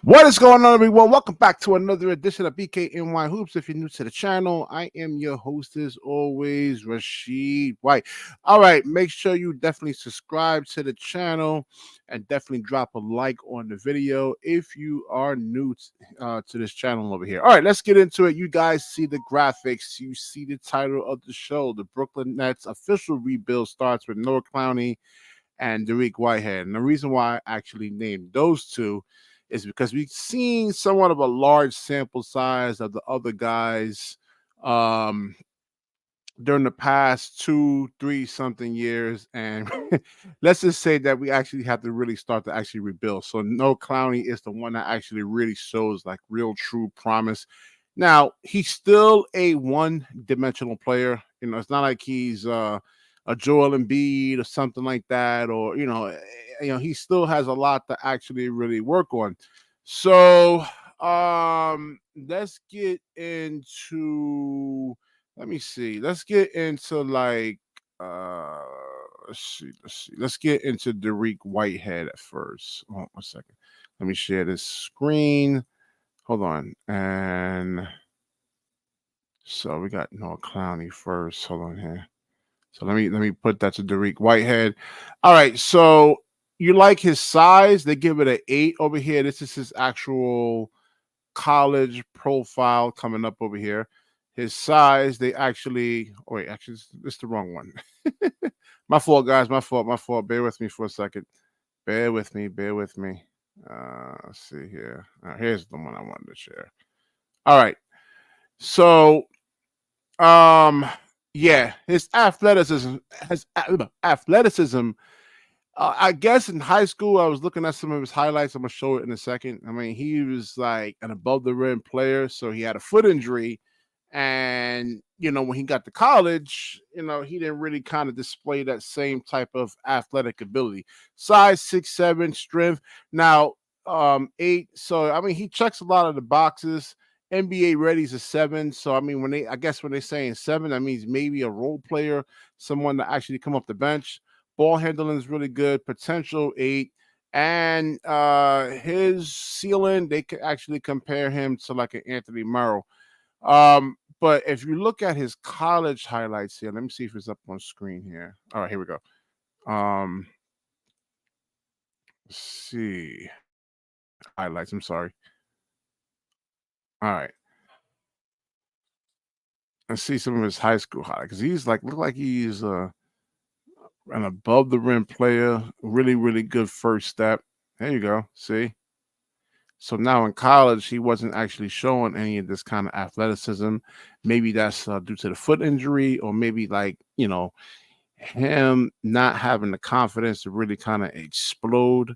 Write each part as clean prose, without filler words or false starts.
What is going on, everyone? Welcome back to another edition of BKNY Hoops. If you're new to the channel, I am your host, as always, Rashid White. All right, make sure you definitely subscribe to the channel and definitely drop a like on the video if you are new to this channel over here. All right, let's get into it. You guys see the graphics. You see the title of the show. The Brooklyn Nets official rebuild starts with Noah Clowney and Dariq Whitehead. And the reason why I actually named those two is because we've seen somewhat of a large sample size of the other guys um, during the past 2, 3 something years. And let's just say that we actually have to really start to actually rebuild. So No Clowney is the one that actually really shows like real true promise. Now, he's still a one-dimensional player. You know, it's not like he's a Joel Embiid or something like that, or he still has a lot to actually really work on. So let's get into let me see. Let's get into like let's get into Dariq Whitehead at first. Hold on 1 second. Let me share this screen. Hold on. And so we got Noah Clowney first. Hold on here. So let me put that to Dariq Whitehead. All right, so you like his size? They give it an 8 over here. This is his actual college profile coming up over here. His size, they actually actually this is the wrong one. My fault, guys. My fault. Bear with me for a second. Bear with me. Let's see here. Here's the one I wanted to share. All right. So yeah, his athleticism. I guess in high school, I was looking at some of his highlights. I'm gonna show it in a second. I mean, he was like an above the rim player, so he had a foot injury, and when he got to college, he didn't really kind of display that same type of athletic ability. Size 6'7", strength. Now, 8. So I mean, he checks a lot of the boxes. NBA ready is a 7. So I mean, I guess when they're saying 7, that means maybe a role player, someone to actually come off the bench. Ball handling is really good. Potential 8. And his ceiling, they could actually compare him to like an Anthony Morrow. But if you look at his college highlights here, let me see if it's up on screen here. All right, here we go. Let's see. Highlights, I'm sorry. All right. Let's see some of his high school highlights. Because he's look like he's an above the rim player. Really, really good first step. There you go. See? So now in college, he wasn't actually showing any of this kind of athleticism. Maybe that's due to the foot injury, or maybe him not having the confidence to really kind of explode.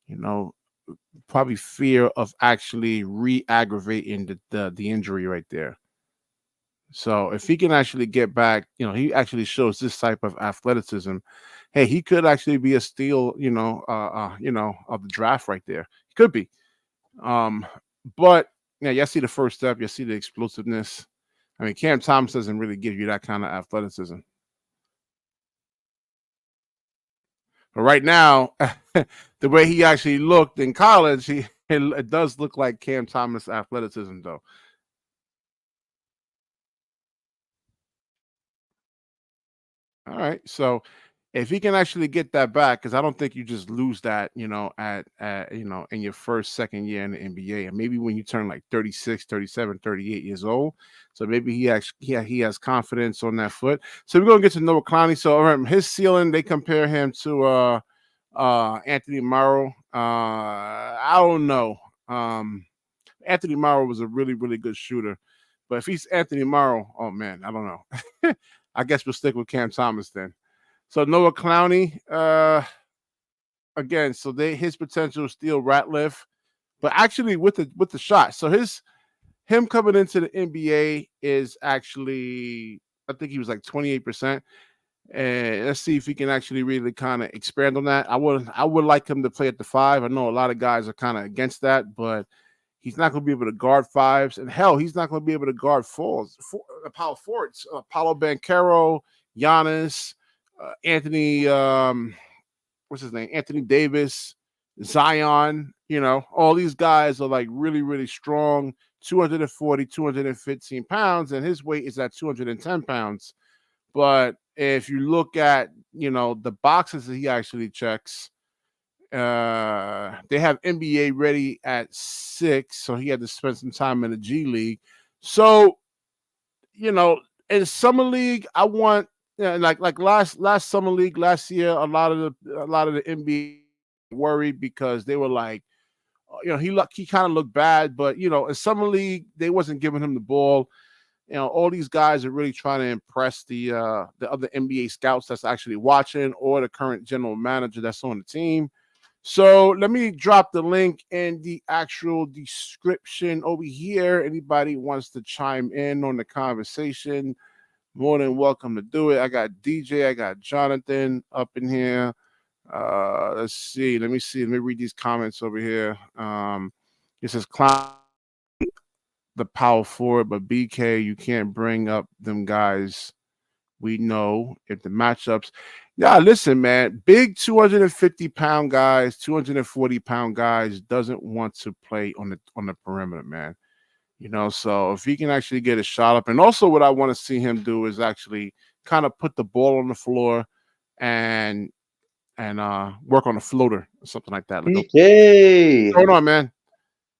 You know, probably fear of actually re-aggravating the injury right there. So if he can actually get back, he actually shows this type of athleticism. Hey, he could actually be a steal, of the draft right there. He could be. But yeah, you see the first step, you see the explosiveness. I mean, Cam Thomas doesn't really give you that kind of athleticism. But right now, the way he actually looked in college, it does look like Cam Thomas athleticism, though. All right, so if he can actually get that back, because I don't think you just lose that, at in your first, second year in the NBA, and maybe when you turn like 36, 37, 38 years old. So maybe he has confidence on that foot. So we're gonna get to Noah Clowney. So his ceiling, they compare him to Anthony Morrow. I don't know. Anthony Morrow was a really, really good shooter. But if he's Anthony Morrow, oh man, I don't know. I guess we'll stick with Cam Thomas then. So Noah Clowney, again, so his potential is still Ratliff, but actually with the shot. So him coming into the NBA is actually, I think he was like 28%. And let's see if he can actually really kind of expand on that. I would like him to play at the 5. I know a lot of guys are kind of against that, but he's not going to be able to guard 5s, and hell, he's not going to be able to guard 4s, power forwards. Paolo Banchero, Giannis, Anthony, what's his name? Anthony Davis, Zion. All these guys are like really, really strong, 240, 215 pounds, and his weight is at 210 pounds. But if you look at, the boxes that he actually checks, they have NBA ready at 6, so he had to spend some time in the G League. So, in summer league, I want like last summer league last year, a lot of the NBA worried because they were like, he kind of looked bad, but in summer league they wasn't giving him the ball. All these guys are really trying to impress the other NBA scouts that's actually watching, or the current general manager that's on the team. So let me drop the link in the actual description over here. Anybody wants to chime in on the conversation, more than welcome to do it. I got DJ, I got Jonathan up in here. Let's see. Let me read these comments over here. It says Clown the power forward, but BK, you can't bring up them guys. We know if the matchups. Yeah, listen, man. Big 250-pound guys, 240-pound guys doesn't want to play on the perimeter, man. So if he can actually get a shot up, and also what I want to see him do is actually kind of put the ball on the floor and work on a floater or something like that. Like, BK, what's going on, man?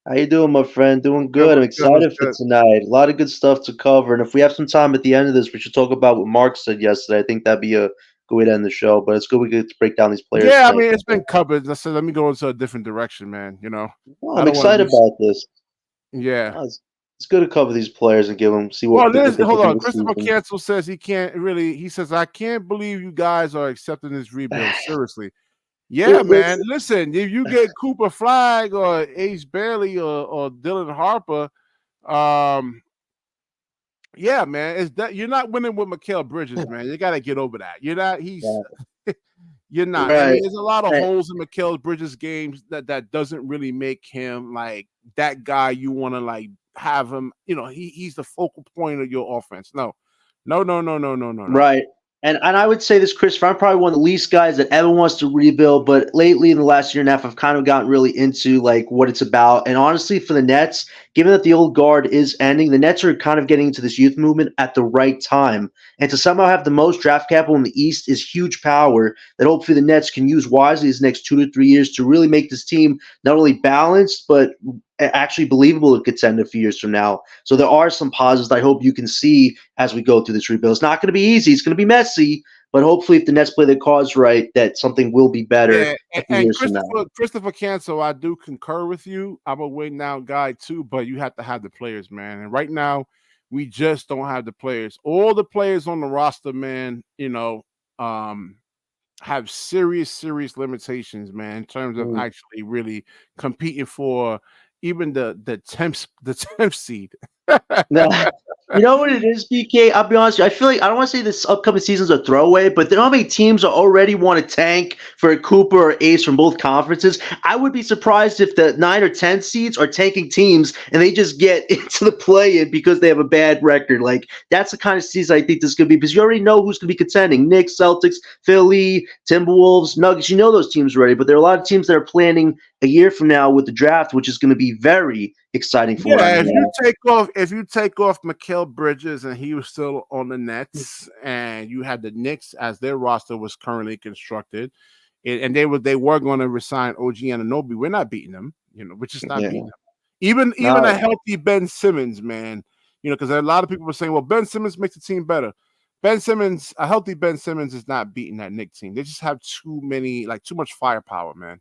how you doing, my friend? Doing Good, good. I'm what's good, what's excited for good? tonight. A lot of good stuff to cover, and if we have some time at the end of this, we should talk about what Mark said yesterday. I think that'd be a good way to end the show. But it's good we get to break down these players Yeah, I tonight. mean, it's been covered. I said, let me go into a different direction, man. Oh, I I'm don't want to excited be. about this. Yeah. Oh, it's good to cover these players and give them see Well, what they hold can do on. this Christopher season. Cancel says he can't really. He says, I can't believe you guys are accepting this rebuild. Seriously. Yeah, man. Listen, Listen, if you get Cooper Flag or Ace Bailey or Dylan Harper, um, yeah, man, it's that you're not winning with Mikal Bridges, man. You got to get over that. You're not. He's. You're not. I right. mean, there's a lot of Right. holes in Mikal Bridges games that doesn't really make him like that guy you want to like have him. He's the focal point of your offense. No, no, no, no, no, no, no, no. Right. And I would say this, Christopher, I'm probably one of the least guys that ever wants to rebuild, but lately in the last year and a half, I've kind of gotten really into like what it's about. And honestly, for the Nets, given that the old guard is ending, the Nets are kind of getting into this youth movement at the right time. And to somehow have the most draft capital in the East is huge power that hopefully the Nets can use wisely these next 2 to 3 years to really make this team not only balanced, but actually believable to contend a few years from now. So there are some positives that I hope you can see as we go through this rebuild. It's not going to be easy. It's going to be messy, but hopefully, if the Nets play their cards right, that something will be better Yeah, a few and years from now. Christopher Cancel, I do concur with you. I'm a win now guy too, but you have to have the players, man. And right now, we just don't have the players. All the players on the roster, man, um, have serious limitations, man, in terms of Mm. actually really competing for even the tenth seed. No, you know what it is, BK? I'll be honest with you. I feel like I don't want to say this upcoming season's a throwaway, but there are how many teams are already want to tank for a Cooper or Ace from both conferences. I would be surprised if the 9 or 10 seeds are tanking teams and they just get into the play-in because they have a bad record. Like that's the kind of season I think this could be because you already know who's going to be contending: Knicks, Celtics, Philly, Timberwolves, Nuggets. You know those teams already, but there are a lot of teams that are planning a year from now with the draft, which is going to be very exciting from what I'm Yeah, hearing. if you take off Mikal Bridges and he was still on the Nets, and you had the Knicks as their roster was currently constructed, and they were going to resign OG Anunoby, we're not beating them. We're just not Yeah. beating them. Even a No, healthy Ben Simmons, man. Because a lot of people were saying, well, Ben Simmons makes the team better. A healthy Ben Simmons is not beating that Knicks team. They just have too much firepower, man.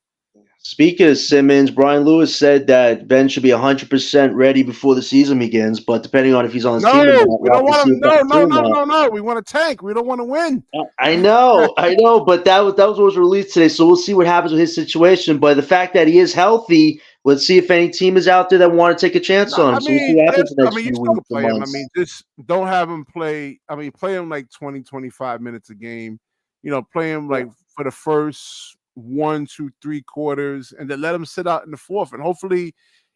speaking of Simmons, Brian Lewis said that Ben should be 100% ready before the season begins, but depending on if he's on his team or No, not, we we'll have don't to want see him. if that's No, no, true or no, not. no, no. We want to tank. We don't want to win. I know, but that was what was released today, so we'll see what happens with his situation. But the fact that he is healthy, let's see if any team is out there that want to take a chance No, on I him. So we'll see mean, what happens the I next mean, you few still can weeks and play him. I mean, months. just don't have him play. I mean, play him like 20, 25 minutes a game. Play him Yeah. like for the first 1, 2, 3 quarters, and then let him sit out in the fourth. And hopefully,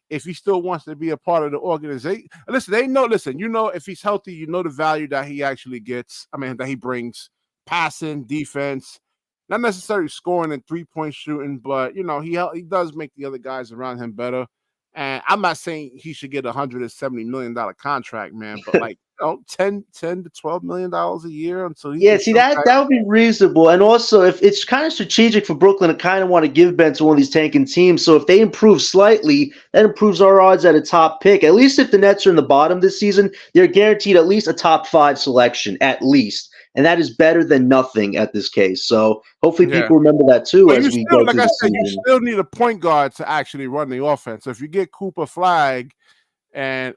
if he still wants to be a part of the organization, listen, they know. Listen, if he's healthy, the value that he actually gets. I mean, that he brings, passing, defense. not necessarily scoring and 3-point shooting, but he does make the other guys around him better. And I'm not saying he should get $170 million contract, man, but like 10 to $12 million a year until he Yeah, can see show. that would be reasonable, and also if it's kind of strategic for Brooklyn to kind of want to give Ben to one of these tanking teams. So if they improve slightly, that improves our odds at a top pick. At least if the Nets are in the bottom this season, they're guaranteed at least a top 5 selection, at least, and that is better than nothing at this case. So hopefully Yeah. people remember that too But as you we still, go like through I the said, you season. still need a point guard to actually run the offense. So if you get Cooper Flag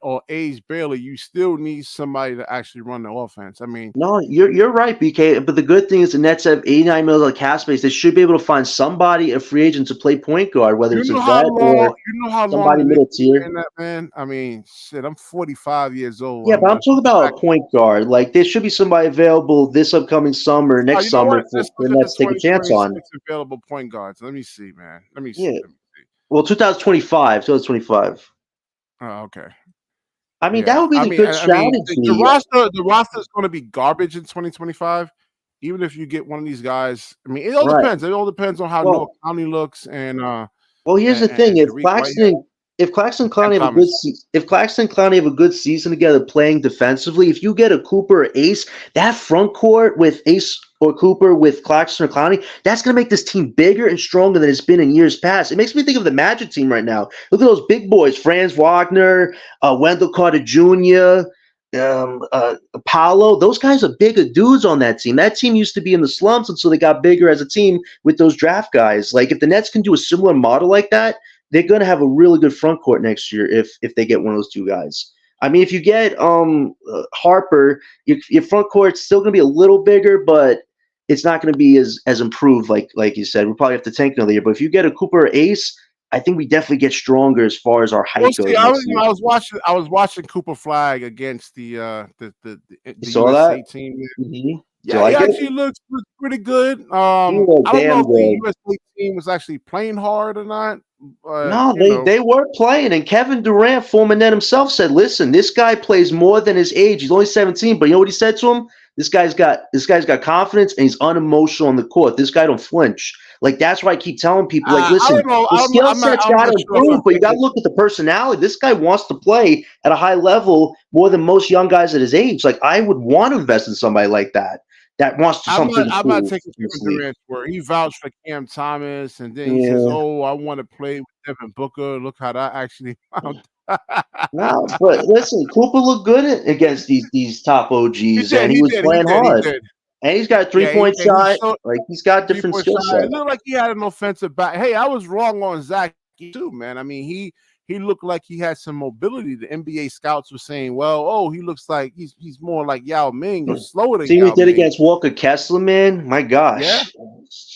or Ace Bailey, you still need somebody to actually run the offense. I mean, No, you're right, BK. But the good thing is the Nets have $89 million cap space. They should be able to find somebody, a free agent, to play point guard, whether it's a vet or you know how long somebody it is middle tier. saying that, man. I mean, shit, I'm 45 years old. Yeah, but I'm talking about a point guard. Like there should be somebody available this upcoming summer, Oh, next you know summer what? for Let's the look at the Nets to take a chance on. 2026 available point guards. Let me see, man. Let me see. Yeah. Well, 2025, 2025. Oh, okay. I mean, that Yeah. would be the good The strategy. roster is going to be garbage in 2025. Even if you get one of these guys, I mean, it all Right. depends. It all depends on how Noah Well, Clowney looks and Well, here's the thing: Dariq Whitehead If Claxton and Clowney have a good Thomas. if Claxton Clowney have a good season together playing defensively, if you get a Cooper or Ace, that front court with Ace or Cooper with Claxton or Clowney, that's gonna make this team bigger and stronger than it's been in years past. It makes me think of the Magic team right now. Look at those big boys: Franz Wagner, Wendell Carter Jr. Paolo, those guys are bigger dudes on that team. That team used to be in the slumps until they got bigger as a team with those draft guys. Like if the Nets can do a similar model like that, they're going to have a really good front court next year if they get one of those two guys. I mean, if you get Harper, your front court's still going to be a little bigger, but it's not going to be as improved like you said. We'll probably have to tank another year. But if you get a Cooper or Ace, I think we definitely get stronger as far as our We'll height see. goes next year. I was watching Cooper Flag against the You saw USA that? team. Mm-hmm. Do you Yeah, he like it? actually looks pretty good. He looked I don't know damn if the good. USA team was actually playing hard or not, but No, they were playing, and Kevin Durant, former net himself, said, "Listen, this guy plays more than his age. He's only 17, but you know what he said to him? This guy's got confidence, and he's unemotional on the court. This guy don't flinch. Like that's why I keep telling people, like, I listen, don't know. the skill set's I'm got not to sure if I improve, but you got to think look at the personality. This guy wants to play at a high level more than most young guys at his age. Like I would want to invest in somebody like that wants to something I'm not cool taking in this Kevin league. Durant's word. He vouched for Cam Thomas, and then he says, Yeah. "Oh, I want to play with Devin Booker. Look how that actually found." No, but listen, Cooper looked good against these top OGs, and he was playing He hard. did. And he's got a Yeah, 3-point he shot. showed Like he's got different 3-point skill shot. set. It looked like he had an offensive back. Hey, I was wrong on Zach too, man. I mean, he looked like he had some mobility. The NBA scouts were saying, "Well, oh, he looks like he's more like Yao Ming or slower than See what he Yao did Ming." against Walker Kessler, man. My gosh. Yeah,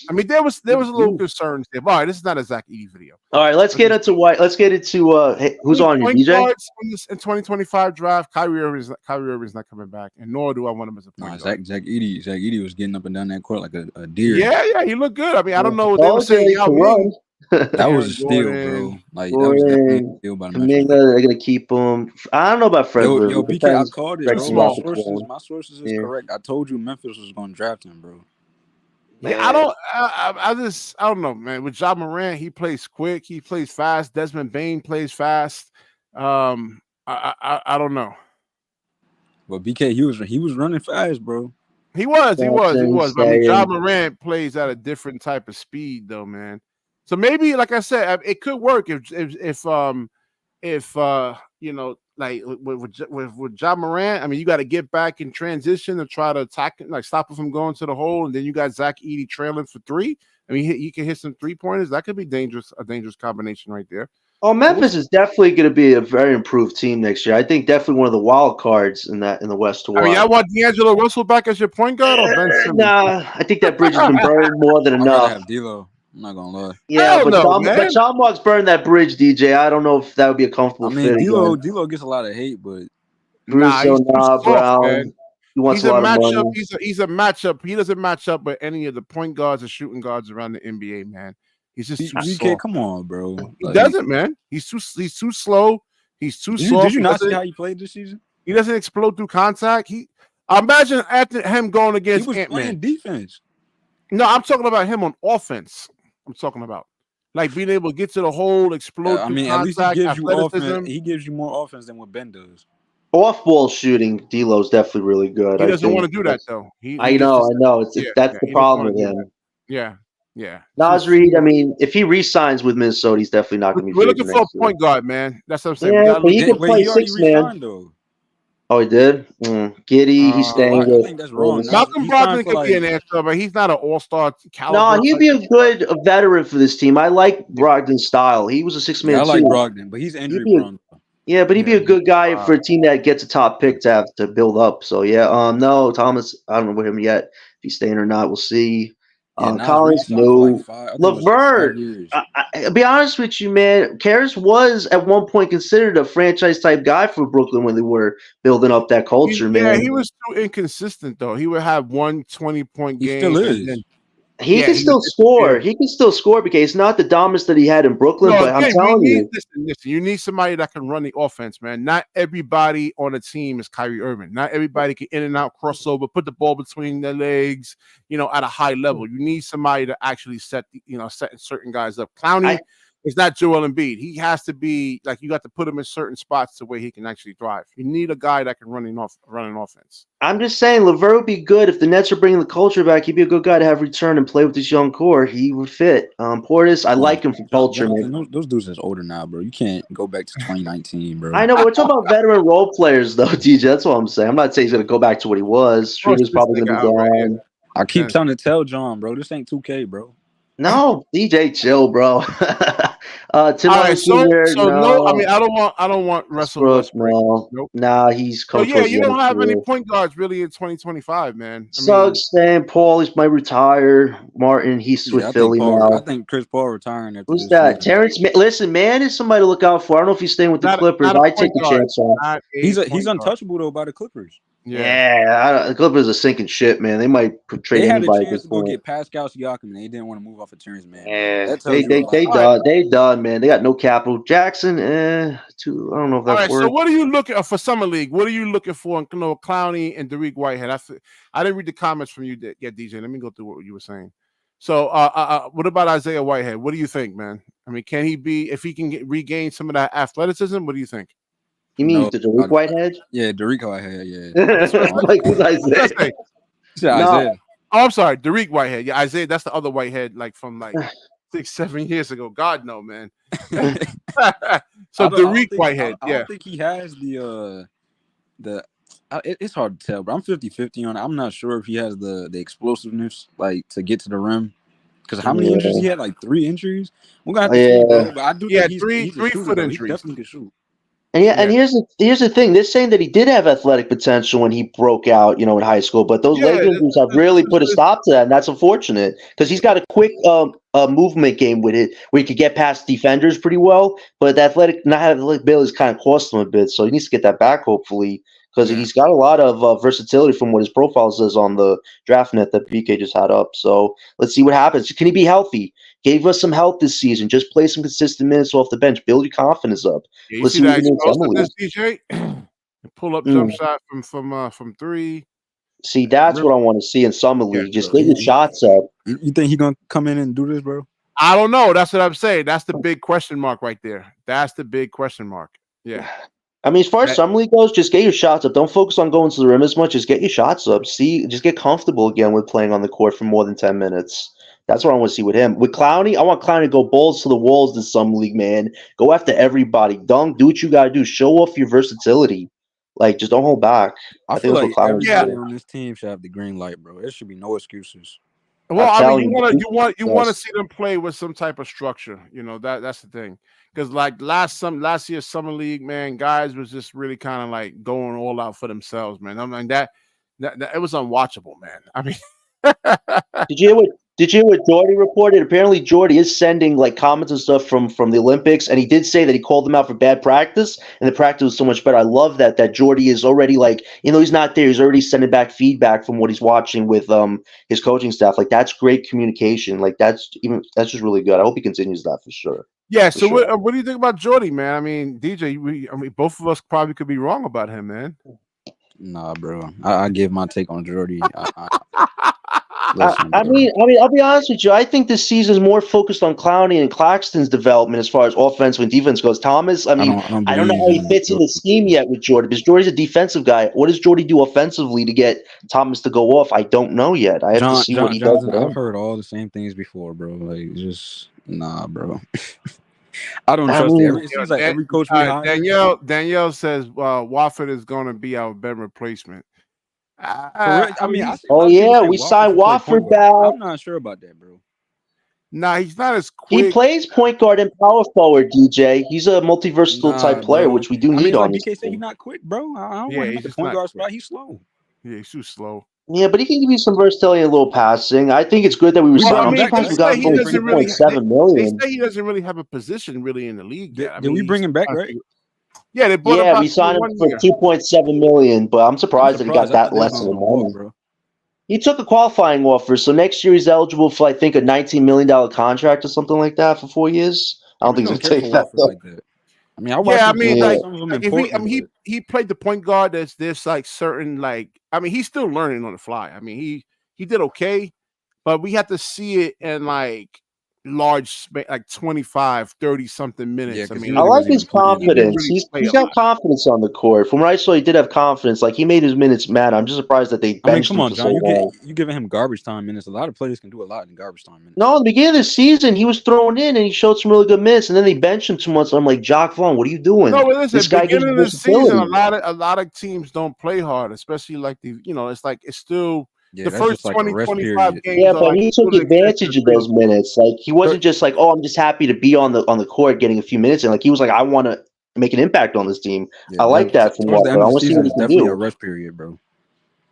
I mean, there was a little concerns there. But all right, this is not a Zach Edey video. All right, let's get into hey, who's on here, Point DJ? guards in 2025 draft. Kyrie Irving's not coming back, and nor do I want him as a point guard. Zach Edey was getting up and down that court like a deer. Yeah, he looked good. I mean, I don't know what they were They saying. Yao Ming. That was a steal, bro. Like that was definitely a steal by the Memphis. They're gonna keep him. I don't know about Fred. Yo, BK, I called it, bro. My sources is correct. I told you Memphis was gonna draft him, bro. Like, I don't know, man. With Ja Morant, he plays quick, he plays fast. Desmond Bane plays fast. I don't know. But BK, he was running fast, bro. He was. But I mean, Ja Morant plays at a different type of speed, though, man. So maybe, like I said, it could work if you know, like with Ja Morant. I mean, you got to get back in transition to try to attack, like stop him from going to the hole, and then you got Zach Edey trailing for three. I mean, he can hit some 3-pointers. That could be a dangerous combination right there. Oh, Memphis is definitely going to be a very improved team next year. I think definitely one of the wild cards in the West to watch. I mean, I want D'Angelo Russell back as your point guard or Ben Simmons? Nah, I think that bridge has been burned more than enough. I'd have D'Lo. I'm not gonna lie. Yeah, but John Marks burned that bridge, DJ. I don't know if that would be a comfortable fit. D'Lo gets a lot of hate, but Brown. Man. He wants a lot of money. He's a matchup. He doesn't match up with any of the point guards or shooting guards around the NBA, man. He's just too soft. Come on, bro. He doesn't, man. He's too slow. He's too soft. Did you not see how he played this season? He doesn't explode through contact. Imagine after him going against Ant-Man. Playing defense. No, I'm talking about him on offense. I'm talking about like being able to get to the hole, explode I through mean, at least he contact, gives you offense. athleticism. He gives you more offense than what Ben does. Off-ball shooting, D'Lo's definitely really good. He I doesn't want think. to do that though. I He just know, I know. It's yeah, that's yeah. the He doesn't problem want with to do that. him. Yeah, yeah. Nas Reed, I mean, if he re-signs with Minnesota, he's definitely not going to be We're free looking agent for a next year. point guard, man. That's what I'm saying. We Yeah, gotta but look he for. can Wait, play he already 6-man. re-signed though. Oh, he did. Giddy, he's Uh, staying I with. think that's wrong. Malcolm He signed Brogdon for could be like an answer, but he's not an all-star No, caliber he'd type be of a good veteran for this team. I like Brogdon's style. He was a yeah, six-man I like too. Brogdon, but he's He'd injury be prone. Yeah, but he'd be Yeah. a good guy Wow. for a team that gets a top pick to have to build up. So yeah, no, Thomas, I don't know about him yet. If he's staying or not, we'll see. Yeah, Nas Reed Collins, signed for like no. 5. I think it was like Levert, 5 years. I'll be honest with you, man. Karras was at one point considered a franchise type guy for Brooklyn when they were building up that culture, Yeah, man. he was too inconsistent though. He would have one 20-point He game, still and then is. He yeah, can he would still score. disappear. He can still score because it's not the dominance that he had in Brooklyn. No, But I'm again, you telling need you, listen. You need somebody that can run the offense, man. Not everybody on a team is Kyrie Irving. Not everybody can in and out, crossover, put the ball between their legs. At a high level. You need somebody to actually set certain guys up. Clowney I is not Joel Embiid. He has to be like you got to put him in certain spots to where he can actually thrive. You need a guy that can run an offense. I'm just saying, Levert would be good if the Nets are bringing the culture back. He'd be a good guy to have return and play with this young core. He would fit. Portis, I like him for culture, Jonathan, man. those dudes is older now, bro. You can't go back to 2019, bro. I know, but we're talking about veteran role players, though, DJ. That's what I'm saying. I'm not saying he's going to go back to what he was. Trust Schroeder's this probably going to nigga be out right here. gone. I keep Man. trying to tell John, bro, this ain't 2K, bro. No, DJ, chill, bro. Tim All right, so Jr., no, I no. mean I don't want Russell Brooks, Westbrook. no. Nope. Nah, he's So come yeah, towards the you end of don't his have any career. point guards really in 2025, man. I mean, Suggs, Stan, Paul, he might retire. Martin, he's with Yeah, Philly I now. think Chris Paul retiring after Who's this that? season. Terrence. Listen, man is somebody to look out for. I don't know if he's staying with the Clippers. not a I take point the guard, chance on. not a He's point guard. untouchable though by the Clippers. Yeah. Yeah, the Clippers are sinking shit, man. They might trade They had a anybody at chance this to go point. get Pascal Siakam, and they didn't want to move off of Terrence Mann, man. Yeah, That tells you a lot. they All right. done. They done, man. They got no capital. Jackson, too. I don't know if All that's right. So worth. what are you looking for summer league? What are you looking for in Noah Clowney and Dariq Whitehead? I didn't read the comments from you. Yeah, DJ. Let me go through what you were saying. So, what about Isaiah Whitehead? What do you think, man? I mean, can he be if he can regain some of that athleticism? What do you think? You mean No, the Dariq Whitehead? yeah, Dariq Whitehead, yeah. Like who's Isaiah? Isaiah. Oh, I'm sorry, Dariq Whitehead. Yeah, Isaiah. That's the other Whitehead, like from like 6-7 years ago. God no, man. So Dariq Whitehead. I don't think he has it's hard to tell, but I'm 50-50 on it. I'm not sure if he has the explosiveness like to get to the rim. Because how many injuries he had? Like 3 injuries. We're gonna have to see, bro. But I do think he's a shooter, foot though. injuries. He definitely can shoot. And here's the thing. They're saying that he did have athletic potential when he broke out, in high school. But those leg injuries have really put a stop to that, and that's unfortunate because he's got a quick movement game with it where he could get past defenders pretty well. But the not having athletic ability is kind of cost him a bit, so he needs to get that back hopefully because he's got a lot of versatility from what his profile says on the draft net that BK just had up. So let's see what happens. Can he be healthy? Gave us some help this season. Just play some consistent minutes off the bench. Build your confidence up. Yeah, you Let's see see what that he can do in summer league. explosiveness, DJ? Pull up jump shot from 3. See, that's what I want to see in summer league. Just get your shots up. You think he's gonna come in and do this, bro? I don't know. That's what I'm saying. That's the big question mark right there. That's the big question mark. Yeah. I mean, as far as summer league goes, just get your shots up. Don't focus on going to the rim as much. Just get your shots up. Just get comfortable again with playing on the court for more than 10 minutes. That's what I want to see with him. With Clowney, I want Clowney to go balls to the walls this summer league, man. Go after everybody. Dunk, do what you got to do. Show off your versatility. Like, just don't hold back. I feel like everybody on this team should have the green light, bro. There should be no excuses. Well, I mean, you want to see them play with some type of structure. That's the thing. Because like last year's summer league, man, guys was just really kind of like going all out for themselves, man. I'm like that it was unwatchable, man. I mean, Did you hear what Jordy reported? Apparently, Jordy is sending like comments and stuff from the Olympics, and he did say that he called them out for bad practice, and the practice was so much better. I love that Jordy is already like, he's not there. He's already sending back feedback from what he's watching with his coaching staff. Like that's great communication. Like that's just really good. I hope he continues that for sure. Yeah. So what do you think about Jordy, man? I mean, DJ, both of us probably could be wrong about him, man. Nah, bro. I give my take on Jordy. Listen, I mean, I'll be honest with you. I think this season is more focused on Clowney and Claxton's development as far as offense and defense goes. Thomas, I mean, I don't know believe how he in fits in the scheme yet with Jordy, because Jordy's a defensive guy. What does Jordy do offensively to get Thomas to go off? I don't know yet. I have to see what he does. Jonathan, I've heard all the same things before, bro. Like, just nah, bro. I don't trust it. It seems like every coach we hire. Danielle says Wofford is going to be our Ben replacement. I mean, I see we signed Wofford back. I'm not sure about that, bro. Nah, he's not as quick. He plays point guard and power forward, DJ. He's a multi-versatile type player, bro. which we do need on BK said he's not quick, bro. I don't want him at the point guard spot. He's slow. Yeah, he's too slow. Yeah, but he can give you some versatility and a little passing. I think it's good that we signed him. We got him for $3.7 million. They say he doesn't really have a position really in the league yet. Did we bring him back, right? Yeah, they brought him back. We signed him for $2.7 million, but I'm surprised that he got that less of a money. Bro. He took a qualifying offer, so next year he's eligible for, I think, a $19 million contract or something like that for 4 years. I don't think he's going to take that. Like that. I mean, he played the point guard. There's like certain he's still learning on the fly. I mean, he did okay, but we have to see it in like large, like 25, 30 something minutes. I like his confidence. He's got confidence on the court. From what I saw, he did have confidence. Like, he made his minutes matter. I'm just surprised that they benched him. Come on, John. You giving him garbage time minutes. A lot of players can do a lot in garbage time minutes. No, at the beginning of the season, he was thrown in and he showed some really good minutes, and then they benched him 2 months. I'm like, Jock Vaughn, what are you doing? No, but listen, this guy beginning of the season, a lot of teams don't play hard, especially like it's like it's still. Yeah, the first 20-25 games. Yeah, but he took advantage of those minutes. Like, he wasn't just like, I'm just happy to be on the court getting a few minutes. And like, he was like, I want to make an impact on this team. I like that from Walker. I want to see what he can do. A rest period, bro.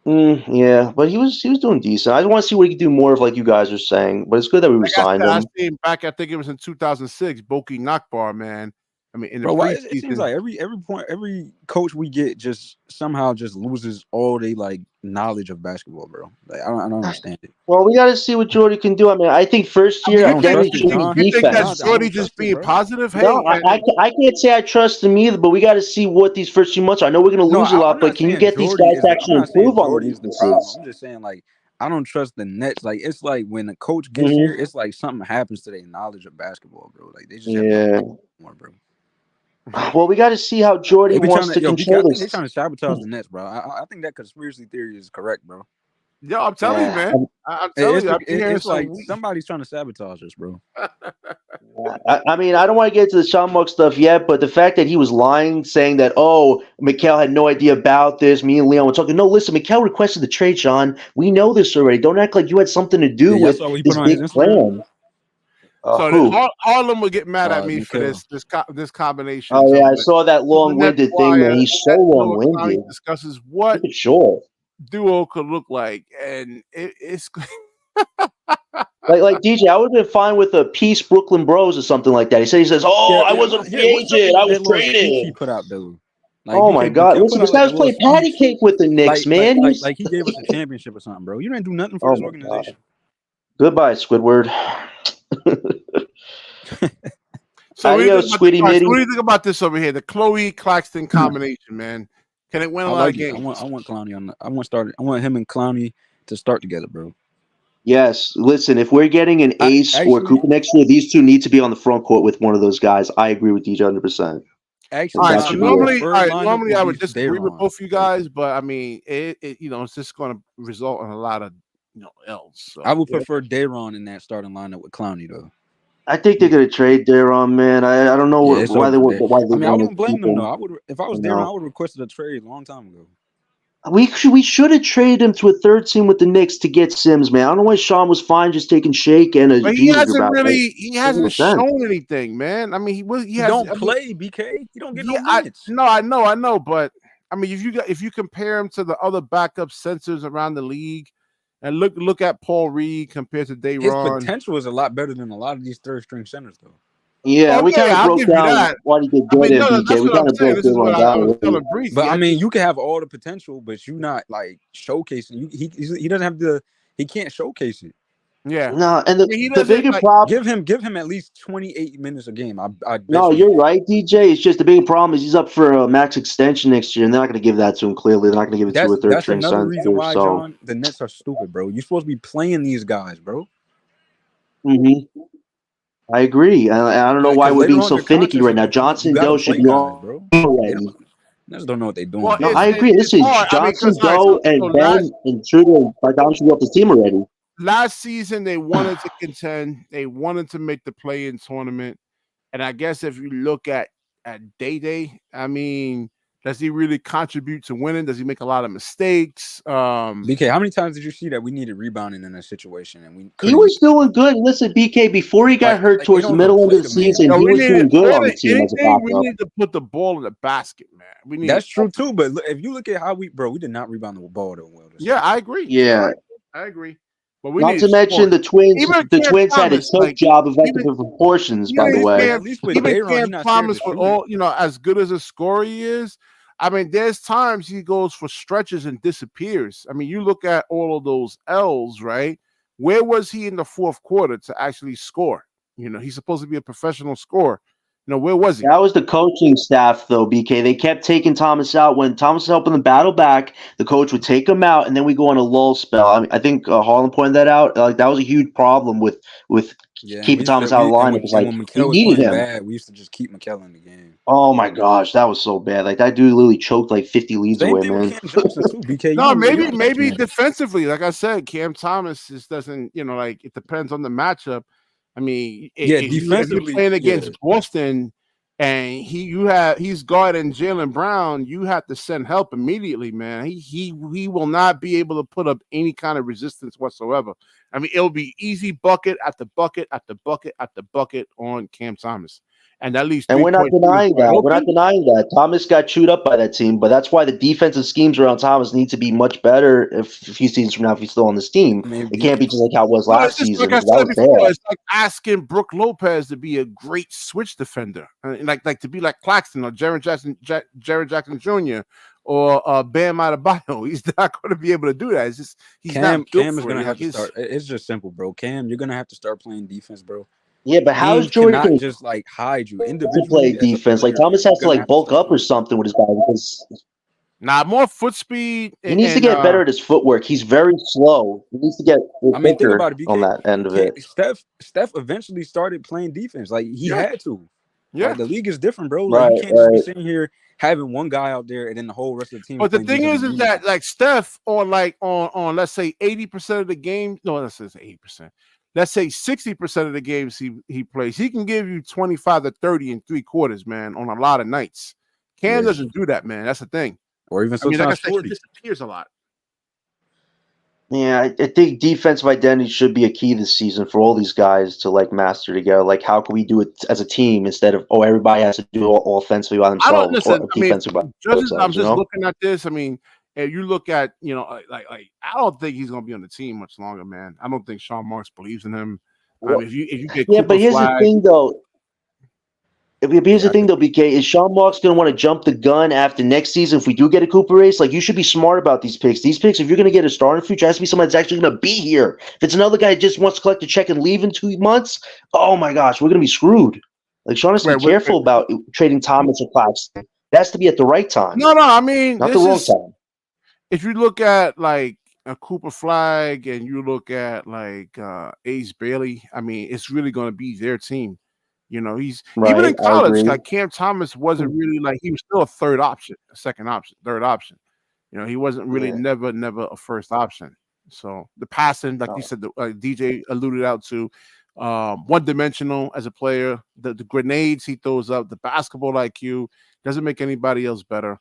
Yeah, but he was doing decent. I want to see what he can do more of, like you guys are saying. But it's good that we re-signed him. I seen back, I think it was in 2006, Boki Nakbar, man. I mean, in the it seems like every coach we get just somehow just loses all they like knowledge of basketball, bro. Like, I don't understand it. Well, we got to see what Jordy can do. I mean, I think first year, I think that's Jordy just being positive. No, I can't say I trust him either. But we got to see what these first few months are. I know we're going to lose a lot, but can you get these guys to actually improve on these? I'm just saying, like, I don't trust the Nets. Like, it's like when a coach gets here, it's like something happens to their knowledge of basketball, bro. Like, they just have to more, bro. Well, we got to see how Jordy wants to control this. They're trying to sabotage the Nets, bro. I think that conspiracy theory is correct, bro. Yo, I'm telling you, man. I'm telling you. It's like somebody's trying to sabotage us, bro. I mean, I don't want to get to the Sean Mark stuff yet, but the fact that he was lying, saying that, Mikal had no idea about this, me and Leon were talking. No, listen, Mikal requested the trade, Sean. We know this already. Don't act like you had something to do with this big plan. So Harlem will get mad at me for this combination. Oh yeah, I saw that long-winded thing, man. He's so long-winded. Discusses what duo could look like, and it's like DJ. I would have been fine with a Peace Brooklyn Bros or something like that. He says, I wasn't a free agent. I was traded. He put out though. Like, oh my God! Listen, this guy's playing patty cake with the Knicks, man. Like he gave us a championship or something, bro. You didn't do nothing for this organization. Goodbye, Squidward. So what do you think about this over here? The Chloe Claxton combination, man. Can it win a lot of games? I want Clowney on. I want him and Clowney to start together, bro. Yes. Listen, if we're getting an Ace or Cooper next year, these two need to be on the front court with one of those guys. I agree with DJ 100%. Actually, normally I would disagree with both you guys, but I mean, it's just going to result in a lot of L's. So, I would prefer Dayron in that starting lineup with Clowney, though. I think they're gonna trade Dayron, man. I don't know why they want. I wouldn't blame them though. If I was Dayron, I would have requested a trade a long time ago. We should have traded him to a third team with the Knicks to get Sims, man. I don't know why Sean was fine just taking Shake and a. But he hasn't shown anything, man. I mean, he don't play BK. He don't get no minutes. I know, but I mean, if you compare him to the other backup centers around the league. And look at Paul Reed compared to Dayron. His potential is a lot better than a lot of these third string centers, though. Yeah, we kind of broke down why he did good at BK. We kind of broke down. But I mean, you can have all the potential, but you're not like showcasing. He doesn't have the. He can't showcase it. Yeah. No, and the bigger like, problem. Give him at least 28 minutes a game. I bet No, you're right, DJ. It's just the big problem is he's up for a max extension next year, and they're not going to give that to him. Clearly, they're not going to give it to a third string another center. reason why, So, John, the Nets are stupid, bro. You're supposed to be playing these guys, bro. I agree. I don't know why Because we're later being on in so the finicky contract, right now. you Johnson and got to Doe should play be guys, on bro. They already. Nets don't know what they're doing. Well, No, Bro. I agree. it's Listen, hard. I mean, Johnson, because Doe, and Ben and Trudeau and Bogdan should be off the team already. Last season they wanted to contend. They wanted to make the play-in tournament. And I guess if you look at Day, I mean, does he really contribute to winning? Does he make a lot of mistakes? BK, how many times did you see that we needed rebounding in a situation and we couldn't? He was doing good. Listen, BK, before he got hurt they towards the don't even middle end play of the the man, season, bro. he was doing good on the team as a anything, we backup. need to put the ball in the basket, man. That's true too. But look, if you look at how we did not rebound the ball that well. Yeah, I agree. Yeah. I agree. But we Not need to mention the Twins. The Twins had a choke job of equitable proportions, by the way. At least with even Day'Ron, Cam Thomas, with all as good as a scorer he is, I mean, there's times he goes for stretches and disappears. I mean, you look at all of those L's, right? Where was he in the fourth quarter to actually score? He's supposed to be a professional scorer. Where was he? That was the coaching staff, though, BK. They kept taking Thomas out. When Thomas was helping them battle back, the coach would take him out, and then we go on a lull spell. I think Harlan pointed that out. That was a huge problem with keeping Thomas out of the lineup. It's like when they McKell was needed playing him. bad, we used to just keep McKell in the game. Oh my gosh, that was so bad. Like that dude literally choked like 50 leads away, man. With Cam Johnson too, BK. No, maybe defensively, like I said, Cam Thomas just doesn't. Like it depends on the matchup. I mean, defensively, if you're playing against Boston and he's guarding Jaylen Brown, you have to send help immediately, man. He will not be able to put up any kind of resistance whatsoever. I mean, it'll be easy bucket after bucket after bucket after bucket on Cam Thomas. And at least, and we're not denying that. We're not denying that. Thomas got chewed up by that team, but that's why the defensive schemes around Thomas need to be much better a few seasons from now if he's still on this team. It can't be just like how it was last season. Like I said before, it's like asking Brook Lopez to be a great switch defender, like to be like Claxton or Jared Jackson Jr. or Bam Adebayo. He's not going to be able to do that. It's just Cam is going to have to start. It's just simple, bro. Cam, you're going to have to start playing defense, bro. Yeah, but how is Jordan cannot just like hide you individually to play defense? Like Thomas has to like bulk up or something with his body because more foot speed. He needs to get better at his footwork. He's very slow. He needs to get think about it, BK, on that end of it. Steph eventually started playing defense. Like he had to. Yeah, the league is different, bro. Like you can't just be sitting here having one guy out there and then the whole rest of the team. But the thing is that like Steph on let's say 80% of the game. No, let's say 80%. Let's say 60% of the games he plays, he can give you 25 to 30 in 3 quarters, man, on a lot of nights. Cam doesn't do that, man. That's the thing. Or even sometimes like I said, he disappears a lot. Yeah, I think defensive identity should be a key this season for all these guys to like master together. Like, how can we do it as a team instead of everybody has to do it all offensively by themselves? I don't listen. I'm just know? looking at this. I mean, if you look at like I don't think he's gonna be on the team much longer, man. I don't think Sean Marks believes in him. I mean, if you get but here's the thing, though. Here's the thing, though, BK, is Sean Marks going to want to jump the gun after next season if we do get a Cooper race? Like, you should be smart about these picks. These picks, if you're going to get a star in the future, it has to be someone that's actually going to be here. If it's another guy that just wants to collect a check and leave in 2 months, oh, my gosh, we're going to be screwed. Like, Sean has to be careful about trading Thomas or Claxton. It has to be at the right time. No, I mean, not the wrong time. If you look at, like, a Cooper Flag and you look at, like, Ace Bailey, I mean, it's really going to be their team. He's even in college, like Cam Thomas wasn't really like he was still a third option, a second option, third option. He wasn't really never a first option. So the passing, like you said, DJ alluded out to, one-dimensional as a player. The grenades he throws up, the basketball IQ doesn't make anybody else better.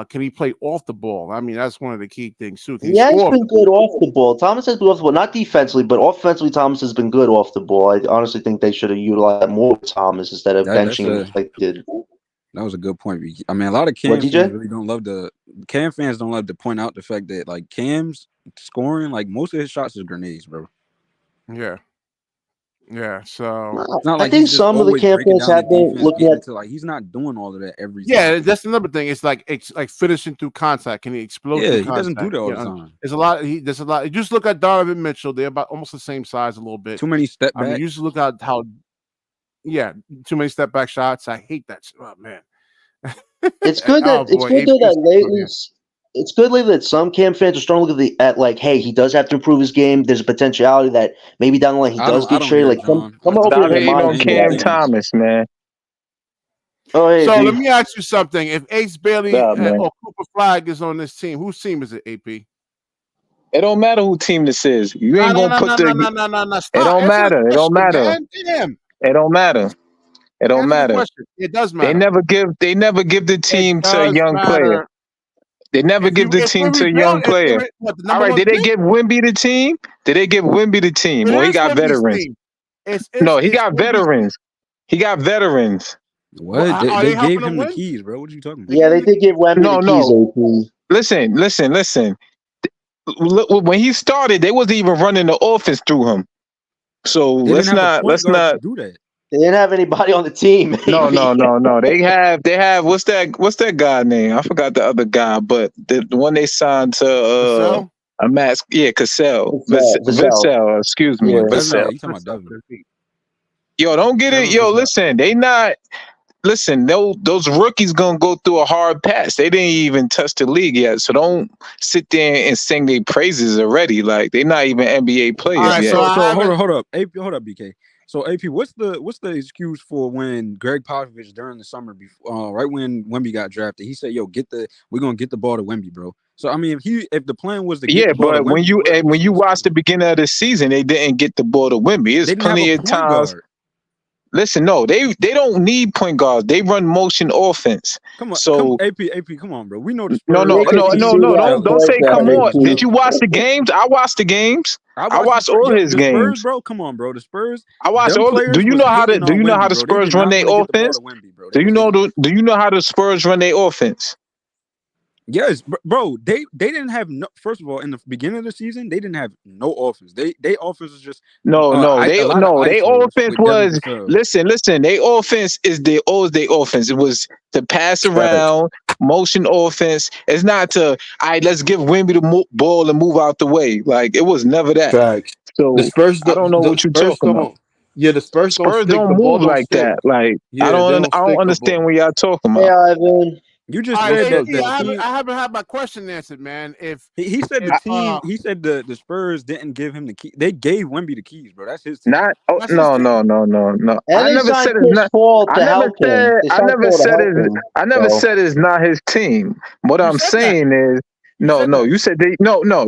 Can he play off the ball? I mean, that's one of the key things too. He has been good off the ball. Thomas has been off the ball, not defensively, but offensively. Thomas has been good off the ball. I honestly think they should have utilized more Thomas instead of benching him like they did. That was a good point. I mean, a lot of Cam fans really don't love Cam fans don't love to point out the fact that like Cam's scoring, like most of his shots is grenades, bro. Yeah. Yeah, so it's not I like think he's just some of the always camp breaking fans down the have been defense, looking getting at. to like he's not doing all of that every yeah, time. that's another thing. It's like finishing through contact. Can he explode Yeah, through he doesn't do contact? that all You the know, time. there's a lot. There's a lot. Just look at Donovan Mitchell. They're about almost the same size, a little bit. Too many step I mean, backs. you just look at how. Yeah, too many step back shots. I hate that. Oh man. It's good Oh that it's boy, good though AP's that kicking on lately. here. It's good lately that some camp fans are starting to look at like, hey, he does have to improve his game. There's a potentiality that maybe down the line he does I get don't traded. hear Like John. some are I opening Stop hear their hating everybody on minds to saying good that. Cam things. Thomas, man. Oh, hey, So B. let me ask you something. If Ace Bailey Stop, man. or Cooper Flag is on this team, whose team is it? AP? It don't matter who team this is. You No, ain't no, gonna no, put no, the. no, no, no, no, no. It Stop. don't Answer the matter. It don't question, matter. man. Damn. It don't matter. It don't Answer the matter. question. It does They matter. never give. They never give the It team to a does young player. matter. They never give the If team we're to a young rebuild, if player. we're what the All number right, one did they pick? give Wimby the team? Did they give Wimby the team? It Well, he is got Wemby's veterans. team. It's No, he it's got Wemby's team. veterans. He got veterans. Well, What? are They they helping gave him him the win? keys, bro. What are you talking They about? Yeah, gave they him the did give Wemby No, the keys. no. AP. Listen. Look, when he started, they wasn't even running the offense through him. So They didn't let's have a not. point Let's guard to not. do that. They didn't have anybody on the team. No, AP. no. They have. What's that guy name? I forgot the other guy, but the one they signed to Vassell? a mask. Yeah, Cassell. Vassell. Vassell. Excuse me, Yeah. Devin, Vassell. you talking about Devin? Yo, don't get it. Devin Yo, Vassell. listen. They not. Listen, those rookies gonna go through a hard pass. They didn't even touch the league yet, so don't sit there and sing their praises already. Like they're not even NBA All players right, yet. so I So haven't. hold up, AP, hold up, BK. So AP, what's the excuse for when Greg Popovich during the summer, before, right when Wemby got drafted, he said, "Yo, we're gonna get the ball to Wemby, bro." So I mean, if the plan was to get Yeah, the ball to but when Wemby, you what when you excuse watch is the it? beginning of the season, they didn't get the ball to Wimby. They It's didn't have a plenty of point times. guard. Listen, no, they don't need point guards. They run motion offense. Come on, So AP, come on, bro. We know the no, Spurs no, Nick, if no, you have no, see no. that, I Don't correct say that, come on. Did AP. you watch the games? I watched the games. I I watched watched all his the Spurs, games. bro. Come on, bro. The Spurs, I watched them all. Do players you was know how hating do on you know how Wemby, the bro. They Spurs did run not their want to get the ball to offense? Wemby, bro. They Do you was know hating. do you know how the Spurs run their offense? Yes, bro. They didn't have no. First of all, in the beginning of the season, they didn't have no offense. They offense was just No, a lot of they isos offense with Devin was Vassell. listen. They offense is always their offense. It was to pass Facts. around, motion offense. It's not to all right, let's give Wemby the ball and move out the way. Like it was never that. Facts. The So Spurs, I don't know the what you're Spurs talking about. don't. Yeah, the Spurs don't Spurs stick. don't The ball move don't like stick. that. Like Yeah, they don't I don't stick the understand ball. what y'all talking Hey, about. Ivan. You All just right, said Look, AP, that the team. I haven't had my question answered, man. He said the If team. He said the Spurs didn't give him the key. They gave Wemby the keys, bro. That's his team. Not that's his no team. no. And I they never signed said it's Chris not. Paul I to never help him. They signed Paul to help him. I never So said it's not his team. What You I'm said that. saying is You said that. you said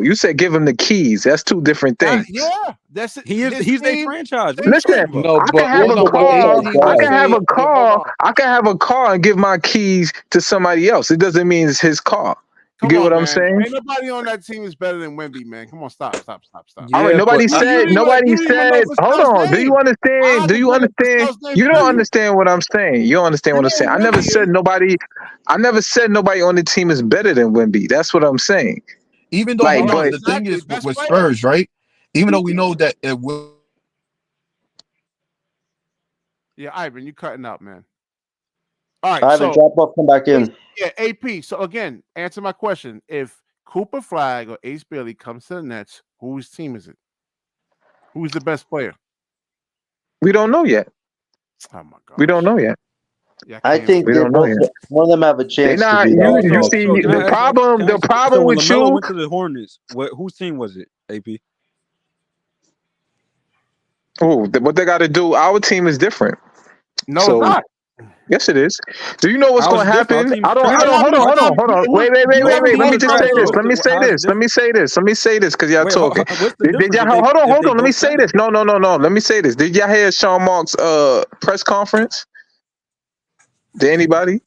you said give him the keys. That's two different things. Yeah, that's it. His He's their team. franchise. What are Same you Listen, talking thing. about? no, I can but have yes, a hold on. but What they're car. AP I was can franchise. have saying. a Hold car. on. I can have a car and give my keys to somebody else. It doesn't mean it's his car. You Come get on, what I'm man. saying? Ain't nobody on that team is better than Wemby, man. Come on, stop. All right. Yeah, but You didn't even Nobody you didn't even know said. Hold Vassell's on. Do you name. I understand? had Do to you bring up understand? Vassell's name You for don't you. understand what I'm saying. You don't understand You what I'm know saying. who Wemby is. I never said nobody on the team is better than Wemby. That's what I'm saying. even though, Like, hold Right, on, but the thing exactly. is Best with player. Spurs, right? Even though we know that it will. Yeah, Ivan, you cutting out, man. All right, Ivan, so drop off, come back in. yeah, AP. So again, answer my question. If Cooper Flag or Ace Bailey comes to the Nets, whose team is it? Who's the best player? we don't know yet. Oh my gosh. We don't know yet. Yeah, I think We they don't know both. yet. One of them have a They chance to not be you. that. You So But see can the I ask you? problem. The So problem when with LaMelo you. went to the Hornets, whose team was it? AP. Oh, what they got to do? Our team is different. no, it's So not. yes, it is. Do you know what's How is going it to different? Our happen? team's I You trash. don't. haven't Hold on. Wait. you haven't Let me Team's voted just on say trash. So this. Cooper. how's it Let me different? say this because y'all Wait, talking. what's the Did difference y'all if they hold on? Let me both say trash? this. No. Let me say this. Did y'all hear Sean Mark's press conference? Did anybody?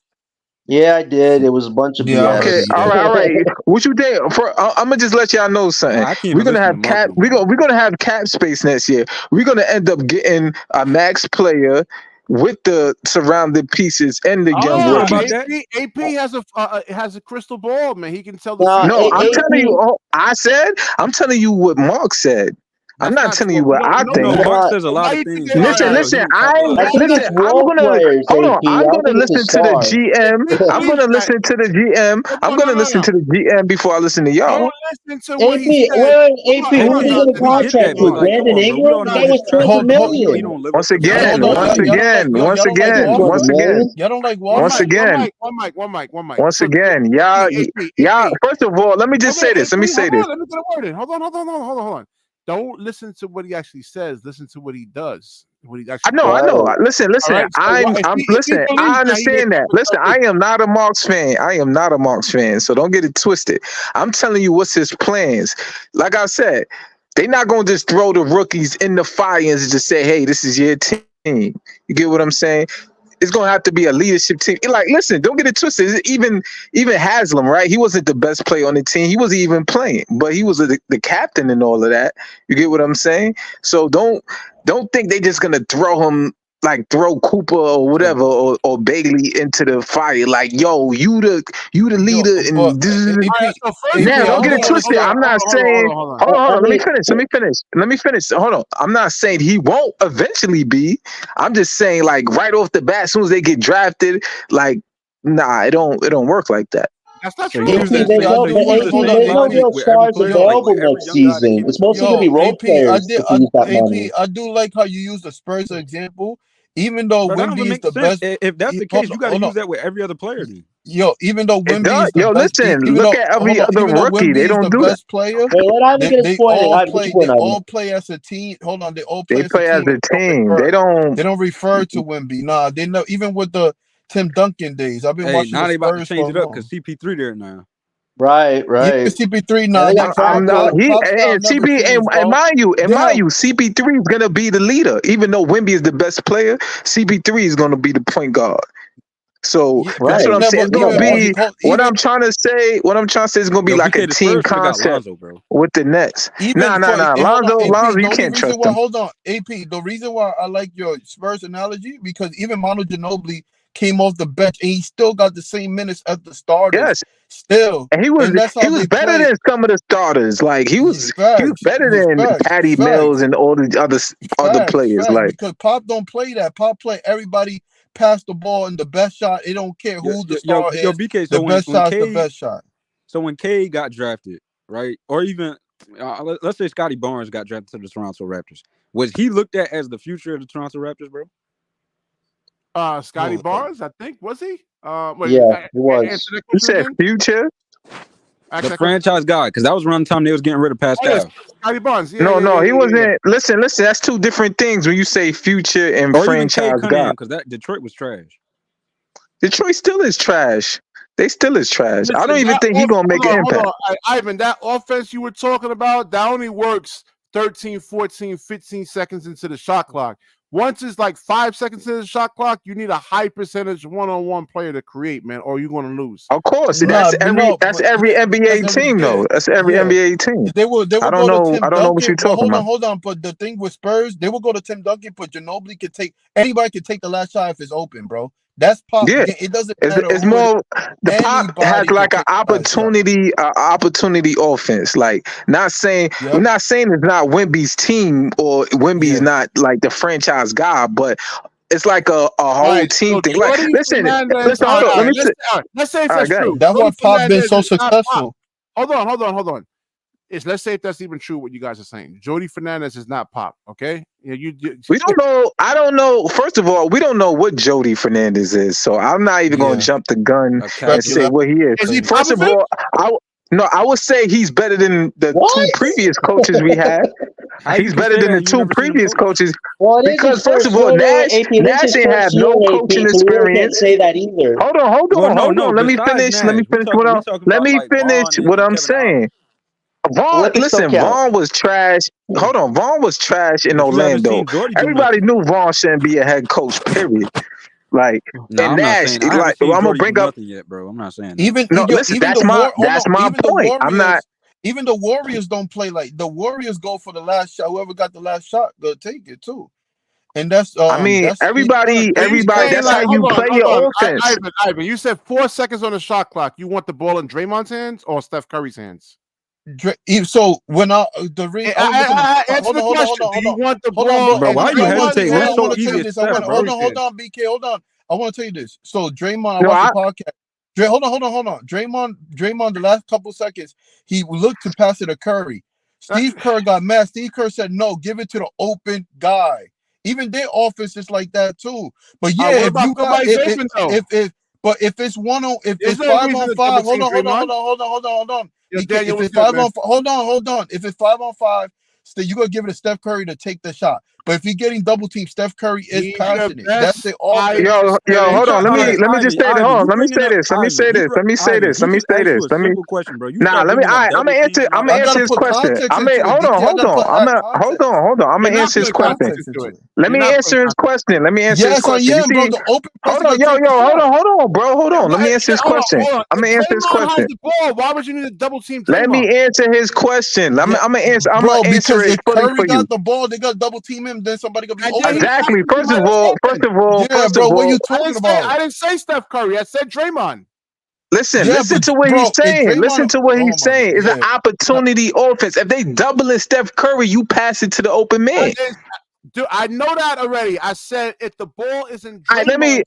yeah, I did. It was a bunch of Yeah, I heard Okay, BS. it. Yeah. all right. What you think? I'm gonna just let y'all know something. I can't We're even gonna listen to have Mark cap. no more. We're gonna have cap space next year. We're gonna end up getting a max player with the surrounding pieces and the You young sure Ah, about rookies. that? AP has a crystal ball, man. He can tell the No, No, future. I'm telling you. AP. I'm telling you what Mark said. I'm That's not not telling true. you We what don't I know You know, think. that. Mark Not- says a Why lot of you think things. they That, are? Listen. I think Listen. it's I'm role gonna players, hold on. AP. I I'm don't gonna think it's a listen to the star. GM. It I'm is gonna that. listen to the GM. I'm gonna listen No. to the GM before I listen to y'all. Don't listen to what he AP, said. AP, Hold who on, did he AP, get a Jonathan. we get contract that, but with? like, come Brandon on, bro. We Ingram? all know That his was trash $200 record. He million. don't live up Once to again, standard. once again, once again, once again, $200 once again. One mic. Once So, again, y'all. First of all, let me just say this. Let me say this. Let me get a word in. Hold on. Don't listen to what he actually says. Listen to what he does. What he actually I know. Right. Listen. All right. So Listen. I understand that. Listen, I am not a Marks fan. So don't get it twisted. I'm telling you what's his plans. Like I said, they not gonna just throw the rookies in the fire and just say, "Hey, this is your team." You get what I'm saying? It's gonna have to be a leadership team. Like, listen, don't get it twisted. Even Haslam, right? He wasn't the best player on the team. He wasn't even playing, but he was the captain and all of that. You get what I'm saying? So don't think they just gonna throw Cooper or whatever or Bailey into the fire. Like, yo, you the leader and this is All right, so first now, of all, don't get it twisted. I'm not saying. hold on. Hold on. I Let me mean- finish. Hold on. I'm not saying he won't eventually be. I'm just saying, like, right off the bat, as soon as they get drafted, like, nah, it don't work like that. That's not So true. you use that. there's So no, you but use AP, the same there's no logic real with every stars player, like with available every next young guy that season. came It's into the mostly league. going to be role players to use that money. I do like how you use the Spurs example. Even though But that don't Wemby even is make the sense. best, If that's the case, you got to use that with every other player. Then even though It Wemby does. is the Yo, best, listen. even Look though at every other even though rookie. Wemby They is don't the do that. best player, Wait, let Ivan get his point, and Ivan, get your point, they Ivan. all play as a team. Hold on, they all They play as a play as team. a team. They They don't. don't refer to Wemby. Nah, they know. Even with the Tim Duncan days, I've been hey, watching now the they about to Spurs for change it up long. because CP3 there now. Right. Yeah, CP3. Now Nah, they got that I'm not. Crowder. pop style And never CP changed, and bro. mind you, They have CP3 is gonna be the leader. Even though Wemby is the best player, CP3 is gonna be the point guard. So yeah, but that's they what I'm saying. never It's gonna even be what even I'm trying to say. What I'm trying to say is gonna be Yo, like a BK, the team Spurs should have got concept Lonzo, bro. with the Nets. even Nah. and hold on, AP. Lonzo, The you only can't reason trust why, him. hold on, AP. The reason why I like your Spurs analogy because even Manu Ginobili came off the bench and he still got the same minutes as the starters. Yes, Still, and and that's he how was they better play. than some of the starters. Like he was better than Patty Mills Facts. and all the other players. Like, Because Pop don't play that. Pop play everybody pass the ball and the best shot. It don't care who the star Yo, is. BK. The So best shot is the best shot. so when K got drafted, right, or even let's say Scotty Barnes got drafted to the Toronto Raptors, was he looked at as the future of the Toronto Raptors, bro? Scotty Barnes, I think, was he? Wait, Yeah, he was. answer that you question said again. future. The franchise guy, because that was around the time they was getting rid of Pascal. Scotty Barnes. No, he wasn't. Listen. That's two different things when you say future and Or even Cade franchise guy. Cunningham, because that Detroit was trash. Detroit still is trash. They still is trash. I don't Listen, even think he's gonna make an impact. hold on. Ivan, that offense you were talking about, that only works 13, 14, 15 seconds into the shot clock. Once it's like 5 seconds into the shot clock, you need a high percentage one-on-one player to create, man, or you're going to lose. Of course, that's every NBA team, though. That's every NBA team. They will I go to Tim I don't know what Duncan. you're talking about. Hold on. But the thing with Spurs, they will go to Tim Duncan, but Ginobili could take anybody can take the last shot if it's open, bro. That's Pop. Yeah, It doesn't matter. it's more the Pop has Anybody like can an take the last shot. opportunity offense. Like, not saying we're not saying it's not Wemby's team or Wemby's not like the franchise guy, but it's like a whole team thing. Like, listen, hold on. Let's say if All right, that's go ahead. true. That's why Jody Pop been Fernandez so is not Pop. successful. Hold on. Let's say if that's even true what you guys are saying. Jody Fernandez is not Pop, okay? Yeah, we don't know. I don't know. First of all, we don't know what Jody Fernandez is, so I'm not even going to jump the gun and say what he is. Is he First of all, I would say he's better than the two previous coaches we had. He's better than the two previous coaches because, first of all, Nash ain't have no coaching experience. Say that either. Hold on. Let me finish. What I'm saying. Vaughn was trash. Hold on, Vaughn was trash in Orlando. Everybody knew Vaughn shouldn't be a head coach. Period. Like, nah, and I'm not Nash, saying. I haven't like, seen I'm gonna Jordy do bring up. nothing yet, bro. I'm not saying that. That's my point. I'm not. Even the Warriors don't play like the Warriors go for the last shot. Whoever got the last shot, they'll take it too. And that's everybody. That's how you play your offense. Ivan, you said 4 seconds on the shot clock. You want the ball in Draymond's hands or Steph Curry's hands? So when the reason answer the question. Do you want the hold on, ball? Bro, why you hesitating? It's I so want to tell easy. you It's this. Steph, bro. Hold on, BK, hold on. I want to tell you this. So Draymond, I No, watched the podcast. Hold on. Draymond, the last couple seconds, he looked to pass it to Curry. Steve Kerr got mad. Steve Kerr said, "No, give it to the open guy." Even their offense is like that too. But yeah, what if about you got Draymond, though? if it's if There's it's no 5 reason on to 5, double team hold on. Yo, BK, Daniel, if what's it's good, 5 man? on hold on. If it's 5 on 5, still you gonna give it to Steph Curry to take the shot. But if you're getting double team, Steph Curry is He's your passionate. best That's the offense. Yo, hold on. Let me just say this. Hold on. Let me say Ivan, this. Let me say this. Let me say Ivan, this. he Let me just say asked you this. a Let me. simple question, bro. You Nah, start let me. bringing up I'm double gonna answer. teams and I'm all gonna I that. gotta answer his put question. context I into mean, it. hold BK, on, I hold gotta on. put context. Hold on. I'm You're gonna not answer his putting question. context into it. Let You're me not putting answer his context. question. Let me answer his Yes, I question. You am, bro. see, The open hold person on, gonna take the shot. hold on, bro. Hold on. Let me answer his Hold question. on. I'm If gonna answer his Draymond has question. the ball, why would you need to double team Let Draymond? me answer his question. I'm Yeah, gonna answer. I'm gonna bro, answer because it if fully Curry for you. got the ball, they got double team him, then somebody gonna be And open. then he Exactly. he First might of have all, Yeah, bro, what you talking about? I didn't say Steph Curry. I said Draymond. listen Yeah, to but what bro, he's if saying. Draymond, Listen to what oh he's my god, saying. It's an yeah, opportunity offense. If they doubling Steph Curry, you pass it to the open man. Dude, I know that already. I said if the ball is in All right, let Draymond,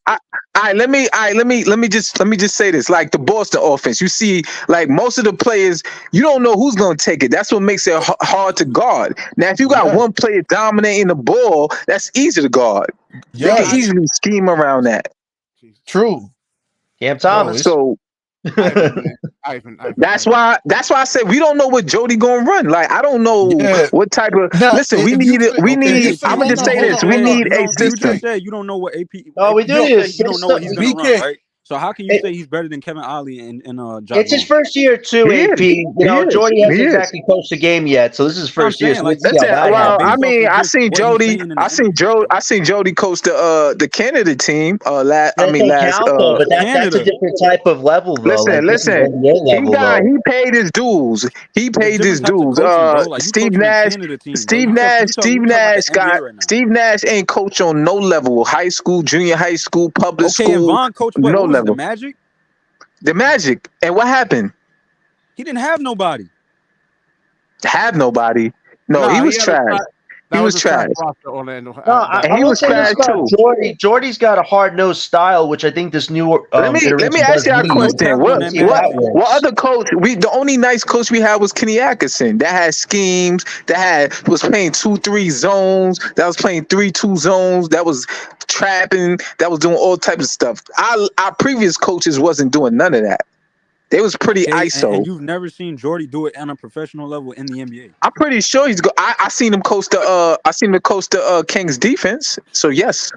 me just say this. Like the Boston offense, you see, like most of the players, you don't know who's going to take it. That's what makes it hard to guard. Now, if you got yeah, one player dominating the ball, that's easy to guard. They can yes, easily scheme around that. true, Cam bro. Thomas. It's So Ivan, man. Ivan. that's why I said we don't know what Jody gonna run. Like I don't know yeah. what type of. Now, Listen, we if you need it. say, We if you need. say, I'm gonna hold just on, say hold this. on, We hold on, need a You just system. BK, said you don't know what AP. Oh, we You do just need a said you don't know what he's system. gonna run, BK. right? So how can you say he's better than Kevin Ollie and Jock It's his Vaughn? first year too, He is. AP. You He know, is. Jordy He hasn't is. exactly coached a game yet, so this is his No, I'm first year. saying So we like have to see how Listen, that like well, I happens. based off mean, of I just seen what he's Jody. saying in the interviews, bro. I seen Jody coach the Canada team. That don't Last. count though, but that's a Canada. different type of level though. Like this is Listen. NBA level though. He paid his dues. He There's paid his different types of dues. coaching, bro. Like you coaching a Canada team, bro. We talking about the NBA right now. Steve Nash ain't coach on no level. High school, junior high school, public Okay, and school, Vaughn coached no what was it, the level. Magic? The Magic. And what happened? He didn't have nobody. Have nobody. No, he Nah, was trash. He that was was a trash trash. roster, Orlando. No, And I he will was say this trash about too. Jordy. Jordy's got a hard nosed style, which I think this new Let me iteration ask does you a need. No question. talent on that See how Magic that team. What works. other coach? The only nice coach we had was Kenny Atkinson. That had schemes. Was playing 2-3 zones. That was playing 3-2 zones. That was trapping. That was doing all types of stuff. Our previous coaches wasn't doing none of that. They was pretty Okay, ISO. and you've never seen Jordy do it on a professional level in the NBA. I'm pretty sure he's go. I seen him coach the Kings defense. So yes.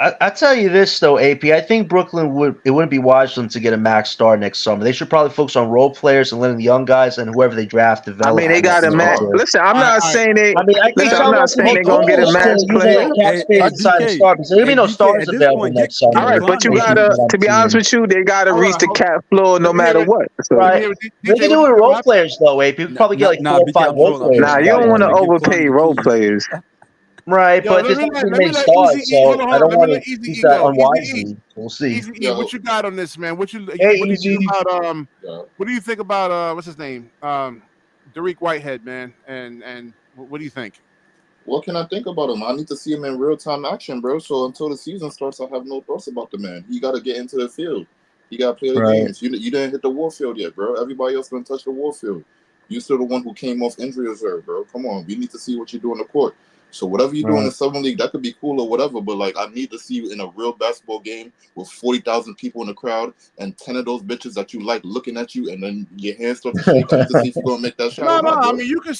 I tell you this though, AP. I think Brooklyn wouldn't be wise for them to get a max star next summer. They should probably focus on role players and letting the young guys and whoever they draft I develop mean, they in the got a max. future. Listen, I'm not saying they. I mean, I think Listen, I'm some not wants to saying be they're gonna get a foolish to max use player. all the cap space and sign a DK, star because there'll be no DK, stars at this available point, next All summer. right, but you Clowney. gotta, What I'm to be honest seeing. with you, they gotta Hold reach on, the cap floor no let me hear matter it. what. So, Let me Right. hear it. They DJ, can what do it you with think, role Rob? players though, AP. We could probably get like 4 or BK, 5 I'm role trolling. I'm players nah, trolling. for you I'm that don't trolling. want I'm to money. gonna give overpay Clowney the role keys. players. Right, Yo, but let there's me not going to let, be let me many let Easy stars, E. Hold so on, I hold on. don't Let me want let to Easy use E that go. Easy E. unwisely. We'll see. Easy E. Yo, What you got on this, man? What do you Hey, think Easy. about yo, what do you think about what's his name? Dariq Whitehead, man. And what do you think? what can I think about him? I need to see him in real time action, bro. So until the season starts, I have no thoughts about the man. He got to get into the field. He got to play the Right. games. You didn't hit the war field yet, bro. Everybody else gonna touch the war field. You still the one who came off injury reserve, bro. Come on, we need to see what you do on the court. So whatever you do in the summer league, that could be cool or whatever. But like, I need to see you in a real basketball game with 40,000 people in the crowd and 10 of those bitches that you like looking at you, and then your hands start to shake. I need to see if you're gonna make that shot No, or not, bro. I mean you can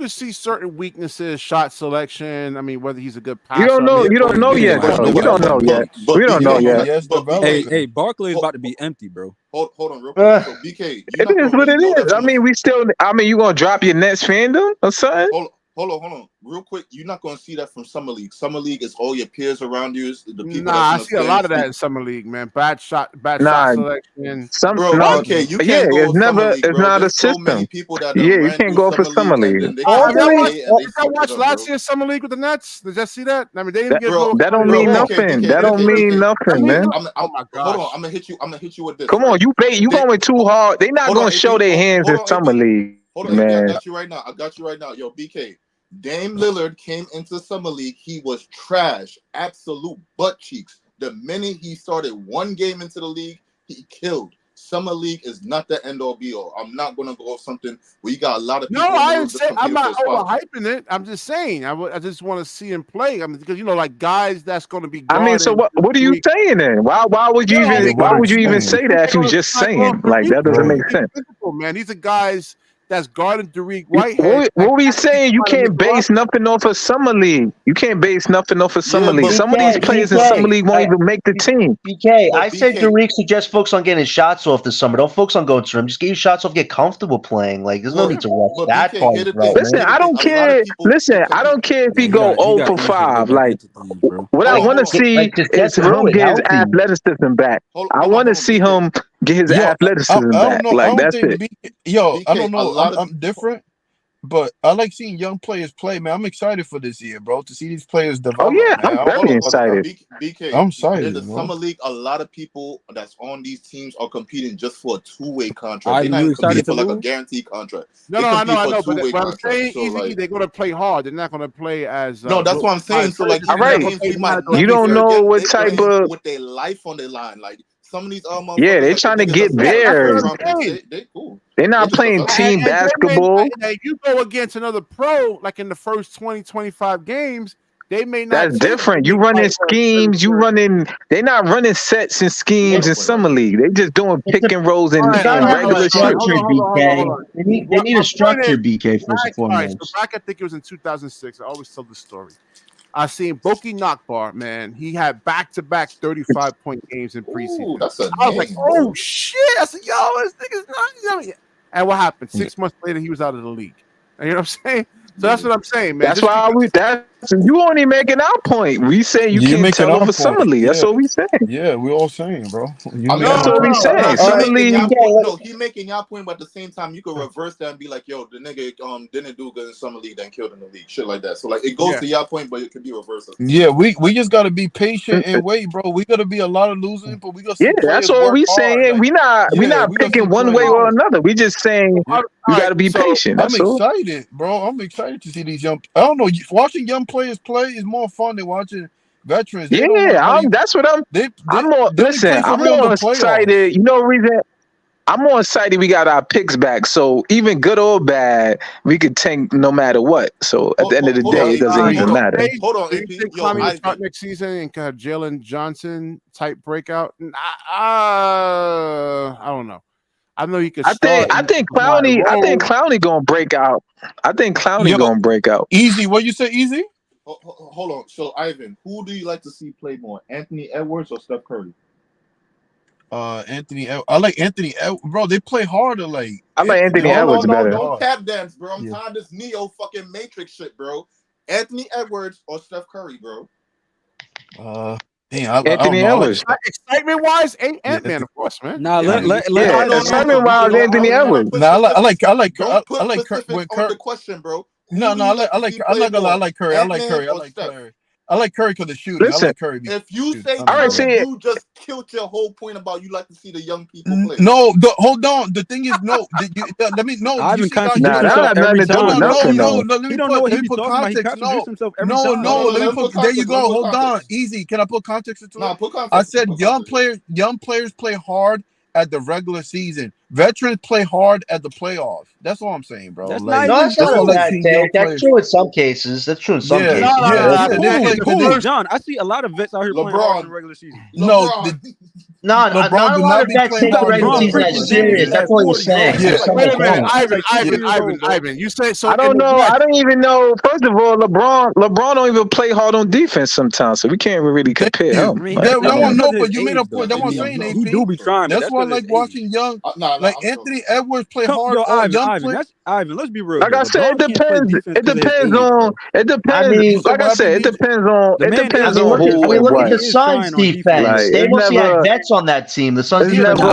see certain weaknesses, shot selection. I mean whether he's a good You passer. don't I know. mean, You don't know We yet, gonna have though. no You don't idea, know bro. yet. We don't know BK, yet. yes, developing. Hey, Barkley is about to be empty, bro. Hold on, real quick. So BK, you're It not is gonna what really it know is. that I till mean, you gonna drop your Nets fandom or something? hold on. Real quick, you're not gonna see that from summer league. Summer league is all your peers around you, is the people that's I gonna see a stand lot and of that speak. in summer league, man. Bad shot Nah, selection. Bro, no. BK, you Yeah, can't go with summer league, it's bro. not a There's so many system. people that Yeah, you ran can't through go for summer summer league and league. then they came Have to y'all the watched? NBA and they Did y'all fucked it watch up, last bro. year's summer league with the Nets? Did y'all see that? I mean, they didn't get Bro, no. That don't Somebody mean the ball. nothing. That don't mean I nothing, mean, man. oh my hold on. gosh. I'm gonna hit you with this, Come on, right? you They, going too hard. They not hold on, gonna show AP. their hands Hold in on, summer AP. league. Hold on, Man. I got you right now. Yo, BK. Dame Lillard came into Summer League. He was trash, absolute butt cheeks. The minute he started one game into the league, he killed. Summer League is not the end all be all. I'm not gonna go off something where you got a lot of people. No, I didn't just say compete I'm with not their spot. overhyping it. I'm just saying I just want to see him play. I mean, because like guys that's going to be. I mean, so what are you saying then? Why would you Yeah, even what are you saying? say that if you just saying like that doesn't make sense? Physical, man. These are guys that's guarding Dariq Whitehead. What were you saying? You can't base nothing off of Summer League. You can't base nothing off of Summer League. but Some of these players in Summer League won't even make the team. BK, But I said BK Dariq should just focus on getting his shots off this summer. Don't focus on going to rim. Just get your shots off, get comfortable playing. Like, there's no need to rush but that BK, part hear of the the route, thing. Listen, man. I don't care. Listen, I don't care if he go 0 for 5. Like, what I want to see is him get his athleticism back. I want to see him get his athleticism back. Like, that's it. BK, I don't know. I'm different. But I like seeing young players play, man. I'm excited for this year, bro, to see these players develop. Oh, yeah, man. I'm very excited. BK, I'm excited. In the bro. Summer League, a lot of people that's on these teams are competing just for a two-way contract. Are They're not you even excited competing for to like a lose? guaranteed contract. No, They I compete for know. a But two-way what I'm contract. saying, So, like, they're going to play hard. They're not going to play as. no, that's what I'm saying. So, like, All right. You don't know what type of. with their life on their line. Like, some of these Yeah, they're trying to get theirs. They cool. They're not playing team basketball. And you go against another pro, like in the first 20, 25 games, they may not. That's different. You running schemes. They're not running sets and schemes in Summer League. They just doing pick and rolls and regular shit. They need a structure, BK, first and foremost. So back, I think it was in 2006. I always tell the story. I seen Boki Nakbar, man. He had back-to-back 35-point games in preseason. I was like, oh, shit. I said, yo, this nigga's not. And what happened? 6 months later, he was out of the league. You know what I'm saying? So that's what I'm saying, man. That's why you only making our point. We say you can't tell them for Summer League. That's what we saying. Yeah, we all saying, bro. That's what we saying. Summer League. No, he making your point, but at the same time, you could reverse that and be like, yo, the nigga didn't do good in Summer League, then killed in the league, shit like that. So like, it goes to your point, but it could be reversed. Yeah, we just gotta be patient and wait, bro. We gotta be a lot of losing, but we gotta. Yeah, that's what we saying. Like, we not picking one way or another. We just saying we gotta be patient. I'm excited, bro. I'm excited to see these young. I don't know. Watching young players play is more fun than watching veterans. That's what I'm. I'm more excited. You know, reason I'm more excited. We got our picks back, so even good or bad, we could tank no matter what. So at the end of the day, it doesn't even matter. Hold on, do you think Clowney will start next season and kind of Jalen Johnson type breakout? I don't know. I know you can. I think Clowney gonna break out. I think Clowney gonna break out. Easy. What you say? Easy. Hold on. So Ivan, who do you like to see play more, Anthony Edwards or Steph Curry? Anthony. I like Anthony. Bro, they play harder. Like I like Anthony Edwards better. Don't tap dance, bro. I'm tired of this Neo fucking Matrix shit, bro. Anthony Edwards or Steph Curry, bro. Anthony Edwards. Excitement wise, Ant-Man, of course, man. Nah, excitement wise, Anthony Edwards. Nah, I like when Curry. The question, bro. No, I'm not gonna lie. I like Curry. I like Curry because of shooting. Listen, I like Curry. If you say you just killed your whole point about you like to see the young people play. No, hold on. The thing is, no. Let me know. I've been contradicting himself every time. No. Let me put context. No. Let me put. There you go. Hold on. Easy. Can I put context into it? I said young players play hard at the regular season. Veterans play hard at the playoffs. That's all I'm saying, bro. That's not true in some cases. That's true in some cases. John, I see a lot of vets out here playing hard in the regular season. Not a lot of vets take the regular season as serious. That's what we're saying. Wait a minute, Ivan. You say so? I don't know. I don't even know. First of all, LeBron don't even play hard on defense sometimes, so we can't really compare him. They won't know, but you made a point. That's what I'm saying. He do be trying. That's why I like watching young. Like Anthony Edwards play hard. Ivan, let's be real. Like I said, it depends. It depends. Like I said, it depends on. It depends on who. We look at the Suns' defense. They mostly had vets on that team. The Suns defense. I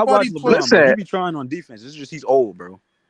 watch LeBron. He be trying on defense. It's just he's old, bro.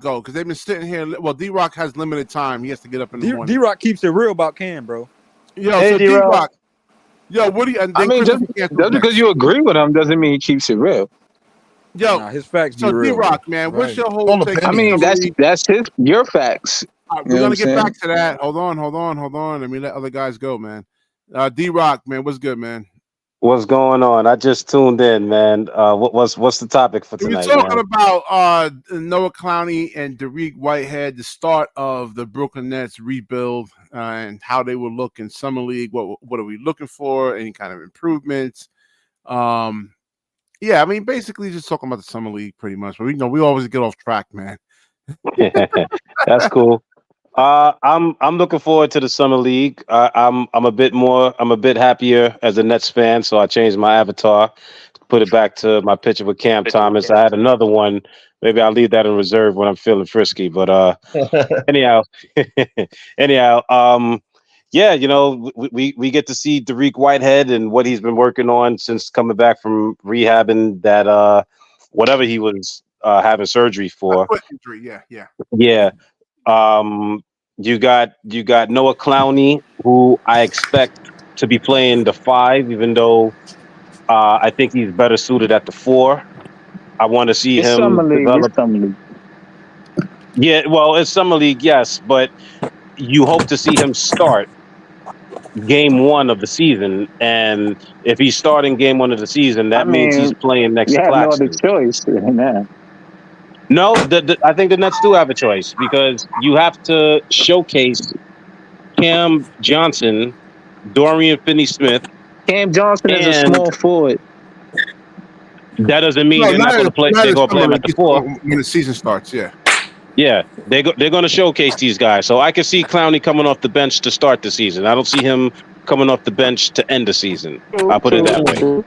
go? Because they've been sitting here. Well, D-Rock has limited time. He has to get up in the morning. D-Rock keeps it real about Cam, bro. Yo, Hey, so D-Rock. D-Rock. Yo, what do you? And I then mean, just because you agree with him doesn't mean he keeps it real. Yo, his facts be so real. D-Rock, man, what's Right. your whole take? I mean, that's your facts. We're gonna get back to that. Hold on. Let me let other guys go, man. D-Rock, man, what's good, man? What's going on? I just tuned in, man. What's the topic for We're tonight, talking man? about Noah Clowney and Dariq Whitehead, the start of the Brooklyn Nets rebuild, and how they will look in summer league. What are we looking for? Any kind of improvements? Yeah, I mean, basically just talking about the summer league, pretty much. But we always get off track, man. That's cool. I'm looking forward to the summer league. I'm a bit happier as a Nets fan, so I changed my avatar, put it back to my picture with Cam Thomas. I had another one. Maybe I'll leave that in reserve when I'm feeling frisky. But anyhow, yeah, we get to see Dariq Whitehead and what he's been working on since coming back from rehabbing that whatever he was having surgery for. Foot injury, yeah. Yeah. You got Noah Clowney, who I expect to be playing the 5, even though I think he's better suited at the 4. I want to see It's summer him league. develop. Yeah, well, it's summer league, yes, but you hope to see him start game 1 of the season, and if he's starting game 1 of the season, that means he's playing next You to have no other Claxton. choice in that. No, I think the Nets do have a choice because you have to showcase Cam Johnson, Dorian Finney-Smith. Cam Johnson is a And small forward. that doesn't mean they're not going to play. They're going to play him at the 4 when the season starts. Yeah. Yeah, they're going to showcase these guys. So I can see Clowney coming off the bench to start the season. I don't see him coming off the bench to end the season. I'll put it that way.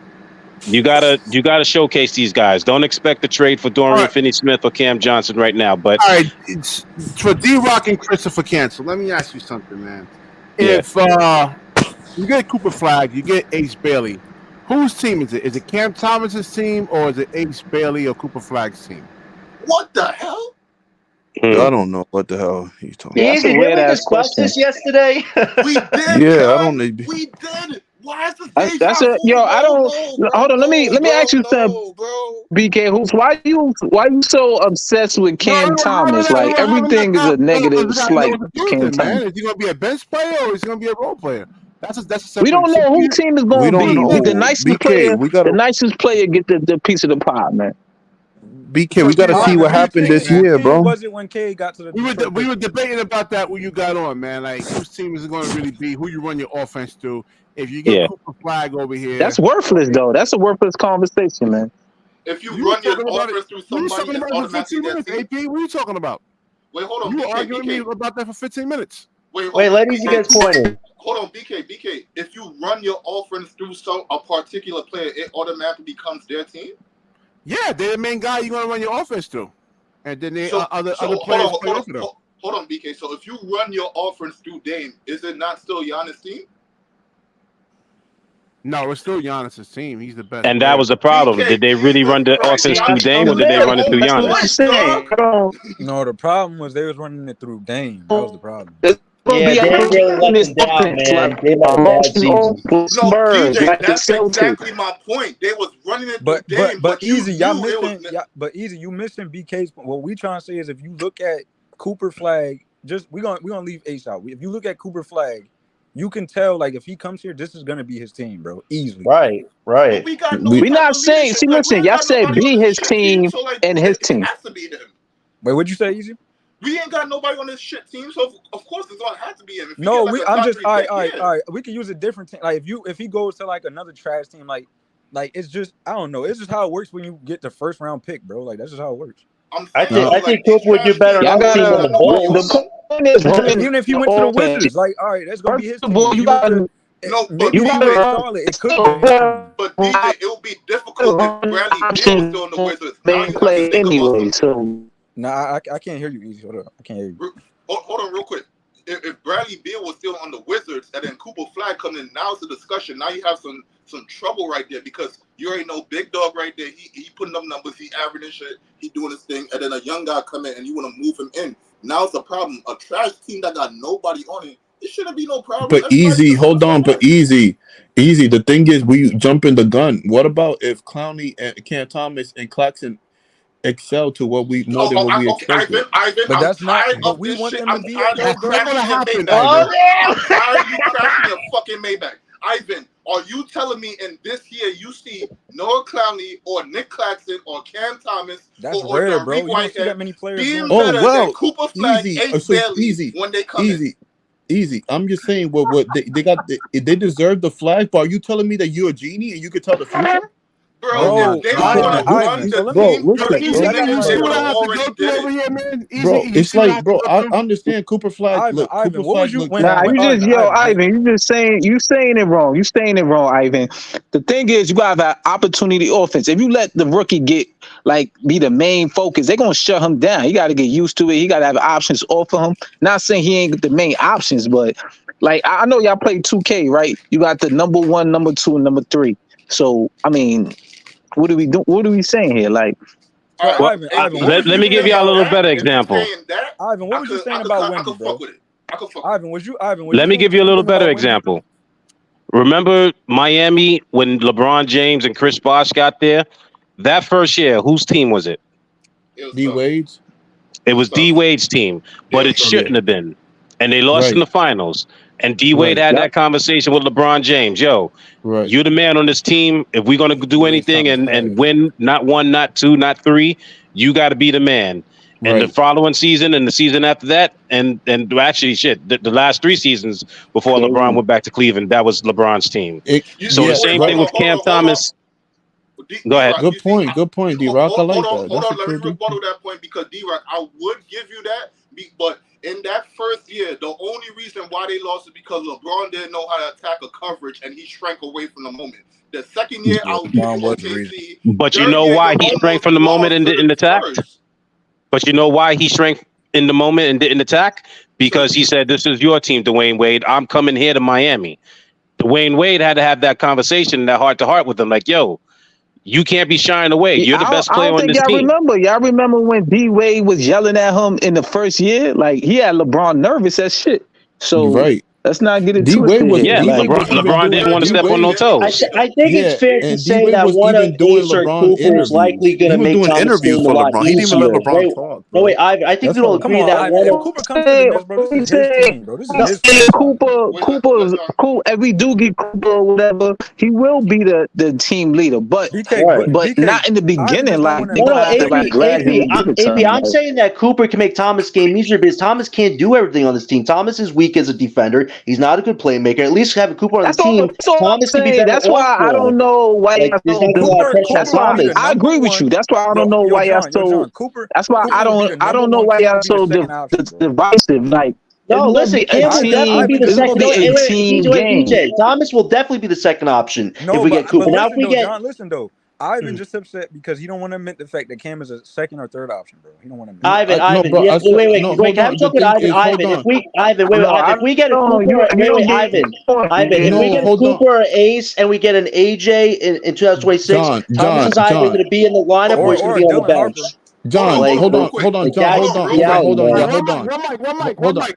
You gotta showcase these guys. Don't expect the trade for Dorian Finney-Smith or Cam Johnson right now. But all right, it's for D-Rock and Christopher Cancel. Let me ask you something, man. If you get Cooper Flag, you get Ace Bailey, whose team is it? Is it Cam Thomas's team or is it Ace Bailey or Cooper Flag's team? What the hell? I don't know what the hell he's talking Yeah, about. did we discuss this yesterday? We did. Yeah, I don't know. We did. Why is this That's it. Yo, I don't. Hold on. Let me ask you something, BK Hoops. Why you so obsessed with Cam Thomas? Like everything is a negative slight. Cam Thomas. Man, is he gonna be a bench player or is he gonna be a role player? That's a we don't know who team is going to be. know. The nicest player, the nicest player get the piece of the pie, man. BK, we gotta see what happened this year, bro. Was it when K got to the? We were debating about that when you got on, man. Like whose team is it going to really be? Who you run your offense to? If you get Cooper Flag over here, that's worthless though. That's a worthless conversation, man. If you run your offense through somebody, it's automatically minutes, AP, what are you talking about? Wait, hold on. You BK, were arguing me about that for 15 minutes. Wait, let these guys point in. Hold on, BK. If you run your offense through a particular player, it automatically becomes their team. Yeah, they're the main guy you're gonna run your offense through, and then other players play off of them. Hold on, BK. So if you run your offense through Dame, is it not still Giannis' team? No, it's still Giannis' team. He's the best. And that was the problem. BK, did they really run the offense through Dame or did they run it through Giannis? No, the problem was they was running it through Dame. That was the problem. Yeah, they really let them down, man. They had a bad season. No, DJ, that's exactly my point. They was running it through Dame, but easy, y'all missing. But easy, you missing BK's. What we trying to say is, if you look at Cooper Flag, we gonna leave Ace out. If you look at Cooper Flag, you can tell like if he comes here, this is gonna be his team, bro. Easily. Right. We not saying. See, listen, y'all said be his team and his team. Wait, what'd you say, Easy? We ain't got nobody on this shit team, so of course it's gonna have to be him. No, I'm just all right. We can use a different team. Like if he goes to like another trash team, like it's just I don't know. It's just how it works when you get the first round pick, bro. Like that's just how it works. I think Cook would do better on the team than the Bulls. The point is, even if he went to the Wizards, like all right, that's gonna be his team. You got maybe he went to Charlotte. It could be. But DJ, it would be difficult if Bradley Beal was still in the Wizards. They play anyway, so. Nah, I can't hear you, Easy. Hold on, I can't hear you. Hold on, real quick. If Bradley Beal was still on the Wizards and then Cooper Flag comes in, now it's a discussion. Now you have some trouble right there because you already know big dog right there. He putting up numbers, he averaging shit, he doing his thing, and then a young guy come in and you want to move him in. Now it's a problem. A trash team that got nobody on it. It shouldn't be no problem. But easy, hold on. But easy. The thing is, we jump in the gun. What about if Clowney and Cam Thomas and Claxton excel to what we more than Oh, what we okay, expected. Ivan, But I'm that's not. tired But of we this want shit. them to I'm be tired at of you those That's not crashing gonna your happen, Maybach, Ivan. bro. I'm tired of you crashing your fucking Maybach. Ivan, are you telling me in this year you see Noah Clowney or Nick Claxton or Cam Thomas That's or rare, bro. Dariq You don't see that Whitehead many players being doing that. Oh better than well, Cooper Flag, easy. Ace So Bailey easy, when they come in? easy. I'm just saying what they deserve the flag. But are you telling me that you're a genie and you could tell the future? Bro, Oh my if they You are couldn't. gonna God. run the So let me, Bro, team yo, listen, through these Easy, bro, let me you niggas, ask they see you, would what have I bro. have to already go through did over it. here, man. Easy, bro. you It's see what I like, have to bro, go I through. understand Cooper Flag. Ivan, Look, Cooper what was Flag you look. when? Nah, you just Ivan, Ivan, you saying it wrong. You saying it wrong, Ivan. The thing is, you gotta have opportunity offense. If you let the rookie get be the main focus, they're gonna shut him down. He gotta get used to it. He gotta have options offer him. Not saying he ain't the main options, but I know y'all play 2K, right? You got the number 1, number 2, and number 3. So I mean, what do we do? What are we saying here? All So right, Well, Ivan, what if was let you you me give saying y'all a about little better if you example. saying that, Ivan? What was you saying about I Wemby, could bro? fuck with it. I could fuck with it. Ivan, was Let you me saying give the you a same little thing better about Wemby? example. Remember Miami when LeBron James and Chris Bosh got there? That first year, whose team was it? It was D tough. Wade's. It It was was D tough. Wade's team, It but was it tough. Yeah. shouldn't have been. And they lost in Right. the finals. And D Wade Right. had Yep. that conversation with LeBron James. Yo, Right. you're the man on this team. If we're gonna do D-Wade's anything time is and fire. win, not 1, not 2, not 3, you got to be the man. And the Right. following season and the season after that, and actually, shit, the last 3 seasons before LeBron Crazy. went back to Cleveland, that was LeBron's team. So the Yeah. same Hold thing Right. on, with Cam Thomas. Go ahead. D-Rock, you Good see, point. Good point, D-Rock. I like that. hold That's a on. Let me good rebuttal point. that point because D-Rock, I would give you that, but in that first year, the only reason why they lost is because LeBron didn't know how to attack a coverage and he shrank away from the moment. The second year, Yeah, I'll give LeBron you was the reason. OKC. But you Third know year, you why he shrank almost from the moment lost and to the didn't attack? Spurs. But you know why he shrank in the moment and didn't attack? Because he said, "This is your team, Dwayne Wade. I'm coming here to Miami." Dwayne Wade had to have that conversation, that heart to heart with him, like, "Yo, you can't be shying away. Yeah, You're the best I player don't on think this y'all team." remember. Y'all remember when D Wade was yelling at him in the first year? Like he had LeBron nervous as shit. You're So right. let's not get it D Wade twisted was here. Yeah, D Like Wade was even LeBron didn't doing want to D step on no Wade. toes. I think it's Yeah, fair to and D say Wade that was one of even doing Ace or LeBron Cooper is likely interviews. going He to was make doing Thomas' interviews game a for lot LeBron. He didn't even let easier. LeBron talk, No, bro. wait, I think That's we all how. Come agree on, that Ivan. one If of Cooper comes to the Nets, bro, this is his team, bro. This is his franchise, bro. Cooper's cool. If we do get Cooper or whatever, he will be the team leader. But BK, not in the Ivan beginning. just don't Like want to they're no, gonna admit the have to fact AP, that gradually give it to him. I'm saying that Cooper can make Thomas' game easier because Thomas can't do everything on this team. Thomas is weak as a defender. He's not a good playmaker. At least having Cooper on the team, That's all I'm Thomas can be saying. better That's off why I ball. don't know why Like, y'all there's so not gonna be a lot of pressure on That's why Cooper be the Thomas. I number agree with you. one. That's why I don't know why y'all so. John, Cooper. That's why Cooper would be the I number don't know one. why Cam y'all would be the so second option, bro. divisive. Like it's No, gonna listen, be a Cam will definitely team. be the It's gonna second. be No, a wait, team game. DJ. Thomas will definitely be the second option if No, we but get Cooper. Now, if listen we though, get John. Listen though. Ivan just upset because he don't want to admit the fact that Cam is a second or third option, bro. He don't want to admit. No, Ivan, bro. yeah, I said no. wait. Hold Can I on. The talk with thing Ivan? is, hold on. No, Ivan, if I we get a don't. Cooper, You don't get Ivan, the point, if we No, get a hold on. Cooper or Ace and we get an AJ in 2026, Thomas is either going to be in the lineup or he's going to Or be on the Dylan bench. Harper. John, Like, hold on, like John, that's hold the on, reality, yeah, man. hold on, hold on.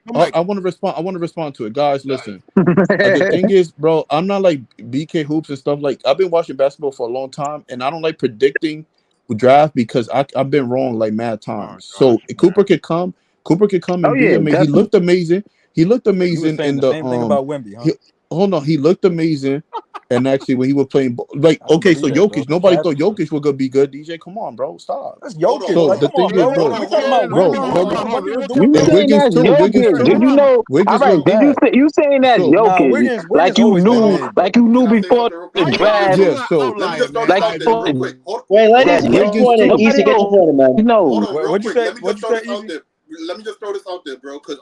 One mic. I want to respond. I want to respond to it, guys. Listen, the man. thing is, bro, I'm not like BK hoops and stuff. Like I've been watching basketball for a long time, and I don't like predicting the draft because I've been wrong like mad times. So Cooper could come Oh and be yeah, amazing. He definitely. looked amazing. He looked You were amazing saying in the the same thing about Wemby, huh? hold on, he looked amazing. And actually, when he was playing, like, I don't okay, so believe that, bro. Jokic, That's nobody thought blasphemy. Jokic was gonna be good. DJ, come on, bro, stop. That's Hold on, Jokic. hold So Like, the on, come thing on, hold is, on, bro. hold bro, on, We hold talking on. about bro, Wemby, bro. hold Like on. Wemby was doing You And things saying last Wiggins that's year, too, bro. Wiggins Jokic? too, Did you know? All Wiggins was right. bad. You saying that's So Nah, Jokic? Wiggins Like you always been knew, mid, like bro. you knew Can I say before something real the quick? How you know draft. this is yeah, an so Let me just outlier, throw man? this Like out Like, there real quick. Wait, let so us get to Wiggins it, too. easy. nobody Get to else it, man. knows. Real What'd you quick. say? Let me What'd just you throw say, this out Easy? there. Let me just throw this out there, bro, because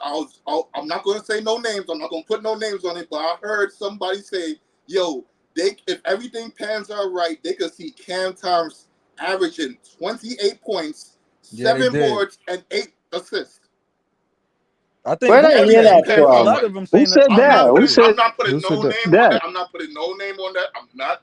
I'm not gonna say no names. I'm not gonna put no names on it, but I heard somebody say, "Yo, if everything pans out right, they could see Cam Thomas averaging 28 points, Yeah, they 7 did. boards, and 8 assists." I think Where did If I Hooper hear said everything he that said pans a out from? lot right. of them Who saying that said Cam that? looked good. I'm not putting Who said no that? name on That that. I'm not putting no name on that. I'm not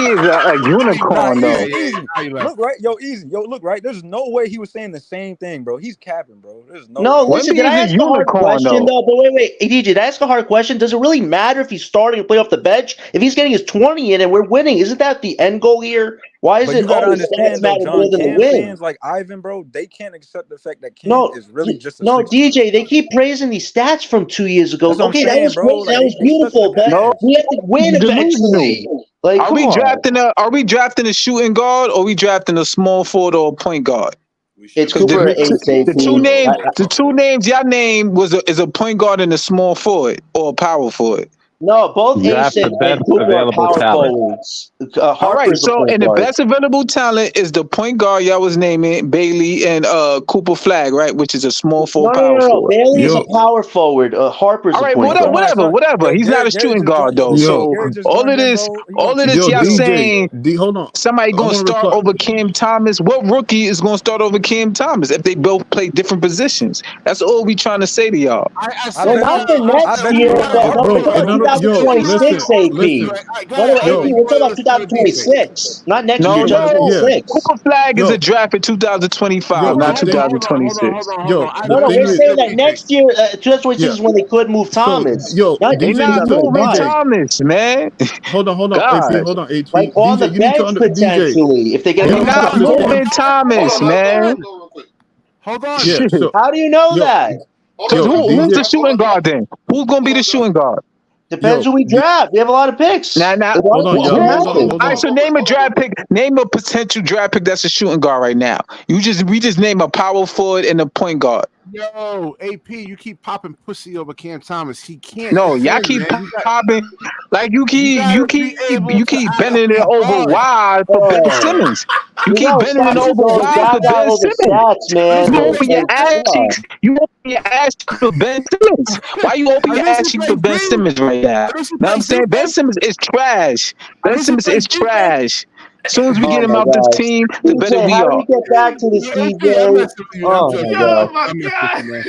Wemby is a Nah, unicorn though. easy. Look, right, easy. Yo, look, right. There's no way he was saying the same thing, bro. He's capping, bro. There's no No, way. listen, Wemby did is I a ask a hard unicorn question, though. though? But wait, hey, DJ, did I ask a hard question? Does it really matter if he's starting to play off the bench? If he's getting his 20 in and we're winning, isn't that the end goal here? Why is But it, you gotta the stats understand though, matter more John, than the Cam win? fans like Ivan, bro, they can't accept the fact that Cam No, is really just a no, 6'. DJ, they keep praising these stats from 2 years ago. That's what I'm Okay, that saying, was bro. great. Like That was they stuck in the beautiful, but No, past. we have to win delusional. eventually. Like, Are come we on. drafting a shooting guard or we drafting a small forward or a point guard? It's Because Cooper Ace, the two names y'all named is a point guard and a small forward or a power forward. No, both Draft the Asian and best Cooper are available power talent. forwards. All right, Harper's the so point and the guard. best available talent is the point guard y'all was naming, Bailey and Cooper Flag, right? Which is a small forward, power No. forward. Bailey's a Yo, power forward. Harper's All a right, point Come guard. on, whatever. son. He's not a Gary shooting just guard joined. though. Yo, So Gary just all joined of in, this, bro. He gonna keep y'all building. saying hold on. somebody I gonna want to start reply. over Cam Thomas. What rookie is gonna start over Cam Thomas if they both play different positions? That's all we trying to say to y'all. I I said Well, bet not you. for I next bet year, you but Harper we're Bro, talking about gonna another, yo, 2026, listen. AP. Go No, ahead, AP, Ivy. we're talking about Listen to DJ. 2026, not next No, year, DJ, no. 2026. Cooper Flag is a yo, draft in 2025, the not thing, hold 2026. on. No, The thing we're is, saying that next year, 2026 yeah. is when they could move So, Thomas, yo, not They DJ, not moving 2025. Thomas, man. hold on, AP, God, Like on the DJ, you need to bench DJ, potentially, if they get you a they need couple to not good understand. moving picks. Hold Thomas, on, let's go man. real quick. Hold on. Shit. So, How do you know yo, that? Hold Because on, John. who's DJ, the shooting Hold on, guard then? Who's gonna be the John. shooting guard? Depends who we draft. We have a lot of picks. Now, A lot hold of on, things y'all. can Hold on, happen. hold all right, on. so name a draft pick. Name a potential draft pick that's a shooting guard right now. We just name a power forward and a point guard. Yo, AP, you keep popping pussy over Cam Thomas. He can't No, y'all defend, keep man. popping like you Gotta keep be able to bending it adequately over guard. wide for Ben Oh, Simmons. You you keep know, bending it stop over throwing wide for gaga Ben over Simmons. stats, man. You Listen, open your listen, ass God. cheeks. You open your ass cheeks for Ben Simmons. Why you open your ass Emerson cheeks for plays Ben D. Simmons right now? Emerson Now I'm plays saying Ben defense. Simmons is trash. Ben Emerson Simmons plays is defense. trash. As soon as we get Oh him my out this gosh. team, the better DJ, we how do are. we get back to this, Yo, AP, I'm DJ? messing with you. I'm Oh joking. my Yo, God. my I'm messing with God. you, man.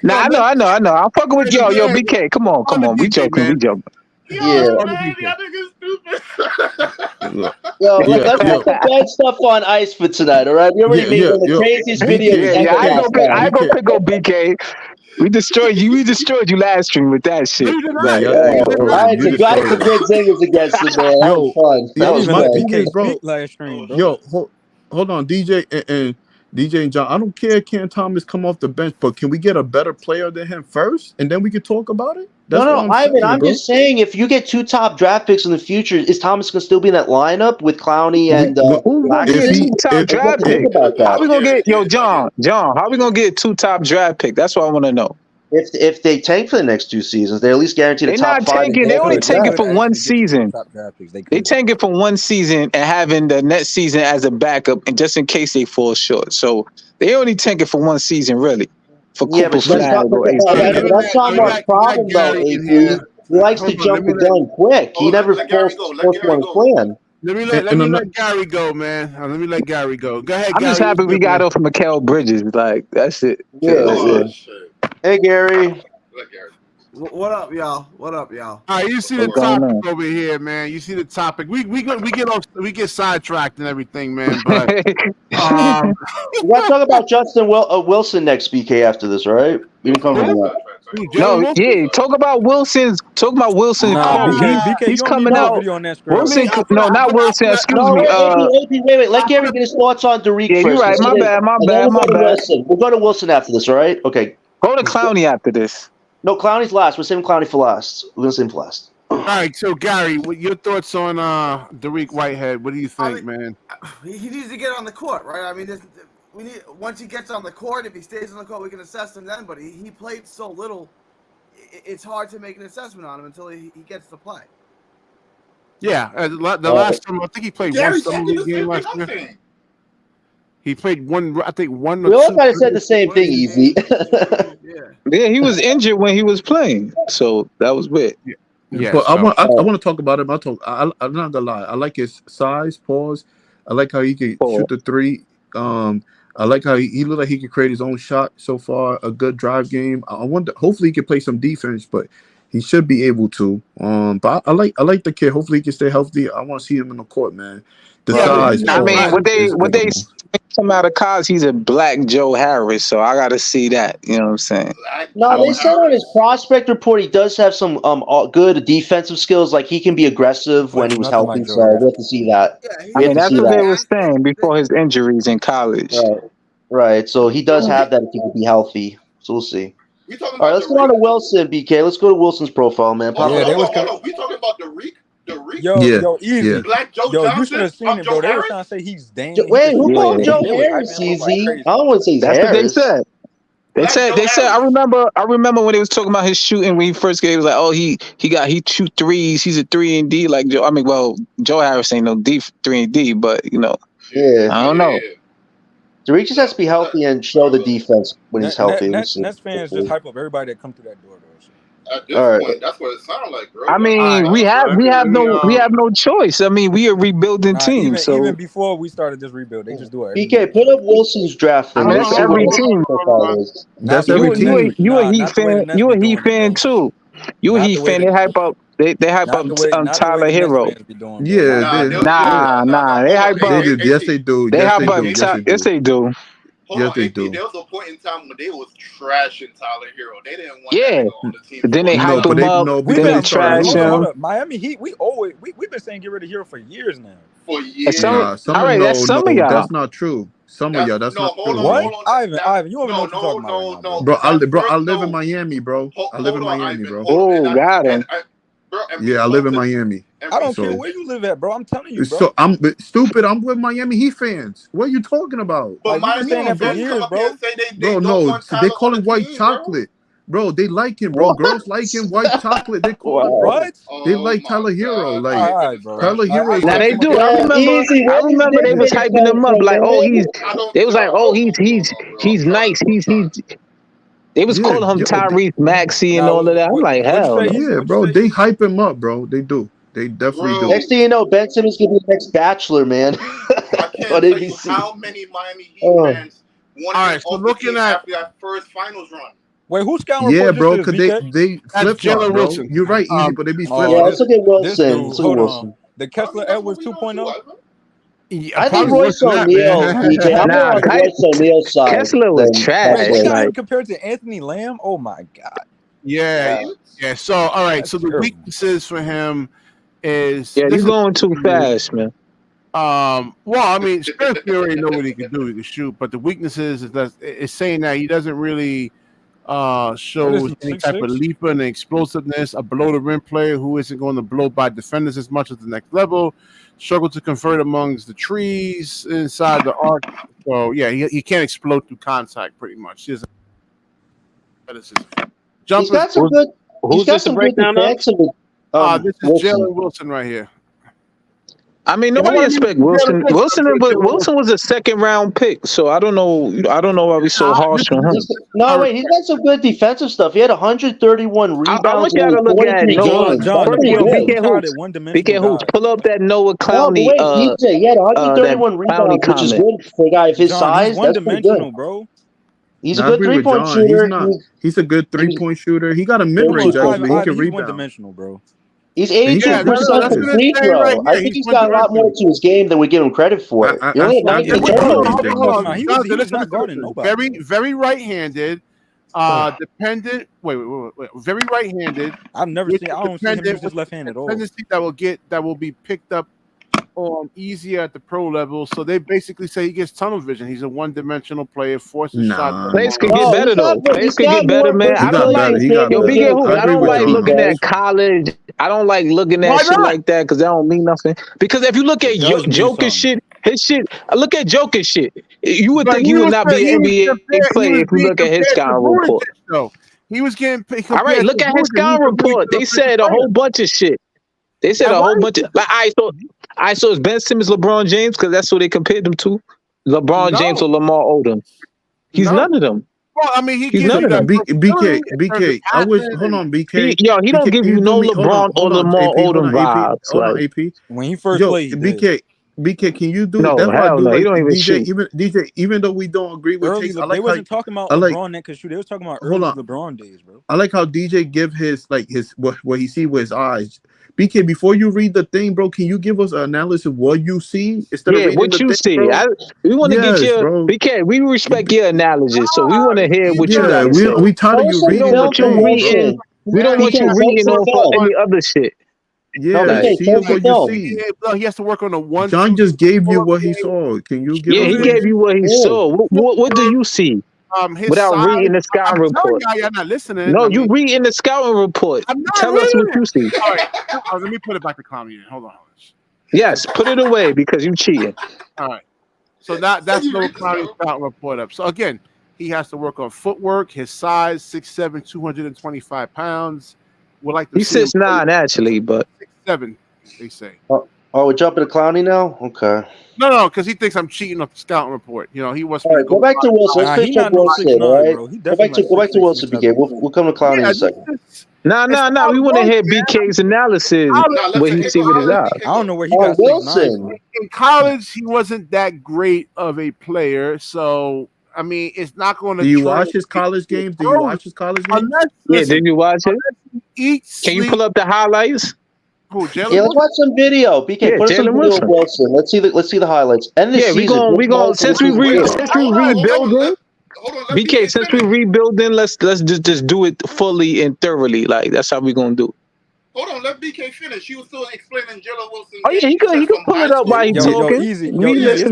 Nah, No, I know. I'm fucking with listen, yo, go ahead. BK. Come On the on. We DJ, joking. man. Yeah. Yo, On the man, DJ. y'all niggas stupid. Yo, Yeah, let's yo, put the bench stuff on ice for tonight, all right? We already made one of the yo. craziest videos BK, Yeah. ever I last go time. pick up BK. We destroyed you last stream with that No, shit. you did Nah, not. y'all, Oh, you did I not. had You to, I had destroyed to us. bring zingers against it, man. That was Yo, fun. That was my Even fun. thing is, BK bro. peak last stream, bro. Yo, hold on, DJ and DJ and John. I don't care if Cam Thomas come off the bench, but can we get a better player than him first, and then we can talk about it? That's all No, I'm Ivan, saying, I'm bro. just saying if you get two top draft picks in the future, is Thomas going to still be in that lineup with Clowney and Who's gonna If get Laxton? he, two top if Like, you have draft to think picks? about How that. we gonna get Yeah. John? How we gonna get two top draft picks? That's what I want to know. If they tank for the next 2 seasons, they're at least guaranteed a They top not 5 tanking. They only executive They tanking draft. could for one actually get you two season. top draft picks. They They could. tanking for one season and having the next season as a backup, and just in case they fall short. So they only tanking for one season, really, for Yeah, Cooper but that's Flag not or AC. all right, let me that's not let, Mark's we got problem though, Gary AP. in here. He likes to Hold on, jump the gun quick. He Hold on, never let Gary falls go. Let falls Gary on his go. plan. let me let Gary go, man. Let me let Gary go. Go ahead, I'm just Gary. What's happy we good, got man? off Mikal Bridges. Like that's it. Yeah, That's yeah. it. Oh, shit. Hey, Gary. Let Gary. What up, y'all? What up, y'all? All right, you see the What's going topic on? over here, man. You see the topic. We get sidetracked and everything, man. But um, We got to talk about Justin Wilson next, BK, after this, all right? We didn't cover who? that. Who? No, Jalen Wilson? yeah. Talk about Wilson's Nah, quote. BK, you He's don't need coming no No, out. video on that I screen. mean, Wilson, no, not Wilson. Excuse no, me. wait, AP, wait. Let Gary get his thoughts on Dariq Yeah, you're first. right. My bad. And then we'll go to My bad. Wilson. We'll go to Wilson after this, all right? Okay. Go to Clowney after this. No, Clowney's last. We're saving Clowney for last. We're going to save him for last. all right. So Gary, what your thoughts on Dariq Whitehead? What do you I think, mean, man? he needs to get on the court, right? I mean, we need once he gets on the court. If he stays on the court, we can assess him then. But he played so little, it's hard to make an assessment on him until he gets to play. Yeah, the last time I think he played Gary one summer talking the league game same last thing I'm year. saying. He played one, I think one We or all two. kind of said the same thing, Easy. Yeah. Yeah, he was injured when he was playing, so that was weird. Yeah, But so, I want to talk about him. I'm not gonna lie. I like his size. Pause. I like how he can shoot the three. I like how he looked like he could create his own shot so far. A good drive game. I wonder. Hopefully, he can play some defense, but he should be able to. But I like the kid. Hopefully, he can stay healthy. I want to see him in the court, man. The Yeah, size. I mean, pause what they is come out of college, he's a black Joe Harris, so I got to see that. You know what I'm saying? No, they said on his prospect report he does have some good defensive skills. Like he can be aggressive when he was Nothing healthy. like Joe So we Harris. have to see that. Yeah, We have to That's see what they that. were saying before his injuries in college. Right. So he does have that if he can be healthy. So we'll see. We talking All right, about let's go on to Wilson, BK. Let's go to Wilson's profile, man. Hold Yeah, on, they hold was on, hold on. We talking about Dariq? Yo, easy. Black Joe Yo, Johnson? you should have seen it, bro. Joe They were Harris? trying to say he's Dame. Wait, who called Yeah. Joe They was hyping Harris, him up like Easy? crazy. I don't want to say he's That's what they Harris. said. They said I remember when they was talking about his shooting when he first came. It was like, oh, he shoot threes. He's a 3-and-D like Joe. I mean, well, Joe Harris ain't no 3-and-D, but Yeah. I don't know. Dariq just has to be healthy and show the defense when he's healthy. Nets fans just hype up everybody that come through that door, though. At this point, that's what it sounds like, bro. I mean, we have no choice. I mean, we are a rebuilding team. Even before we started this rebuild, they just do it. BK, put up Wilson's draft thing. That's every team. That's every team. You a Heat fan? You a Heat fan too? You a Heat fan? They hype up. They hype up Tyler Hero. Yeah, nah. They hype up. Yes, they do. They hype up. Yes, they do. Yes, they do. There was a point in time when they was trashing Tyler Hero. They didn't want that on the team. Then they hype him up. Then they trash him. Miami Heat. We've been saying get rid of Hero for years now. For years. All right, that's some of y'all. That's not true. Some of y'all, that's not true. What? Ivan, you don't even know what you're talking about. Bro, I live in Miami, bro. I live in Miami, bro. Oh, got him. Yeah, I live in Miami. I don't care where you live at, bro. I'm telling you, bro. So I'm stupid. I'm with Miami Heat fans. What are you talking about? But Miami saying that for years, bro. They call him white chocolate. Bro, they like him, bro. Girls like him, white chocolate. They call him what? They like Tyler Hero. Like Tyler Hero. Now they do. I remember they was hyping him up like, oh, he's nice. They was calling him Tyrese Maxey and all of that. I'm like, hell. Yeah, bro. They hype him up, bro. They do. They definitely do. Next thing you know, Ben Simmons gonna be the next Bachelor, man. I can't tell you how many Miami Heat fans wanted to looking at that first finals run. Wait, who's scouting? Yeah, bro, because they flip flop, bro. You're right, easy, but they be flip. Yeah, let's look at Wilson. The Kessler Edwards 2.0. I think Royce O'Neal, DJ. I'm on Royce O'Neal's side. Kessler was trash. Compared to Anthony Lamb, oh my god. Yeah. So all right. So the weaknesses for him is you're going too fast, man. Well, I mean, strength we already know what he can do. He can shoot, but the weaknesses is that it's saying that he doesn't really shows any type of leaper and explosiveness. A below the rim player who isn't going to blow by defenders as much as the next level. Struggle to convert amongst the trees inside the arc. So yeah, he can't explode through contact pretty much. He's got some good. Who's this to break down? This is Jalen Wilson right here. I mean, nobody expect Wilson. Wilson was a second round pick, so I don't know why we so harsh on him. No, wait, he's got some good defensive stuff. He had 131 rebounds. I want y'all to look at Noah. BK Hoops, pull up that Noah Clowney. He had 131 rebounds, which is good for a guy of his size. That's pretty good, bro. He's a good 3-point shooter. He's a good 3-point shooter. He got a mid-range actually. He can rebound. One-dimensional, bro. He's 82% from free throw. Right, I think he's got a lot more to his game than we give him credit for. Very, very right-handed. Dependent. Wait. Very right-handed. I've never seen. I don't see him use his left-handed at all. Tendency that will be picked up on easier at the pro level. So they basically say he gets tunnel vision. He's a one-dimensional player, forces shots. Players could get better though. Players could get better, man. I don't like looking at college. I don't like looking at shit like that because that don't mean nothing. Because if you look at Joker's shit, his shit. Look at Joker's shit. You would think he would not be an NBA player if you look at his scouting report. He was getting. All right, look at his scouting report. They said a whole bunch of shit. They said a whole bunch of I saw it's Ben Simmons, LeBron James, because that's what they compared him to. LeBron James or Lamar Odom. He's none of them. Well, I mean, he's none of them. BK. I wish. Hold on, BK. He don't give you no LeBron or Lamar Odom vibes. Hold on, AP. When he first played, BK, can you do no, it? That's hell no. He don't even DJ, shoot. Even though we don't agree with takes, they wasn't talking about LeBron that could shoot. They was talking about early LeBron days, bro. I like how DJ give his what he see with his eyes. BK, before you read the thing, bro, can you give us an analysis of what you see instead of reading what you see? We want to get your BK. We respect your analysis, so we want to hear what you got. We tired of you reading the thing. We don't want you reading off any other shit. Yeah, see what you see. He has to work on the one. John just gave you what he saw. Can you give? Yeah, he gave you what he saw. What do you see? Without reading the scouting report. You're not listening. No, you reading the scouting report. Tell us what you see. All right, let me put it back to Clowney. Hold on. Yes, put it away because you cheating. All right. So that's no Clowney scouting report up. So again, He has to work on footwork, his size, 6'7", 225 pounds. Would like to He's see him 6'9" actually, but 6'7", they say. Oh, we're jumping to Clowney now? Okay. No, because he thinks I'm cheating off the scouting report. You know, he wants me All to right, go back to Wilson. Let's He finish not up no Wilson, 6'9", all right? bro. He Go back definitely to Wilson, BK. We'll come to Clowney in a second. nah. We want to hear BK's analysis where he see with his eyes. I don't know where he Oh, got 6'9" Wilson. from. In college, he wasn't that great of a player, so I mean, it's not going to. Do you watch his college games? Unless, Yeah, did you watch it? Eat, Can you pull up the highlights? Who, Jalen? Yeah, let's watch some video. BK, Yeah, put us some Jalen video of Wilson. Let's see the highlights. End of the season. we going since we rebuilding. BK, since we rebuilding, let's just do it fully and thoroughly. Like that's how we gonna do it. Hold on, let BK finish. He was still explaining Jalen Wilson. Oh yeah, he could pull it up while he talking. Easy. It's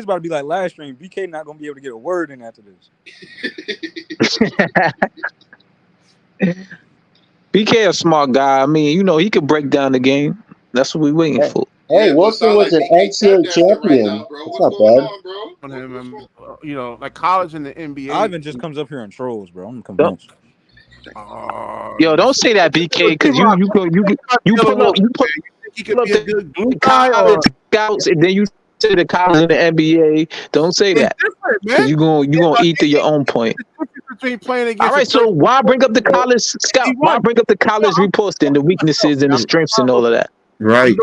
about to be like last stream. BK not gonna be able to get a word in after this. BK a smart guy. I mean, you know, he could break down the game. That's what we waiting for. Hey, Wilson was an NCAA champion. That's not bad. You know, like college and the NBA. Ivan just comes up here and trolls, bro. I'm convinced. Yo, don't say that, BK, because you pull up the college scouts and then you say the college and the NBA. Don't say that, because you gonna eat to your own point. All right, so why bring up the college scout? Why bring up the college reports and the weaknesses and the strengths and all of that? Right.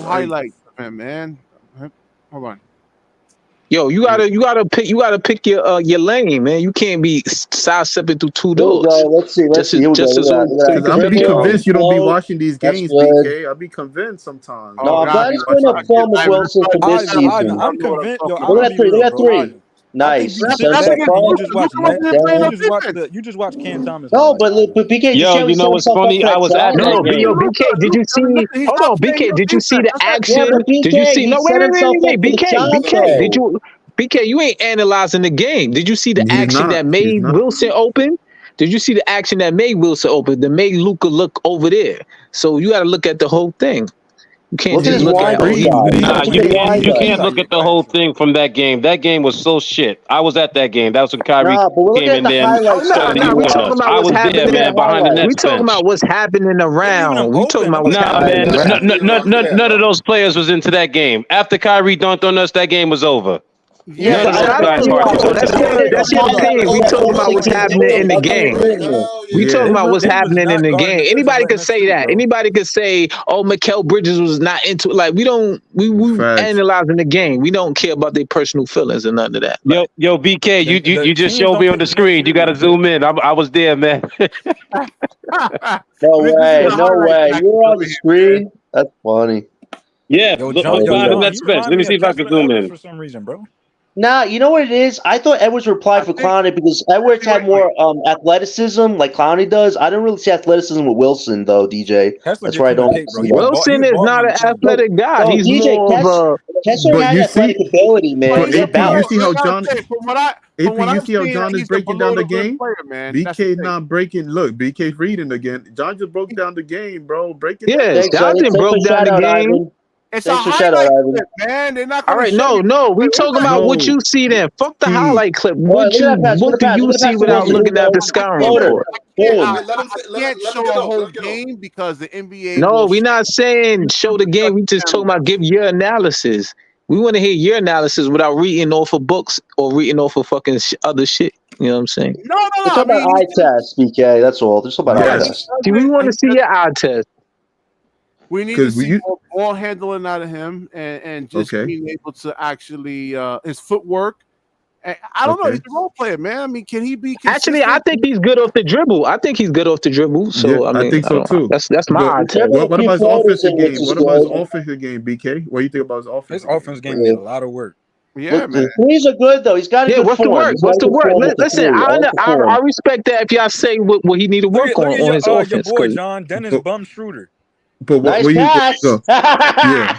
Highlights, man. Hold on. Yo, you gotta pick your lane, man. You can't be sidestepping through two doors. Let's see. I'm be convinced you don't be watching these games, BK. I'll be convinced sometimes. No, I'm glad he's going to film of Wilson for this season. I'm convinced. Look at three. Nice. You just watch Cam Thomas. No, but BK. Yo, you know what's funny? I was at that game. Yo, BK, did you see? Hold on, BK. Did you see the action? Did you see? No, wait. BK. Did you? BK, you ain't analyzing the game. Did you see the action that made Wilson open? Did you see the action that made Wilson open? That made Luka look over there. So you got to look at the whole thing. You can't just look at you can't look at the whole thing from that game. That game was so shit. I was at that game. That was when Kyrie came in there. We talking about what's happening behind the net. We talking about what's happening around. We talking about what's happening. None of those players was into that game. After Kyrie dunked on us, that game was over. Yeah, that's your opinion. We talking about what's happening in the game. We talking about what's happening in the game. Anybody could say that. Anybody could say, "Oh, Mikal Bridges was not into it." Like we analyzing the game. We don't care about their personal feelings and none of that. Yo, BK, you just showed me on the screen. You got to zoom in. I was there, man. No way. You were on the screen. That's funny. Yeah, let me see if I can zoom in. For some reason, bro. Nah, you know what it is? I thought Edwards replied for Clowney because Edwards had more athleticism like Clowney does. I don't really see athleticism with Wilson, though, DJ. That's why I don't see Wilson is not an athletic guy. He's DJ, more of a... Kessler has athletic ability, man. You see how John is breaking down the game? BK not breaking. Look, BK's reading again. John just broke down the game, bro. John broke down the game. It's a highlight clip, man. They're not. All right, no. We talking about what you see then. Fuck the highlight clip. What do you see without looking at the scouting report? I can't show a whole game because the NBA. No, we're not saying show the game. We just talking about give your analysis. We want to hear your analysis without reading off of books or reading off of fucking other shit. You know what I'm saying? No. It's about eye test, BK. That's all. There's about eye test. We want to see your eye test. We need to see more ball handling out of him and just being able to actually his footwork. And I don't know. He's a role player, man. I mean, can he be consistent? Actually, I think he's good off the dribble. So I think so too. That's my eye test. What about his offensive game? What about his offensive game, BK? What do you think about his offense? His offense game needs a lot of work. Yeah, man. Threes are good though. He's got a good what's form. What's the work? Listen, I respect that if y'all say what he need to work on his offense. Your boy John Dennis Bum Schroeder. But nice pass. Yeah.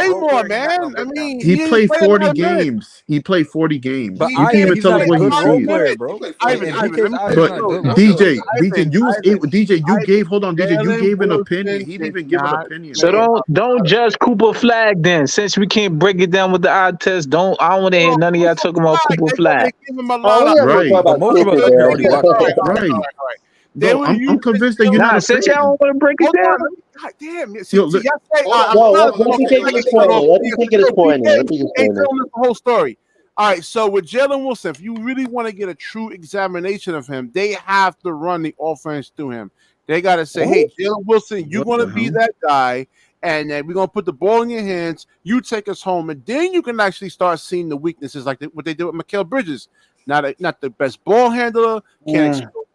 play role more, player, he had man. no I breakdown. mean, He didn't played play a 40 lot of minutes. games. He played 40 games. But He You can't did. even he's tell not us a what good he role sees. player, bro. Ivan, And Ivan, BK's let me eyes, tell he's But not a you, good role player. DJ, Ivan, you Ivan, DJ, you gave hold on, DJ, you Jalen gave an Wilson opinion. He didn't did even give an not opinion, So play bro. don't judge Cooper Flag then. Since we can't break it down with the eye test, I don't want to hear none of y'all talking about Cooper Flag. They give him a Oh, lot we of. never talk Right, But about most of us Cooper, up here man. already watched All right, Cooper. all right, right. all right, all right. They Bro, were I'm using convinced that you're Jalen not Nah, a since fan. y'all don't want to break it Hold down. on, God damn. See, Yo, see, y'all say, Hold on, I'm No, hold not on. let talking. BK get his point in. Let BK get his point in. Let BK get his Hey, point in. telling us the whole story. All right, so with Jalen Wilson, if you really want to get a true examination of him, they have to run the offense through him. They got to say, hey, Jalen Wilson, you're What going to the be hell? that guy, and then we're going to put the ball in your hands. You take us home, and then you can actually start seeing the weaknesses like what they did with Mikal Bridges. Not the best ball handler, can't explode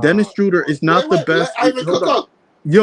Dennis Schroeder is not the best. Hold on.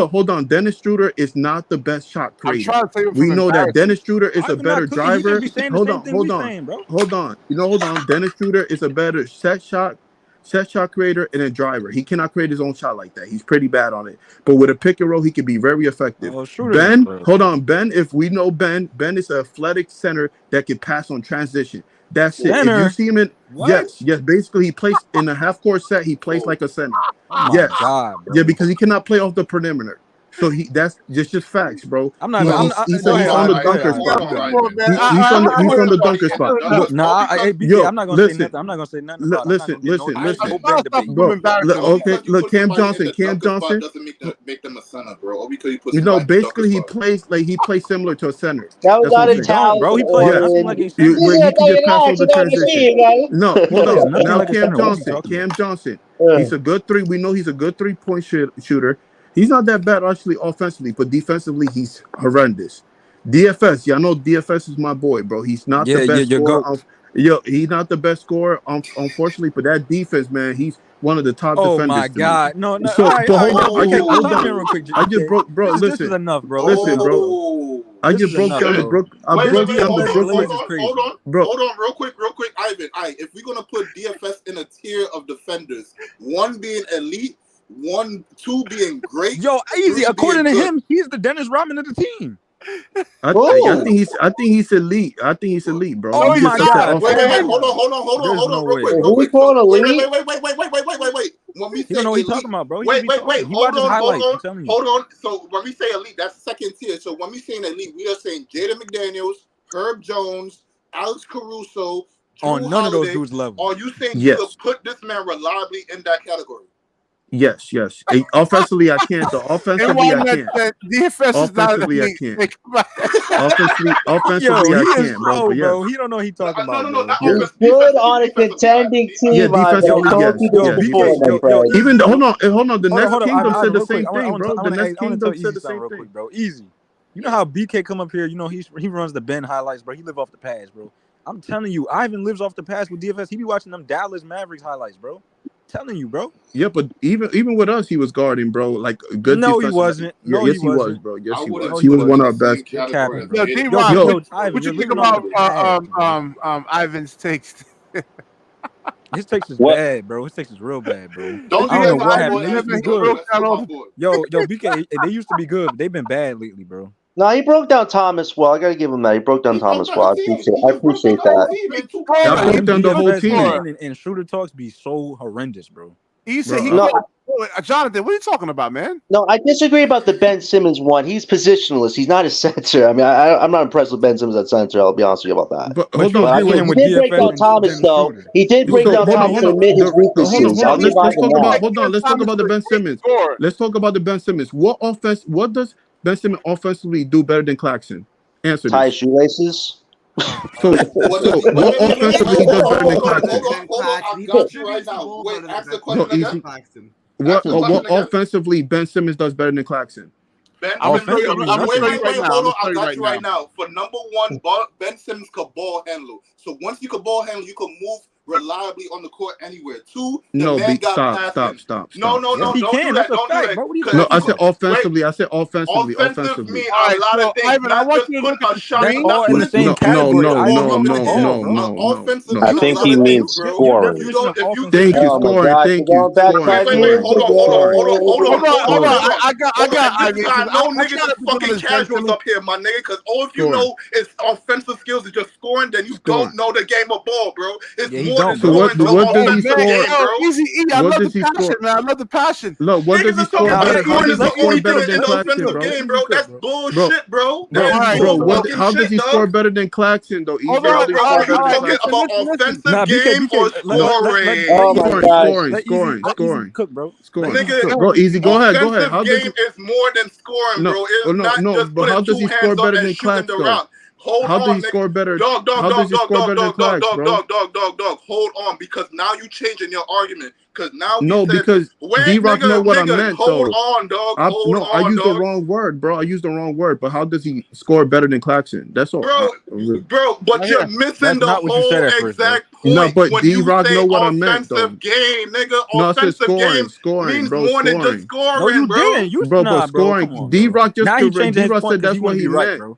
Hold on. Dennis Schroeder is not the best shot I'm creator. trying to tell you We from know that embarrassing. Dennis Schroeder is a Ivan better not cooking. He just driver. be saying the Hold same on, thing hold we on, saying, bro. hold on. Hold on. Dennis Schroeder is a better set shot creator and a driver. He cannot create his own shot like that. He's pretty bad on it. But with a pick and roll, he can be very effective. Oh, Schroeder's Ben, trash. hold on. Ben, if we know Ben is an athletic center that can pass on transition. That's it. If you Center? see him in What? yes, basically he plays in a half court set, he plays like a center. Oh my Yes. God, bro. Yeah, because he cannot play off the perimeter. So that's just facts, bro. I'm not. He's Go ahead, on the Ivan. Go ahead, dunker Ivan. spot. You got it. Hold on, man. He's on the dunker spot. Nah, hey, BK, Yo, I'm not gonna say listen. nothing. I'm not gonna say nothing about it. Listen, I'm not gonna get listen. no bang debate. Bro, okay, Because you look, put Cam somebody in Johnson. the Cam dunker spot Johnson. doesn't make them a center, bro. Or because you put You know, somebody in the dunker basically spot. he plays similar to a center. That was That's what not I'm saying. Italian. Bro, he plays Yeah, nothing like a center. where he can just pass over the You transition. No, He hold plays on. nothing Now like a Cam center. What are you Johnson. talking Cam about? Johnson. He's a good three. We know he's a good 3-point shooter. He's not that bad actually offensively, but defensively he's horrendous. DFS, y'all know DFS is my boy, bro. He's not the best your scorer. goat. He's not the best scorer, unfortunately. But that defense, man, he's one of the top Oh defenders my to me. God! No. So, All right, but hold on, BK, hold stop on. here real quick. I just BK. broke, bro. This is Listen, enough, bro. listen, bro. Oh. I This just is broke enough, down the bro. brook. I Wait, broke down hold the on, Brooklyn, bro. hold on, real quick, Ivan. If we're gonna put DFS in a tier of defenders, one being elite, two being great, Yo, easy. three According to being good. him, he's the Dennis Rodman of the team. I think he's elite. I think he's elite, bro. Oh He my just such God! an Wait, offensive. hold on, real quick. Who we So, calling elite? wait. When we He say don't know what he's elite, talking about, bro. wait. He watches highlights. I'm telling you. Hold on. So when we say elite, that's second tier. So when we say elite, we are saying Jaden McDaniels, Herb Jones, Alex Caruso, Drew On none of those Holiday. dudes' level. Are you saying Yes. you could put this man reliably in that category? Yes. Offensively, I can't. Though offensively, I can't. Defense is not Offensively, I elite. can't. Yo, Offensively, I he is can't, bro. slow, But bro. yes. He don't know what he talking about, No, bro. not Yeah. offense. Good Defensive, on a defensive, contending defensive. team, Ivan. I defensively, told yes. you Yo, this Yes. before, BK, my yo, friend. easy. Even hold on. The Nets Hold on, Kingdom Ivan, said the real quick. same thing, bro. The Nets I want to Kingdom tell said Easy the something same real thing. quick, bro. Easy. You know how BK come up here? You know he runs the Ben highlights, bro. He live off the pass, bro. I'm telling you, Ivan lives off the pass with DFS. He be watching them Dallas Mavericks highlights, bro. Telling you, bro. Yeah, but even with us, he was guarding, bro. Like a good. No, he defensive. wasn't. No, yes, he wasn't. was, bro. Yes, I he wouldn't was. put He was him one in of the our same best. You're category capping, as bro. Yo, Jaden D-Rock, Yo, Ivan, what you're you think living off about the pass, bro. Ivan's takes? His takes is What? bad, bro. His takes is real bad, bro. Don't I do don't know that to what my happened. boy They used to be Ivan, good. bro. That's still my boy. Yo, BK, they used to be good, but they've been bad lately, bro. No, he broke down Thomas well. I gotta give him that. He broke down He broke Thomas down well. the team. He I just broke down appreciate the whole that. team in 2 Y'all paragraphs. broke down the whole DFS team. and shooter talks be so horrendous, bro. He said he No, Jonathan, what are you talking about, man? no, I disagree about the Ben Simmons one. He's positionless. He's not a center. I mean, I'm not impressed with Ben Simmons at center. I'll be honest with you about that. But But hold you on, agree with He him with did break DFS down and Thomas, then though. shooter. He did break So down hold on. Thomas and admit his weaknesses. I'll give Let's Ivan talk that. about. Hold on. Let's talk about the Ben Simmons. Let's talk about the Ben Simmons. What does Ben Simmons offensively do better than Claxton? Answer Tie this. shoelaces. So what offensively he does better than Claxton? Hold on. I got you right now. Wait, ask the question again. What offensively Ben Simmons does better than Claxton? Wait, hold on. I got you right now. For number one, Ben Simmons could ball handle. So once you could ball handle, you could move reliably on the court anywhere. Two, the man got passing. Stop. No, Yes, he don't can. do That's that. a Don't do fact, that. bro. What are you No, talking I said about? offensively. I said offensively. Offensive means All a right, lot so, of things. Ivan, I Not want just you to put look at a the shot. That's screen. all in the same category. No. Offensive I means think a lot he of means things, bro. scoring. Thank you, Oh my scoring. gosh, Thank we're you, going back scoring. 5 years Hold Hold on. on. I got This Ivan. guy, no I'm niggas trying is to fucking this Ben casuals Simmons. up here, my nigga. Because all if you Scoring. know is offensive skills is just scoring, then you don't know the game of ball, bro. It's Yeah, he more than don't, bro. scoring to what does he offensive score? game, bro. Easy E. I What love does the he passion, score? man. I love the passion. Look, what does Niggas he is talking score Nah, about better? How scoring is does he the score only thing better in than the Claxton, offensive bro? game, bro. That's bullshit, bro. Bro, That is easy, Bro, bro. how does he score better than Claxton though? Hold Easy, on, how does he Bro, score are you better than talking Claxton? about listen. offensive Nah, game or scoring? Oh my gosh. Let Easy cook, bro. Scoring. Nigga, Bro, Easy, go ahead. offensive How does game is more than scoring, bro. It's no, not just but how putting does two he score hands up better and than shooting Clax the though? round. Hold How does on, he nigga. score better? Dog. Clax, bro? Dog. Hold on, because now you changing your argument. Because now No, because D-Rock know what I meant, hold though. on, dog. Hold on, I used the dog. wrong word, bro. I used the wrong word. But how does he score better than Claxton? That's all. Bro, but you're missing That's the not what you whole said at first, bro. exact point. No, but when you D-Rock say know what I meant, though. offensive game, nigga. No, I said Offensive game scoring, means bro, more than just scoring. scoring, No, you bro. didn't. You Bro, nah, but bro. scoring. Come on, D-Rock just now he changing his D-Rock point said because that's you what want to he be right, meant. bro.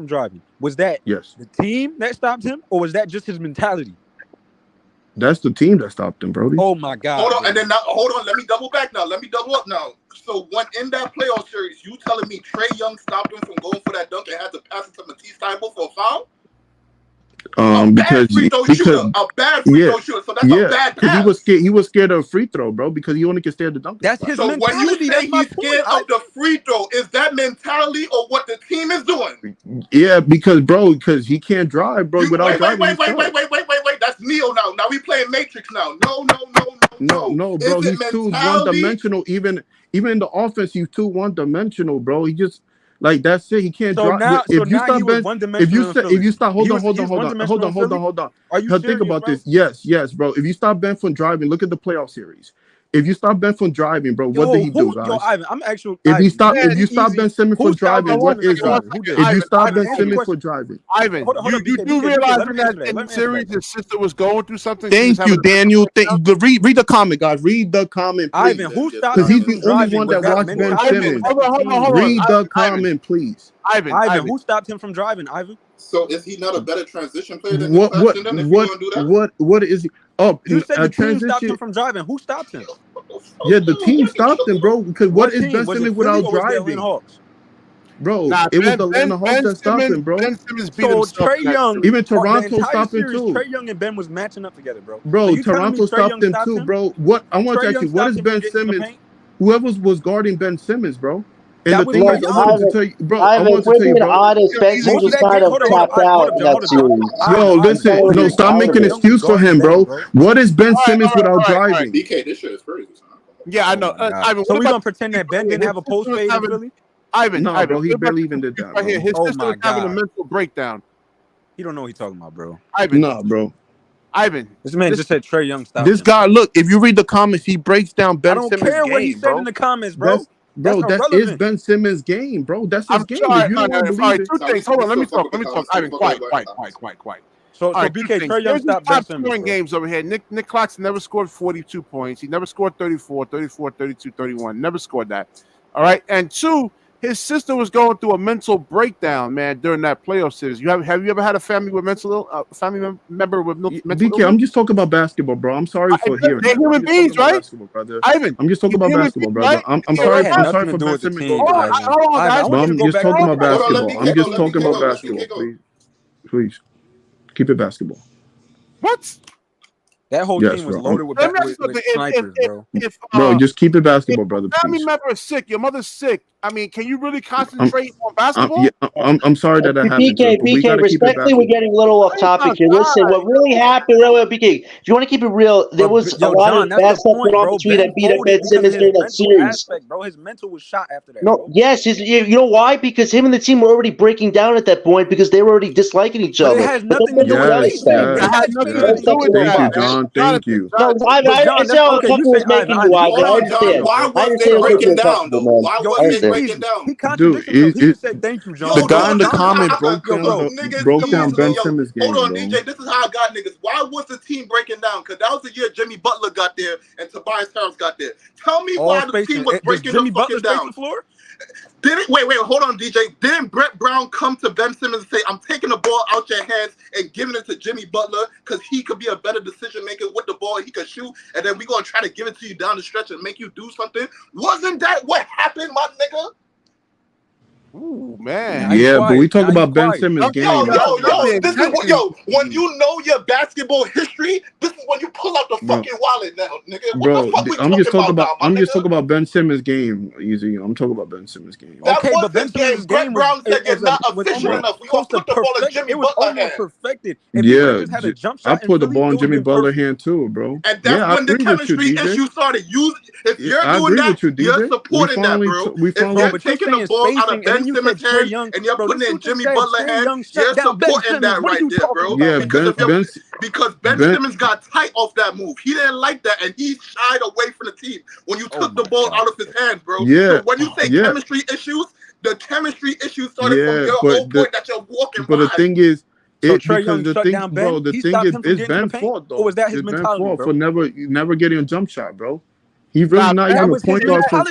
from driving. Was that Yes. the team that stopped him, or was that just his mentality? That's the team that stopped him, Brody. Oh my God! Hold on, bro. and then now, hold on. Let me double back now. Let me double up now. So when in that playoff series, you telling me Trae Young stopped him from going for that dunk and had to pass it to Matisse Thybulle for a foul? Because free throw shooter, a bad free throw shooter. So that's a bad pass. He was scared of a free throw, bro, because he only can stay at the dunker. That's his So mentality. when you say That's my he's scared point. of the free throw, is that mentality or what the team is doing? Yeah, because he can't drive, bro. Without driving, wait. That's Neo now. Now we playing Matrix now. No, bro. He's too one-dimensional. Even in the offense, he's too one-dimensional, bro. He just like that's it. He can't drive. If you stop, hold on. Are you think serious, about bro? this? Yes, bro. If you stop Ben from driving, look at the playoff series. If you stop Ben from driving, bro, what did he do, guys? Ivan, I'm actually. If you stop Ben Simmons from driving, what is that? If you stop Ben Simmons for driving, Ivan, you do realize in that series his sister was going through something. Thank you, Daniel. Read the comment, guys. Read the comment, please. Ivan, who stopped him? Because he's the only one that watched Ben Simmons. Hold on. Read the comment, please. Ivan, who stopped him from driving? Ivan. So is he not a better transition player than What is he? Oh, you said the team stopped him from driving. Who stopped him? Yeah, the team stopped him, bro. Because what is Ben Simmons without driving? Bro, it was the Atlanta Hawks that stopped him, bro. Ben Simmons beat himself. Trey Young, even Toronto stopped him too. Trey Young and Ben was matching up together, bro. Bro, Toronto stopped him too, bro. What I want to ask you, what is Ben Simmons? Whoever was guarding Ben Simmons, bro. And the thing is, I wanted to tell you, bro. I wanted to tell you, bro. honest, Ben Simmons kind of tapped out in that series. Yo, listen, no, stop making an excuse for him, bro. What is Ben Simmons without driving? BK, this shit is crazy. Yeah, I know. Ivan, so we gonna pretend that Ben didn't have a post fade in Philly? Ivan, bro, he barely even did that. Right here, his sister was having a mental breakdown. He don't know what he's talking about, bro. Ivan, no, bro. Ivan, this man just said Trey Young stopped. This guy, look, if you read the comments, he breaks down Ben Simmons' game. I don't care what he said in the comments, bro. Bro, that is Ben Simmons' game, bro. That's his game. Sorry, if you don't believe it, two things. Hold on, let me talk. Ivan, quiet. So BK, Trey Young stopped Ben Simmons. Scoring games over here. Nick Claxton never scored 42 points. He never scored 34, 32, 31. Never scored that. All right. And two, his sister was going through a mental breakdown, man, during that playoff series. Have you ever had a family with family member with mental BK, illness? I'm just talking about basketball, bro. I'm sorry for hearing. They're human beings, right? Ivan, I'm just talking about basketball, brother. I'm sorry. I'm sorry for Ben Simmons. I'm just talking about basketball. I'm just talking about basketball. Please. Keep it basketball. What? That whole team was loaded with snipers, bro. Bro, just keep it basketball, brother. Family member is sick. Your mother's sick. I mean, can you really concentrate on basketball? I'm sorry that happened. BK, respectfully, we're getting a little off topic here. Listen, what really happened, BK, if you want to keep it real, there was a lot of bad stuff going on between that beat up Ben Simmons during that series. Bro, his mental was shot after that. No, yes, you know why? Because him and the team were already breaking down at that point because they were already disliking each other. It has nothing to do with anything. Thank you, John. Thank you. No, I understand how the couple was making you, Ivan. I understand. Why was they breaking down, though? Why was they breaking down? Dude, he said thank you, John. The guy in the comment broke down Ben Simmons' game. Hold on, DJ. This is how I got niggas. Why was the team breaking down? Because that was the year Jimmy Butler got there and Tobias Harris got there. Tell me why the team was breaking the fucking down. The floor? Wait, hold on, DJ. Didn't Brett Brown come to Ben Simmons and say, I'm taking the ball out your hands and giving it to Jimmy Butler because he could be a better decision maker with the ball, he could shoot, and then we're going to try to give it to you down the stretch and make you do something? Wasn't that what happened, my nigga? Ooh, man. Yeah, but we talk about Ben Simmons' game. This is what, when you know your basketball history, this is when you pull out the fucking wallet now, nigga. Bro, I'm just talking about Ben Simmons' game, Easy. I'm talking about Ben Simmons' game. Okay, but Ben Simmons' game Brown said it's not efficient enough. We gonna put the ball in Jimmy Butler's hand. Perfected. Yeah, I put the ball in Jimmy Butler's hand too, bro. And that's when the chemistry issue started. If you're doing that, you're supporting that, bro. If you're taking the ball out of Ben Simmons' hand and you're putting in Jimmy Butler's hand, you're supporting that right there, bro. Yeah, because Ben Simmons got tight off that move. He didn't like that, and he shied away from the team when you took the ball out of his hands, bro. Yeah. So when you say chemistry issues, the chemistry issues started from your whole point that you're walking by. But the thing is, it's it's Ben's fault, though. Or was that his mentality, fault bro? for never getting a jump shot, bro. He really not even a point guard. I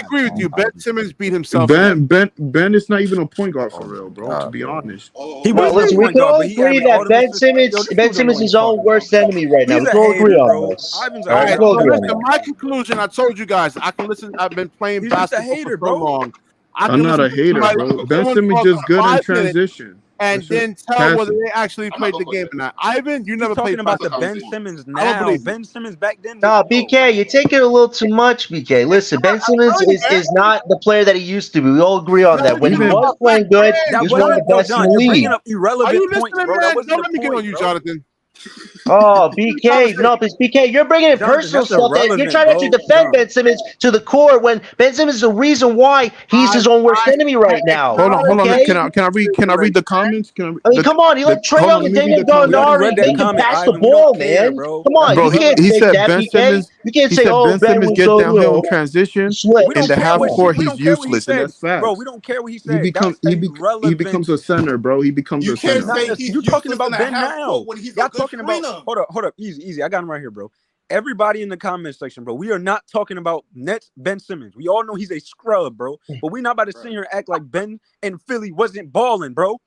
agree with you. Ben Simmons beat himself. Ben is not even a point guard for real, bro. To be honest, we can all agree that Ben Simmons is his own worst enemy right now. We can all agree on this. My conclusion, I told you guys, I can listen. I've been playing basketball for so long. I'm not a hater, bro. Ben Simmons just good in transition. and then tell whether they actually played the game or not. Ivan, you never played talking about the basketball. Ben Simmons I don't now. believe Ben Simmons back then. No, BK, you're taking it a little too much, BK. Listen, Ben Simmons is not the player that he used to be. We all agree on that. When he was playing good, he was one of the best in the You're league. bringing up irrelevant Are you points, listening, bro. man? That wasn't Don't let me get on you, Jonathan. Oh, BK, no, because BK, you're bringing in personal stuff that you're trying to actually defend Ben Simmons to the core when Ben Simmons is the reason why he's his own worst enemy right now. Hold on. Okay? Can I read the comments? I mean, come on, he let Trae Young and Daniel Gallinari make him pass the ball, man. Come on, Bro, you can't he say said that, Ben BK. Simmons. You can't He say, said oh, Ben Simmons was get so, downhill in transition. slick. In the half court, he's we don't care what he useless, and said. that's facts. Bro, we don't care what he said. He becomes a center, bro. He becomes You a can't center. say he's you talking useless about in Ben a half now. court when he's Y'all a good talking about screener. hold up, easy. I got him right here, bro. Everybody in the comment section, bro. We are not talking about Nets Ben Simmons. We all know he's a scrub, bro. But we're not about to sit here and act like Ben and Philly wasn't balling, bro.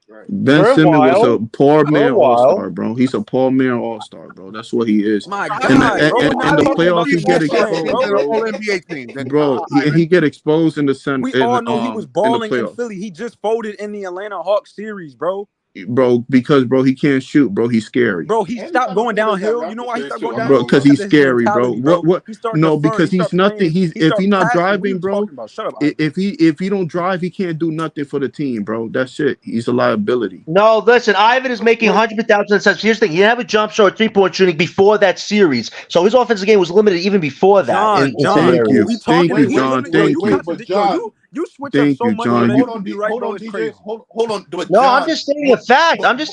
Right. Ben Simmons was a poor man all-star, bro. He's a poor man all-star, bro. That's what he is. My God, and bro. the playoffs, he get exposed, NBA team, bro. He get exposed in the center. We all know he was balling in playoffs. Philly. He just folded in the Atlanta Hawks series, bro. Bro, because he can't shoot, bro. He's scary. Bro, he stopped going downhill. You know why he stopped going downhill? Bro, because he's scary, bro. What? No, because he's nothing. If he's not driving, bro. Shut up. If he don't drive, he can't do nothing for the team, bro. That's it. He's a liability. No, listen, Ivan is making 100,000 cents. Here's the thing: he didn't have a jump shot or 3-point shooting before that series, so his offensive game was limited even before that. Thank you, John. Thank you. But John, you switch up so much. John. Hold on, DJ. Hold on. No, I'm just stating a fact. Was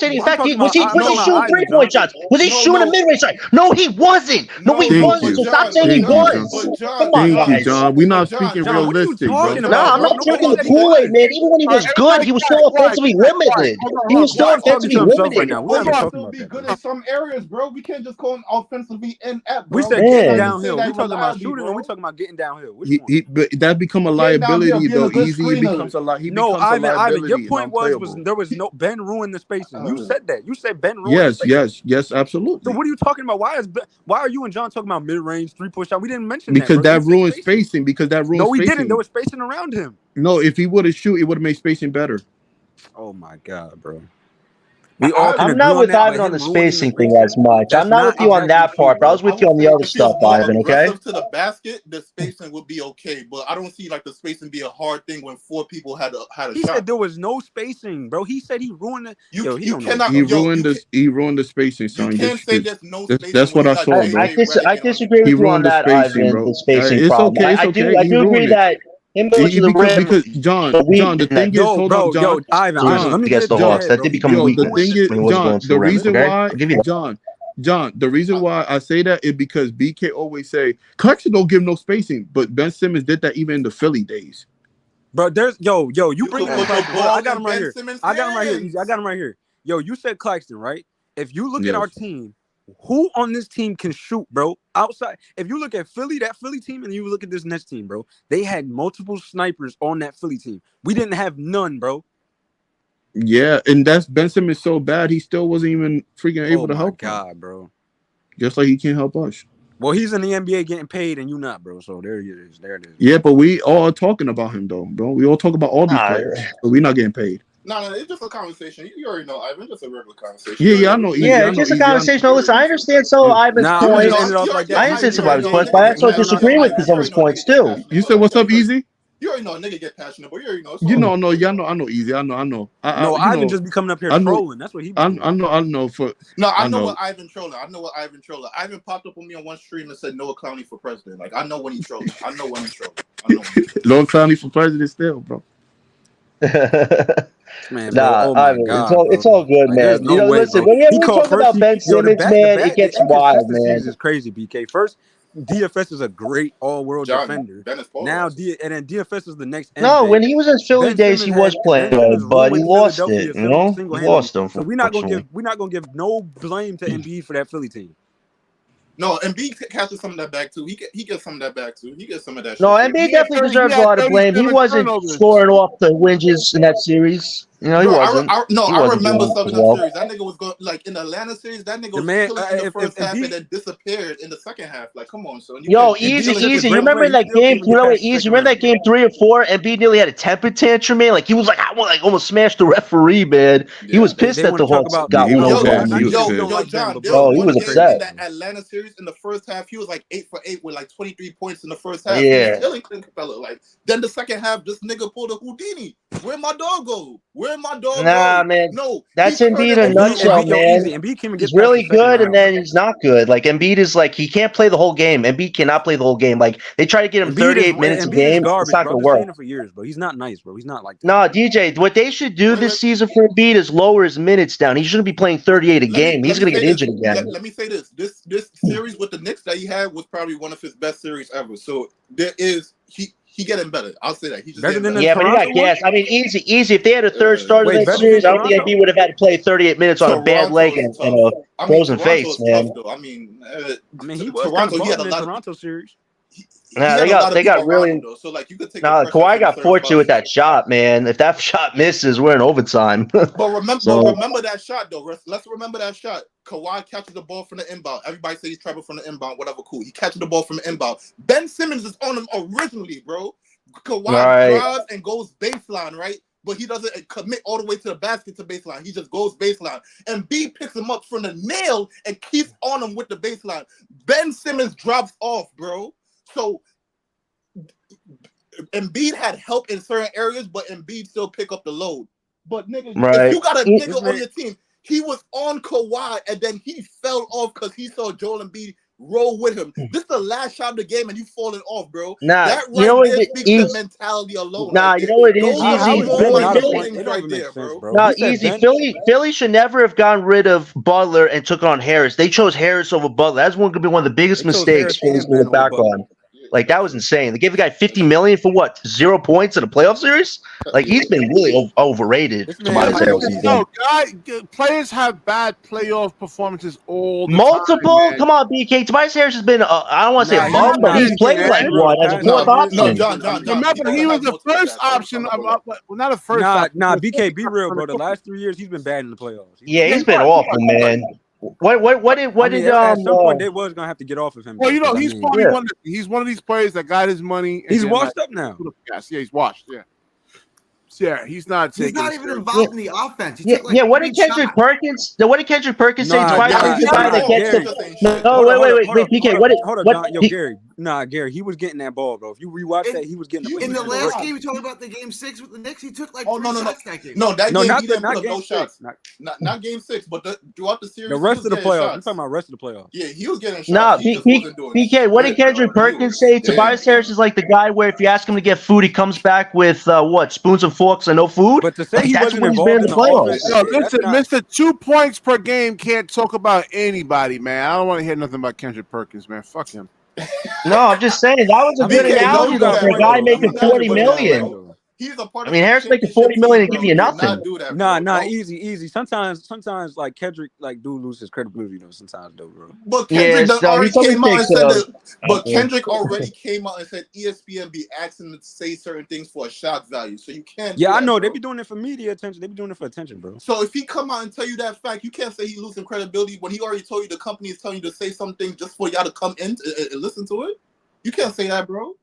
he shooting 3-point shots? Was he shooting a mid-range shot? No, he wasn't. No, he wasn't. So stop saying he was. Come on, Thank you, guys. John. We're not speaking realistic, bro. No, I'm not drinking the Kool-Aid, man. Even when he was good, he was still offensively limited. He was still offensively limited. Still be good in some areas, bro. We can't just call him offensively inept, bro. We said getting downhill. We talking about shooting, or we talking about getting downhill? But that become a liability though. Easy becomes a lot. No, Ivan. Your point was there was no Ben ruined the spacing. You said that. You said Ben ruined. Yes, absolutely. So what are you talking about? Why are you and John talking about mid-range 3-point shot? We didn't mention because that ruined spacing. No, we didn't. There was spacing around him. No, if he would have shoot, it would have made spacing better. Oh my God, bro. I'm not with Ivan on the spacing thing as much. I'm not with you on that part, but I was with you on the other stuff, Ivan. Okay. To the basket, the spacing would be okay, but I don't see like the spacing be a hard thing when 4 people had a shot. He said there was no spacing, bro. He said he ruined it. He ruined the spacing, son. You can't say there's no spacing. That's what I saw, bro. I disagree with you on that, Ivan. The spacing problem. I do agree that. Because John, the thing is, hold on, John. Ivan, let me get the Hawks. That did become a weakness. The thing is, John, the reason why, John, the reason why I say that is because BK always say Clarkson don't give no spacing, but Ben Simmons did that even in the Philly days. Bro, there's you bring that up. I got him right here. I got him right here. Yo, you said Claxton, right? If you look at our team, who on this team can shoot, bro? Outside, if you look at that Philly team, and you look at this Nets team, bro, they had multiple snipers on that Philly team. We didn't have none, bro. Yeah, and that's Ben Simmons so bad he still wasn't even freaking able to help. God, bro. Just like he can't help us. Well, he's in the NBA getting paid, and you not, bro. So there it is. There it is. Yeah, but we all are talking about him, though, bro. We all talk about all these players, but we're not getting paid. No, it's just a conversation. You already know, Ivan. Just a regular conversation. Yeah, I know. Yeah, it's just a conversation. No, listen, I understand Ivan's points. I understand some of his points, but I also disagree with some of his points too. You said, "What's up, Easy?" You already know a nigga get passionate, but you already know. You know, I know Easy. I know. Ivan just be coming up here trolling. That's what he. I know. I know what Ivan trolling. Ivan popped up on me on one stream and said Noah Clowney for president. Like I know when he's trolling. Noah Clowney for president still, bro. Man, Ivan, it's all good, man. Listen, whenever we talk about Ben Simmons, man, it gets wild, man. This is crazy, BK. First, DFS is a great all-world defender. Now, DFS is the next. No, when he was in Philly days, he was playing good, but he lost it. You know, he lost him. So we're not gonna give no blame to Embiid for that Philly team. No, Embiid catches some of that back too. He gets some of that back too. He gets some of that. No, Embiid definitely deserves a lot of blame. He wasn't scoring off the whinges in that series. No, he wasn't. I He wasn't remember doing some of it them well. series. That nigga was going like in the Atlanta series. That nigga was man, killing in the first half Embiid- and then disappeared in the second half. Like, come on, son. Yo, Embiid easy, is such a easy. You great remember player. He that still game? can't even You get know what? past the Easy. second Remember that round, game 3 or 4? Embiid nearly had a temper tantrum, man. Like he was like, I want like almost smashed the referee, man. He Yeah. was pissed They that the want to talk Hawks about got Yeah, he one was over pissed. on He him. was Not you pissed. don't like Ben, John, but there bro, was Oh, he one was game upset. in that Atlanta series in the first half. He was like 8 for 8 with like 23 points in the first half. He Yeah. was killing Clint Capella. Like, then the second half, this nigga pulled a Houdini. Where my dog go? Where my dog Nah, go? man. No, That's he turned Embiid it in a over to nutshell, Embiid, yo, Rondo. man. easy. Embiid can't even He's get past the really second good, and round, then bro. he's not good. Like Embiid is like he can't play the whole game. Embiid cannot play the whole game. Like they try to get him Embiid is 38 minutes a Embiid is game. It's garbage, not bro. I've gonna been work. saying it for years, bro. He's not nice, bro. He's not like that. No, DJ, what they should do this season for Embiid is lower his minutes down. He shouldn't be playing 38 a game. He's Let me gonna say get this. injured again. Let me say this. This series with the Knicks that he had was probably one of his best series ever. So there is he getting better. I'll say that. He's just Better getting than better. the Yeah, but he Toronto got one? gas. I mean, easy. If they had a third starter Wait, that better series, than I don't think Toronto? Embiid would have had to play 38 minutes on a bad Toronto leg is and tough. a I mean, frozen Toronto face, is man. tough though. I mean, I mean, he was kind Toronto, of he had balling a in lot of Toronto series. he Nah, had a lot of they people got around him really. though. So like you could take the Nah, pressure off Kawhi in the got third fortunate spot. with that shot, man. If that shot misses, we're in overtime. But So remember that shot though. Let's remember that shot. Kawhi catches the ball from the inbound. Everybody say he's traveling from the inbound, whatever, cool. He catches the ball from the inbound. Ben Simmons is on him originally, bro. Kawhi right, drives and goes baseline, right? But he doesn't commit all the way to the basket to baseline. He just goes baseline. And B picks him up from the nail and keeps on him with the baseline. Ben Simmons drops off, bro. So Embiid had help in certain areas, but Embiid still pick up the load. But nigga, if right. you got a This nigga on man, your team, he was on Kawhi and then he fell off because he saw Joel Embiid roll with him. This is the last shot of the game and you falling off, bro. Nah, That you right know what there it speaks to is? mentality alone Nah, right you there. know what it is? Those are how Easy, is small Ben not a minded Philly. point? It things don't right even make there, sense, bro. bro. No, He said easy. Ben. Philly should never have gotten rid of Butler and took on Harris. They chose Harris over Butler. That's one could be one of the biggest They chose mistakes Harris Philly's and going Ben to over back Butler. on. Like that was insane. They gave the guy $50 million for what? 0 points in a playoff series? Like he's been really overrated. This man, Tobias I know Harris he's has been. Players have bad playoff performances all the time, Multiple? man. Come on, BK. Tobias Harris has been, I don't want to say a bum, but he's BK, played let's like be real. one The as a past fourth 5 years, No, option. he's John. been amazing. Remember, doesn't he was have the multiple first stats. option. Well, not a first Nah, option. He was BK, be second real, option on bro. the The Clippers. last 3 years, he's been bad in the playoffs. Yeah, Yeah, he's been awful, man. What I did mean, at some point, they was gonna have to get off of him, Well, though, you know, because I he's mean, probably yeah. he's one of these players that got his money and he's then washed up now. Yeah, he's washed. Yeah. Yeah, he's not He's taking not it even serious. involved in the offense. He Yeah, took like what did 3 Kendrick shots. Perkins? What did Kendrick Perkins say? Nah, Tobias Harris is the guy that gets Gary. the. No, wait, BK. Hold up, John. Yo, Gary. Nah, Gary. He was getting that ball, bro. If you rewatch that, he was getting the ball. In the last game, we talking about the game 6 with the Knicks. He took like 3 shots that game. No, that No, game not he didn't not put up game no 6. shots. Not game 6, but throughout the series, The rest of the he was getting playoffs. shots. I'm talking about the rest of the playoffs. Yeah, he was getting shots. Nah, He just wasn't doing BK. What did shit, Kendrick bro. He Perkins was say? damn. Tobias Harris is like the guy where if you ask him to get food, he comes back with what? Spoons and forks and no food. But to say Like, he that's wasn't what he's been in involved the in the offense, playoffs. Yo, that's listen, not. Mr. 2 points per game can't talk about anybody, man. I don't want to hear nothing about Kendrick Perkins, man. Fuck him. No, I'm just saying that was a good BK, analogy though for a guy making $40 million. He's a part I of mean, a Harris making championship $40 million team, to give bro. you Do nothing. not do that, Nah, bro. easy. Sometimes like Kendrick, like dude loses credibility though. Sometimes though, bro. But Kendrick Yes, already he's something came out and takes. said that. But Kendrick already came out and said ESPN be asking him to say certain things for a shock value, so you can't. Yeah, do I that, know bro. they be doing it for media attention. They be doing it for attention, bro. So if he come out and tell you that fact, you can't say he's losing credibility when he already told you the company is telling you to say something just for y'all to come in and listen to it. You can't say that, bro.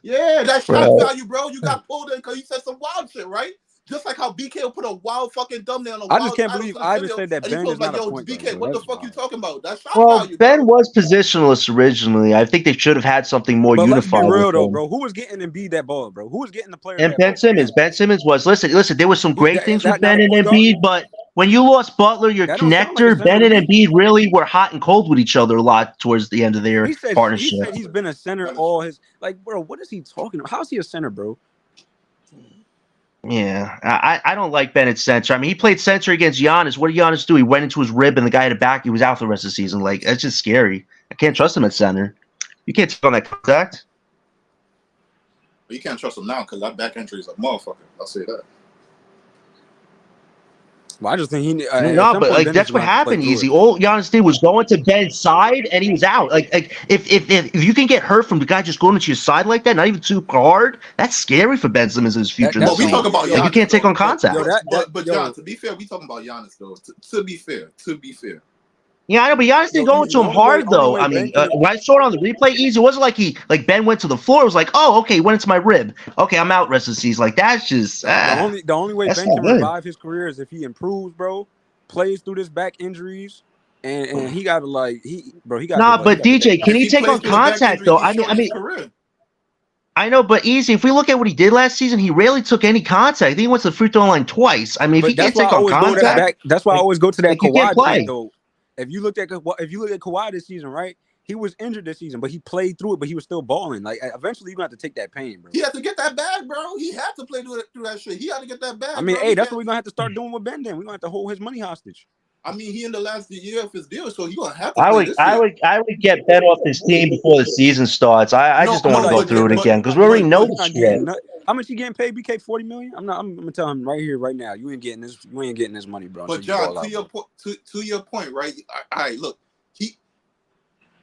Yeah, that shock value, bro. You got pulled in because you said some wild shit, right? Just like how BK will put a wild fucking thumbnail on a I wild just can't title believe to the Ivan video, said that and he Ben feels is like, not a yo, point BK, guard, what bro. the fuck you talking about? That's shock Well, value, Ben bro. was positionless originally. I think they should have had something more But let's unified. be real with though, him. bro. Who was getting Embiid that ball, bro? Who was getting the players And that Ben ball? Simmons. Ben Simmons was listen. There were some great Is things that with not Ben a and point guard? Embiid, but when you lost Butler, your That don't sound like the connector, center Ben to and me. Embiid really were hot and cold with each other a lot towards the end of their He partnership. said he's been a center all his bro. What is he talking about? How's he a center, bro? Yeah, I don't like Ben at center. I mean, he played center against Giannis. What did Giannis do? He went into his rib, and the guy had a back. He was out the rest of the season. Like, that's just scary. I can't trust him at center. You can't take on that contact. But you can't trust him now because that back entry is a motherfucker. I'll say that. Well, I just think he. At No, some but point, like Ben that's is what gonna have to play happened. through Easy. it. All Giannis did was go into Ben's side, and he was out. Like if you can get hurt from the guy just going into your side like that, not even super hard, that's scary for Ben Simmons' his future in That's the But we the talk league. only. about Yo, Like you Giannis, can't take though. on contact. But yo. John, to be fair, we talking about Giannis though. To be fair. Yeah, I know, but Giannis didn't go Easy. into him hard though. I mean, when I saw it on the replay, Easy, it wasn't like Ben went to the floor. It was like, oh, okay, he went into my rib. Okay, I'm out rest of the season. Like that's just The only way that's Ben not can good. revive his career is if he improves, bro. Plays through this back injuries, and he got to Nah, but DJ, can he take on contact though? I mean, career. I know, but Easy, if we look at what he did last season, he rarely took any contact. I think he went to the free throw line twice. I mean, if he can't take on contact, that's why I always go to that like, you can't Kawhi play. point though. If you look at Kawhi this season, right? He was injured this season, but he played through it. But he was still balling. Like eventually, you're gonna have to take that pain, bro. He had to get that bag, bro. He had to play through that shit. He had to get that bag. I mean, bro. hey, that's what we're gonna have to start doing with Ben. Then we're gonna have to hold his money hostage. I mean, he in the last year of his deal, so he gonna have to. I would get Ben off this team before the season starts. I just don't want to go through it again because we already know the script. How much he getting paid? BK $40 million. I'm gonna tell him right here, right now. You ain't getting this. You ain't getting this money, bro. But John, to your point, right? All right, look,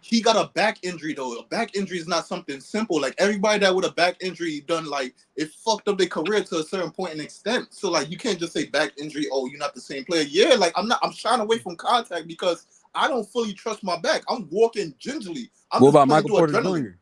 he got a back injury though. A back injury is not something simple. Like everybody that with a back injury done, like it fucked up their career to a certain point and extent. So like you can't just say back injury. Oh, you're not the same player. Yeah, like I'm shying away from contact because I don't fully trust my back. I'm walking gingerly. What about Michael Porter Jr.?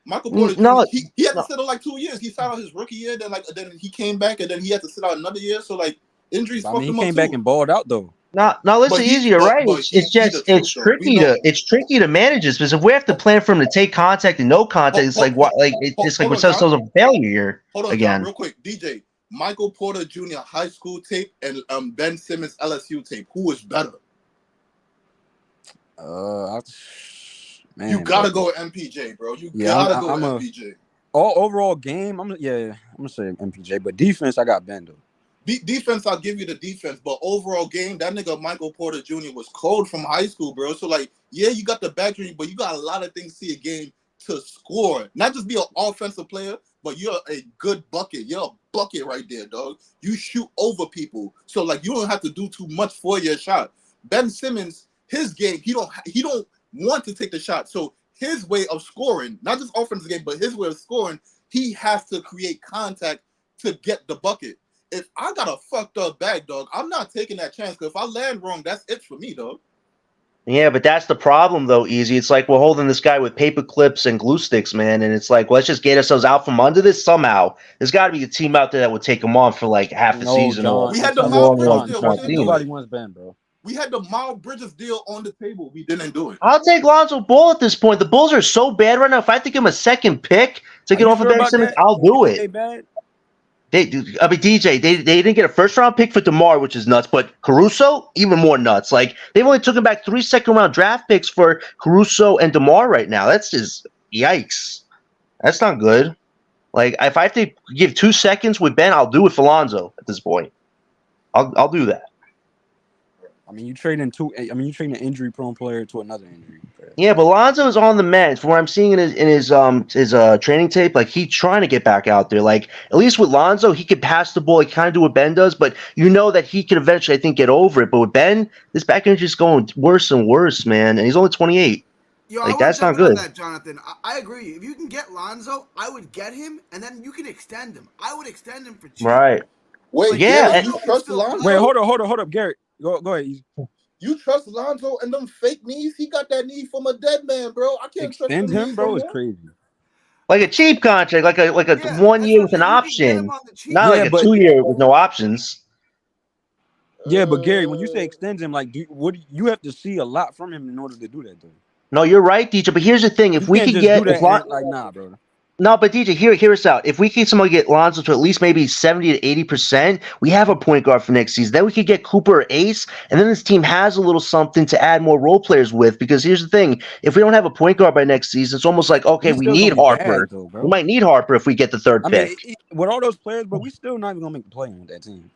Michael Porter Jr. He had to sit out like 2 years. He sat out his rookie year, then he came back and then he had to sit out another year. So like injuries. I mean, he came back and balled out though. No, listen, Easy, you're right. It's tricky to manage this because if we have to plan for him to take contact and no contact, it's like what, like it's like we're supposed to failure here. Hold on, again. John, real quick, DJ. Michael Porter Jr. high school tape and Ben Simmons LSU tape. Who is better? Man, you gotta go with MPJ, bro. You gotta go with MPJ. All overall game, I'm gonna say MPJ, but defense, I got Ben though. Defense, I'll give you the defense, but overall game, that nigga Michael Porter Jr. was cold from high school, bro. So like, yeah, you got the back injury, but you got a lot of things to your game to score. Not just be an offensive player, but you're a good bucket. You're a bucket right there, dog. You shoot over people, so like you don't have to do too much for your shot. Ben Simmons, his game, he don't want to take the shot. So his way of scoring, not just offensive game, but his way of scoring, he has to create contact to get the bucket. If I got a fucked up bag, dog, I'm not taking that chance. Because if I land wrong, that's it for me, dog. Yeah, but that's the problem, though, Easy. It's like we're holding this guy with paper clips and glue sticks, man. And it's like, let's just get ourselves out from under this somehow. There's got to be a team out there that would take him on for like half a season. We had the Miles Bridges deal. Nobody wants Ben, bro. We had the Miles Bridges deal on the table. We didn't do it. I'll take Lonzo Ball at this point. The Bulls are so bad right now. If I have to give him a second pick to get off of Ben Simmons, I'll do it. DJ, they didn't get a first-round pick for DeMar, which is nuts, but Caruso, even more nuts. Like, they've only taken back 3 second-round draft picks for Caruso and DeMar right now. That's just, yikes. That's not good. Like, if I have to give 2 seconds with Ben, I'll do it for Lonzo at this point. I'll do that. I mean, you trading an injury-prone player to another injury player. Yeah, but Lonzo is on the mend. From what I'm seeing in his training tape, like he's trying to get back out there. Like at least with Lonzo, he could pass the ball. He kind of do what Ben does, but you know that he can eventually, I think, get over it. But with Ben, this back injury is going worse and worse, man. And he's only 28. Like that's not good. That, Jonathan, I agree. If you can get Lonzo, I would get him, and then you can extend him. I would extend him for cheap. Right. Wait, yeah. You trust Lonzo? Wait, hold up, Garrett. Go ahead. You trust Lonzo and them fake knees? He got that knee from a dead man, bro. I can't trust him, bro. It's crazy. Like a cheap contract, like a 1 year with an option, not like a 2 year with no options. Yeah, but Gary, when you say extend him, like, you have to see a lot from him in order to do that, though. No, you're right, DJ. But here's the thing: if we could get, nah, bro. No, but DJ, hear us out. If we could somehow get Lonzo to at least maybe 70 to 80%, we have a point guard for next season. Then we could get Cooper or Ace, and then this team has a little something to add more role players with. Because here's the thing: if we don't have a point guard by next season, it's almost like, okay, we need Harper. We might need Harper if we get the third pick. With all those players, but we still not even gonna make the play on that team.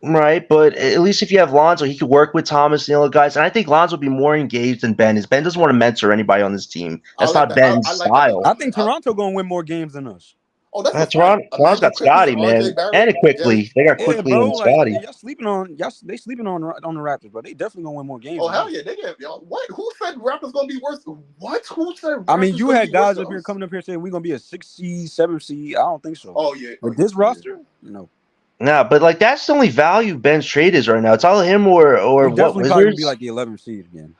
Right, but at least if you have Lonzo, he could work with Thomas and the other guys. And I think Lonzo will be more engaged than Ben is. Ben doesn't want to mentor anybody on this team. That's not Ben's style. I think Toronto going to win more games than us. Oh, that's a fact. Toronto's Imagine got quickly, Scotty, man, RJ Barrett, and Gary. Quickly. They got Yeah, Quickly bro. and Like Scotty. y'all sleeping on they sleeping on the Raptors, but they definitely gonna win more games. Oh than hell us. yeah, they get y'all. What? Who said Raptors gonna be worse? What? Who said Raptors I mean, you gonna had be worse guys than up here us? coming up here saying we're gonna be a 6 seed, 7 seed. I don't think so. Oh yeah. With this Yeah. roster, no. Nah, but like that's the only value Ben's trade is right now. It's all him or We what definitely probably gonna be Wizards. like the 11th seed again.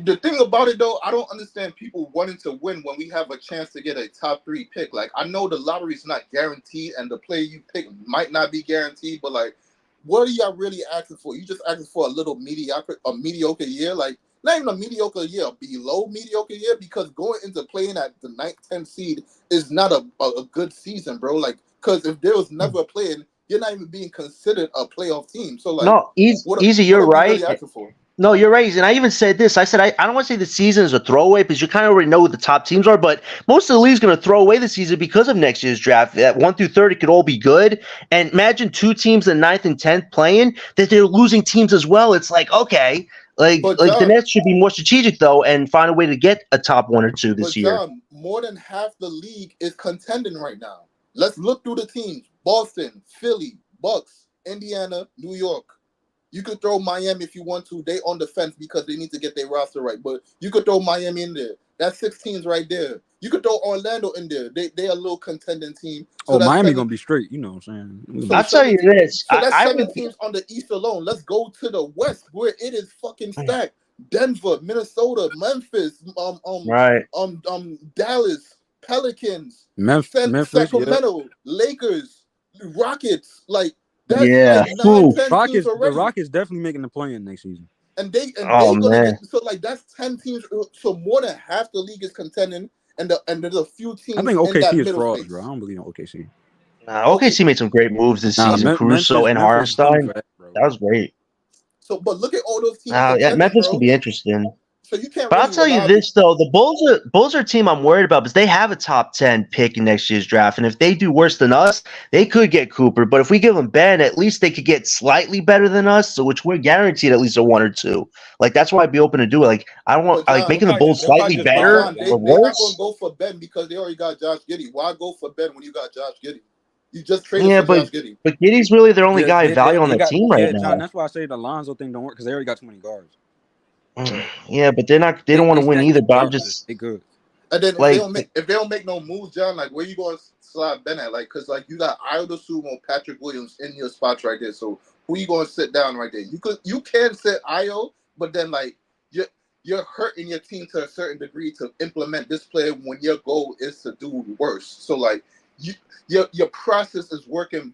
The thing about it though, I don't understand people wanting to win when we have a chance to get a top 3 pick. Like I know the lottery is not guaranteed and the player you pick might not be guaranteed, but like what are y'all really asking for? You just asking for a mediocre year? Like not even a mediocre year, below mediocre year, because going into playing at the 9th, 10th seed is not a good season, bro. Like because if there was never a play-in, you're not even being considered a playoff team. So like No, easy. what You're are we right. really asking for? No, you're right. And I even said this. I said I don't want to say the season is a throwaway because you kind of already know who the top teams are. But most of the league's going to throw away the season because of next year's draft. At 1 through 30 could all be good. And imagine 2 teams in 9th and 10th playing that they're losing teams as well. It's like okay, But like the John, Nets should be more strategic though and find a way to get a top 1 or 2 But this year. John, more than half the league is contending right now. Let's look through the teams: Boston, Philly, Bucks, Indiana, New York. You could throw Miami if you want to. They on the fence because they need to get their roster right. But you could throw Miami in there. That's 6 teams right there. You could throw Orlando in there. They a little contending team. So Oh, that's Miami 7. gonna be straight. You know what I'm saying? So I'll tell you 17. this. So that's I 7 would. teams on the East alone. Let's go to the West where it is fucking stacked. Denver, Minnesota, Memphis, Right. Dallas, Pelicans, Memphis, yeah. Sacramento, Lakers, Rockets. Like that's Yeah. like 9, Ooh. 10 teams The already. Rockets definitely making the play in next season. And they Oh gonna man. get so like that's 10 teams. So more than half the league is contending, and there's a few I teams think in that OKC is middle frauds, space. bro. I don't believe in OKC. Okay, OKC made some great moves this season. Caruso and Memphis is coming Hartenstein. for that, bro. That was great. so but look at all those teams Yeah, contending, Memphis could bro. be interesting. So you can't But I'll really tell you rely. this though, the Bulls are a team I'm worried about because they have a top 10 pick in next year's draft. And if they do worse than us, they could get Cooper. But if we give them Ben, at least they could get slightly better than us, so which we're guaranteed at least a 1 or 2. Like that's why I'd be open to do it. Like I don't want But like John, making the Bulls they'll probably slightly just buy but better John, out, they or man. they're not gonna worse. go for Ben because they already got Josh Giddey. Why go for Ben when you got Josh Giddey? You just traded Yeah, for Josh but Giddey. but Giddy's really their only Yeah, guy of value on they that got team right John. now. That's why I say the Lonzo thing don't work because they already got too many guards. Yeah, but they don't want They to win stacked either. with But I'm guards. just They good. And then like if they don't make no moves, John, like where you gonna slide Ben at? Like, cause like you got Ioda Sumo, Patrick Williams in your spots right there. So who you gonna sit down right there? You can sit Io, but then like you're hurting your team to a certain degree to implement this play when your goal is to do worse. So like your process is working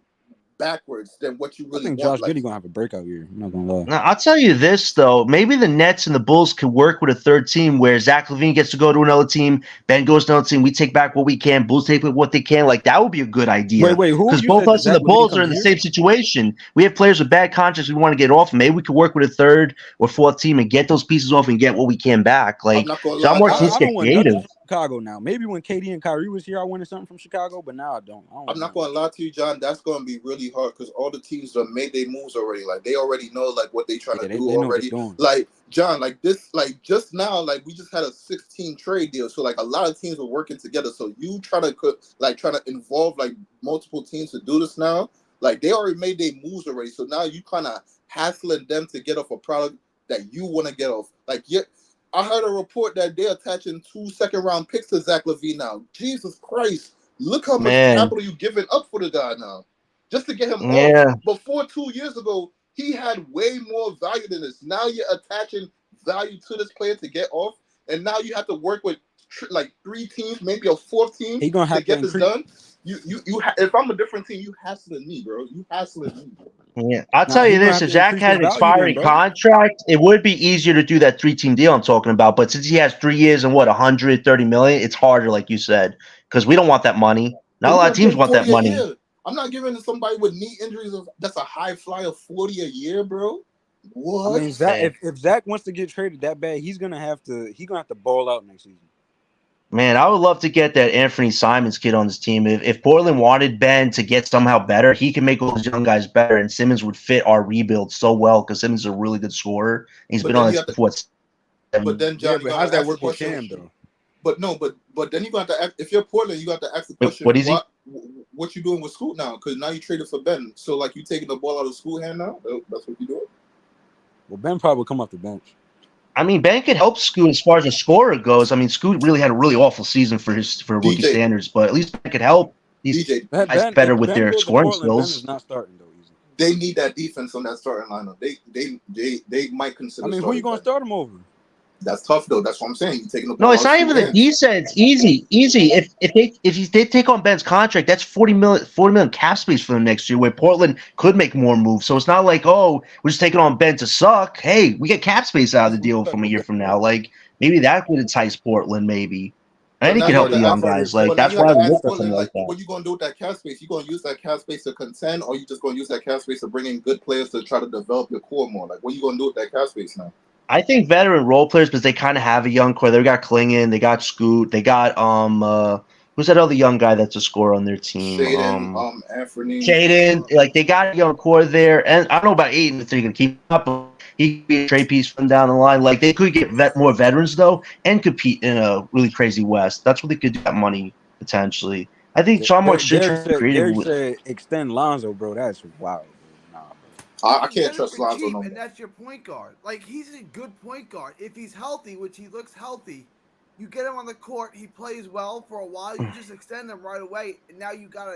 backwards than what you I really think want. Josh Like Giddey gonna have a breakout year. I'm not gonna lie. now, I'll tell you this though, maybe the Nets and the Bulls could work with a third team where Zach LaVine gets to go to another team, Ben goes to another team, we take back what we can, Bulls take back what they can. Like that would be a good idea Wait, who because you both said us and the Zach LaVine Bulls are comes in the here? same situation. We have players with bad contracts we want to get off. Maybe we could work with a third or fourth team and get those pieces off and get what we can back. I'm Like not gonna so, I'm lie, more John. teams I get don't want nothing creative. from Chicago now. Maybe when KD and Kyrie was here, I wanted something from Chicago, but now I don't. I don't I'm want not nothing. gonna lie to you, John. That's gonna be really hard because all the teams have made their moves already. Like they already know like what they trying Yeah, to do they know what they're already. doing. Like John, like this, like just now, like we just had a 16 trade deal. So like a lot of teams are working together. So you trying to involve like multiple teams to do this now. Like they already made their moves already. So now you kind of hassling them to get off a product that you want to get off. Like I heard a report that they're attaching 2 second-round picks to Zach LaVine now. Jesus Christ. Look how much Man, capital you giving up for the guy now. Just to get him off. yeah. Before 2 years ago, he had way more value than this. Now you're attaching value to this player to get off. And now you have to work with like 3 teams, maybe a 4th team He gonna to have to get this increase. done. If I'm a different team, you hassling me, bro. You hassling me, bro. Yeah, I'll Nah, tell he you gonna this: have if to Zach increase had his an value then, expiring bro. contract, it would be easier to do that 3-team deal I'm talking about. But since he has 3 years and 130 million, it's harder, like you said, because we don't want that money. Not But a you're lot of gonna pay teams him want that 40 a money. year. I'm not giving somebody with knee injuries that's a high flyer 40 a year, bro. I What? mean, Zach, Man, if Zach wants to get traded that bad, he's gonna have to ball out next season. man, I would love to get that Anthony Simons kid on this team. If Portland wanted Ben to get somehow better, he can make all those young guys better, and Simmons would fit our rebuild so well because Simmons is a really good scorer. He's But been then on you that have team to. for what, 7 But then, Yeah, John, you but how's gotta that ask the work with question. Cam though? But no, but then you got to ask, if you're Portland, you got to ask the years. question: What is he? what you doing with Scoot now? Because now you traded for Ben. So like you taking the ball out of Scoot hand now? That's what you doing? Well, Ben probably come off the bench. I mean, Ben could help Scoot as far as a scorer goes. I mean, Scoot really had a really awful season for rookie standards, but at least Ben could help these guys better with their scoring skills. Ben is not starting though. Easy. They need that defense on that starting lineup. They might consider. I mean, who you gonna start him over? That's tough though. That's what I'm saying. You taking the ball. No, it's not even the defense. Easy. If they take on Ben's contract, that's $40 million cap space for them next year, where Portland could make more moves. So it's not like, oh, we're just taking on Ben to suck. Hey, we get cap space out of the deal from a year from now. Like maybe that would entice Portland. Maybe I think it could help the young guys. Like that's why I would look for something like that. What are you gonna do with that cap space? You gonna use that cap space to contend, or you just gonna use that cap space to bring in good players to try to develop your core more? Like what are you gonna do with that cap space now? I think veteran role players, because they kind of have a young core. They got Klingon, they got Scoot, they got who's that other young guy that's a scorer on their team? Anthony. Shaden, like they got a young core there, and I don't know about Aiden if they're gonna keep up. He could be a trade piece from down the line. Like they could get more veterans though, and compete in a really crazy West. That's what they could do that money potentially. I think Sean Mark should try creative. Derek said extend Lonzo, bro. That's wild. I can't trust Lonzo no more. And that's your point guard. Like, he's a good point guard. If he's healthy, which he looks healthy, you get him on the court, he plays well for a while, you just extend him right away, and now you got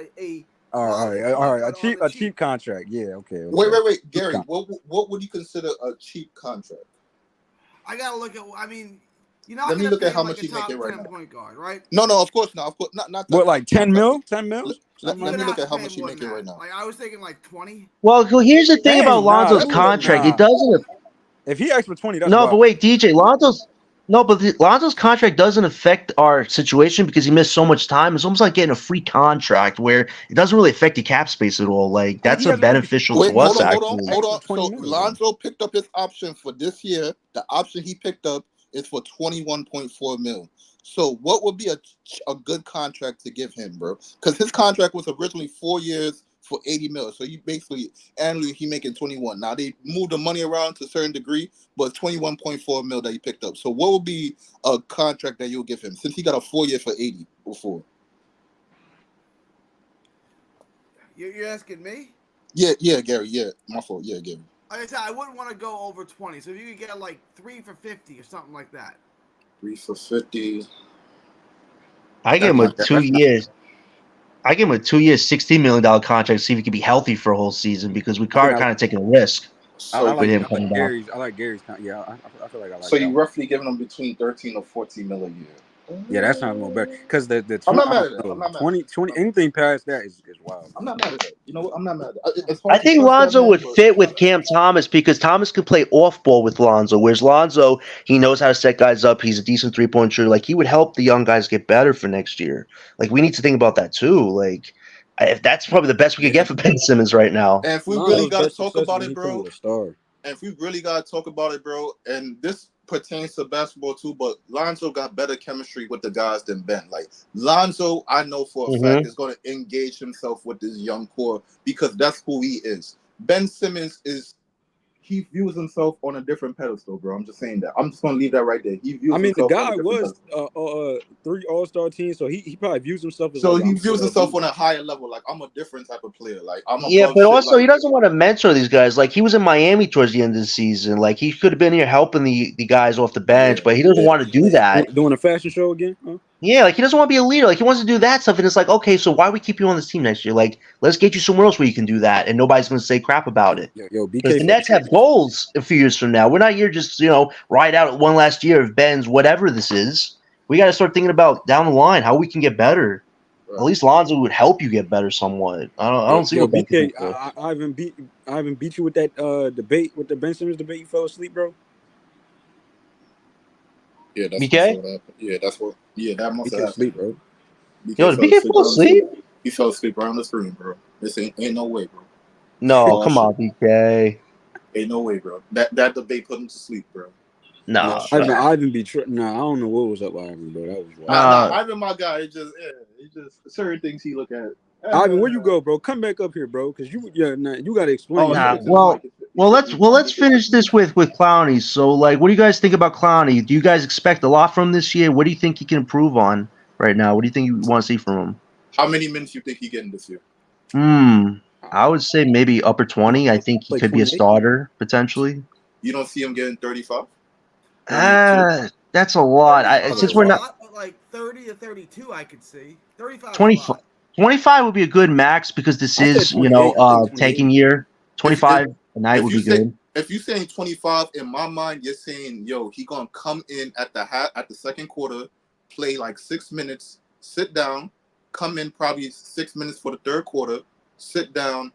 all right. A cheap contract. Yeah, okay. Wait, Gary, what would you consider a cheap contract? I gotta look at. I mean, you're not. Let me look at how much he's like making right now. Point guard, right? No, of course not. Of course not. What, like 10 mil? 10 mil? Let me look at how much he's making right now. Like I was thinking, like 20. Well, here's the thing about Lonzo's contract. It doesn't. If he asks for 20, that's no. But wait, DJ, Lonzo's contract doesn't affect our situation because he missed so much time. It's almost like getting a free contract where it doesn't really affect the cap space at all. Like that's a beneficial to us. Hold on. So Lonzo picked up his option for this year. The option he picked up is for 21.4 mil. So what would be a good contract to give him, bro? Because his contract was originally 4 years for 80 mil. So you basically annually he making 21. Now they moved the money around to a certain degree, but 21.4 mil that he picked up. So what would be a contract that you'll give him since he got a 4 year for 80 before? You're asking me? Yeah, Gary. Yeah, my fault. Yeah, Gary. Like I said, I wouldn't want to go over 20. So if you could get like 3 for 50 or something like that. 3 for 50. I give him a 2 years. I give him a 2 year, $16 million contract. See if he can be healthy for a whole season because we are kind of taking a risk. I like Gary's. Yeah, I feel like I like. So you roughly giving him between 13 or 14 mil a year. Yeah, that sounds more better because the 20, I'm not mad at that. 20 anything past that is wild. I'm not mad at that. You know what? I'm not mad at that. I think Lonzo would fit with Cam Thomas because Thomas could play off ball with Lonzo, whereas Lonzo, he knows how to set guys up. He's a decent 3-point shooter. Like he would help the young guys get better for next year. Like we need to think about that too. Like if that's probably the best we could get for Ben Simmons right now. And if we really got to talk about it, bro. And this pertains to basketball too, but Lonzo got better chemistry with the guys than Ben. Like Lonzo, I know for a fact is going to engage himself with this young core because that's who he is. Ben Simmons he views himself on a different pedestal, bro. I'm just saying that. I'm just gonna leave that right there. He views. I mean, the guy was 3 All-Star teams, so he probably views himself as. So he views himself on a higher level. Like I'm a different type of player. Like I'm. But also he doesn't want to mentor these guys. Like he was in Miami towards the end of the season. Like he could have been here helping the guys off the bench, but he doesn't want to do that. Doing a fashion show again. Huh? Yeah, like he doesn't want to be a leader. Like he wants to do that stuff, and it's like, okay, so why we keep you on this team next year? Like, let's get you somewhere else where you can do that, and nobody's going to say crap about it. Yo, because the Nets have goals a few years from now. We're not here just ride out one last year of Ben's whatever this is. We got to start thinking about down the line how we can get better. Right. At least Lonzo would help you get better somewhat. I don't see what BK. I haven't beat you with that debate with the Ben Simmons debate. You fell asleep, bro. Yeah, that's BK? what happened. Yeah, that's what. Yeah, that must have happened. Sleep, bro. Yo, did BK fall asleep? He fell asleep right on the screen, bro. This ain't no way, bro. No, come on, BK. Ain't no way, bro. That debate put him to sleep, bro. No, Ivan be tripping. Nah, I don't know what was up with Ivan, bro. That was wild. Ivan, my guy. It's just certain things he look at. Ivan, where you go, bro? Come back up here, bro, because you got to explain. Well, let's finish this with Clowney. So, like, what do you guys think about Clowney? Do you guys expect a lot from this year? What do you think he can improve on right now? What do you think you want to see from him? How many minutes you think he getting this year? I would say maybe upper 20. I think he Like could be a 28? starter potentially. You don't see him getting 35? 32? That's a lot. 35 Since is we're a not lot, but like 30 to 32, I could see. 35 is a 25, lot. 25 would be a good max because this I said is 28. I think 28. tanking year. 25 a night If would you be say good. if you're saying 25, in my mind, you're saying, yo, he gonna come in at the second quarter, play like 6 minutes, sit down, come in probably 6 minutes for the third quarter, sit down,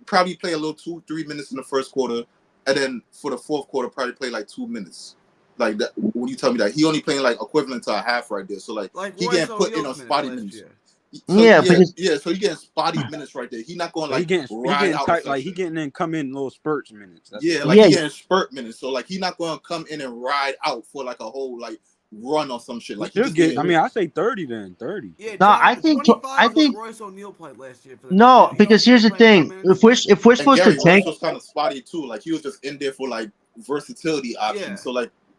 probably play a little 2-3 minutes in the first quarter, and then for the fourth quarter probably play like 2 minutes. Like that, when you tell me that he only playing like equivalent to a half right there, so like he Royce getting put in O'Neal's a spotty last minutes. year. So because so he getting spotty minutes right there. He not going So like he ride getting out tight, some like he shit. getting in, come in little spurts minutes. That's Yeah, what like yeah, he getting spurt minutes. So like he not going to come in and ride out for like a whole like run or some shit. he Like he still just get. getting. I mean, I say 30 then 30. Yeah, no, John, I think 25 is what Royce O'Neal played last year for the no, You don't because see him here's the playing 5 thing. minutes? If we're And supposed to Gary Royce tank, was kind of spotty too. Like he was just in there for like versatility options. Yeah.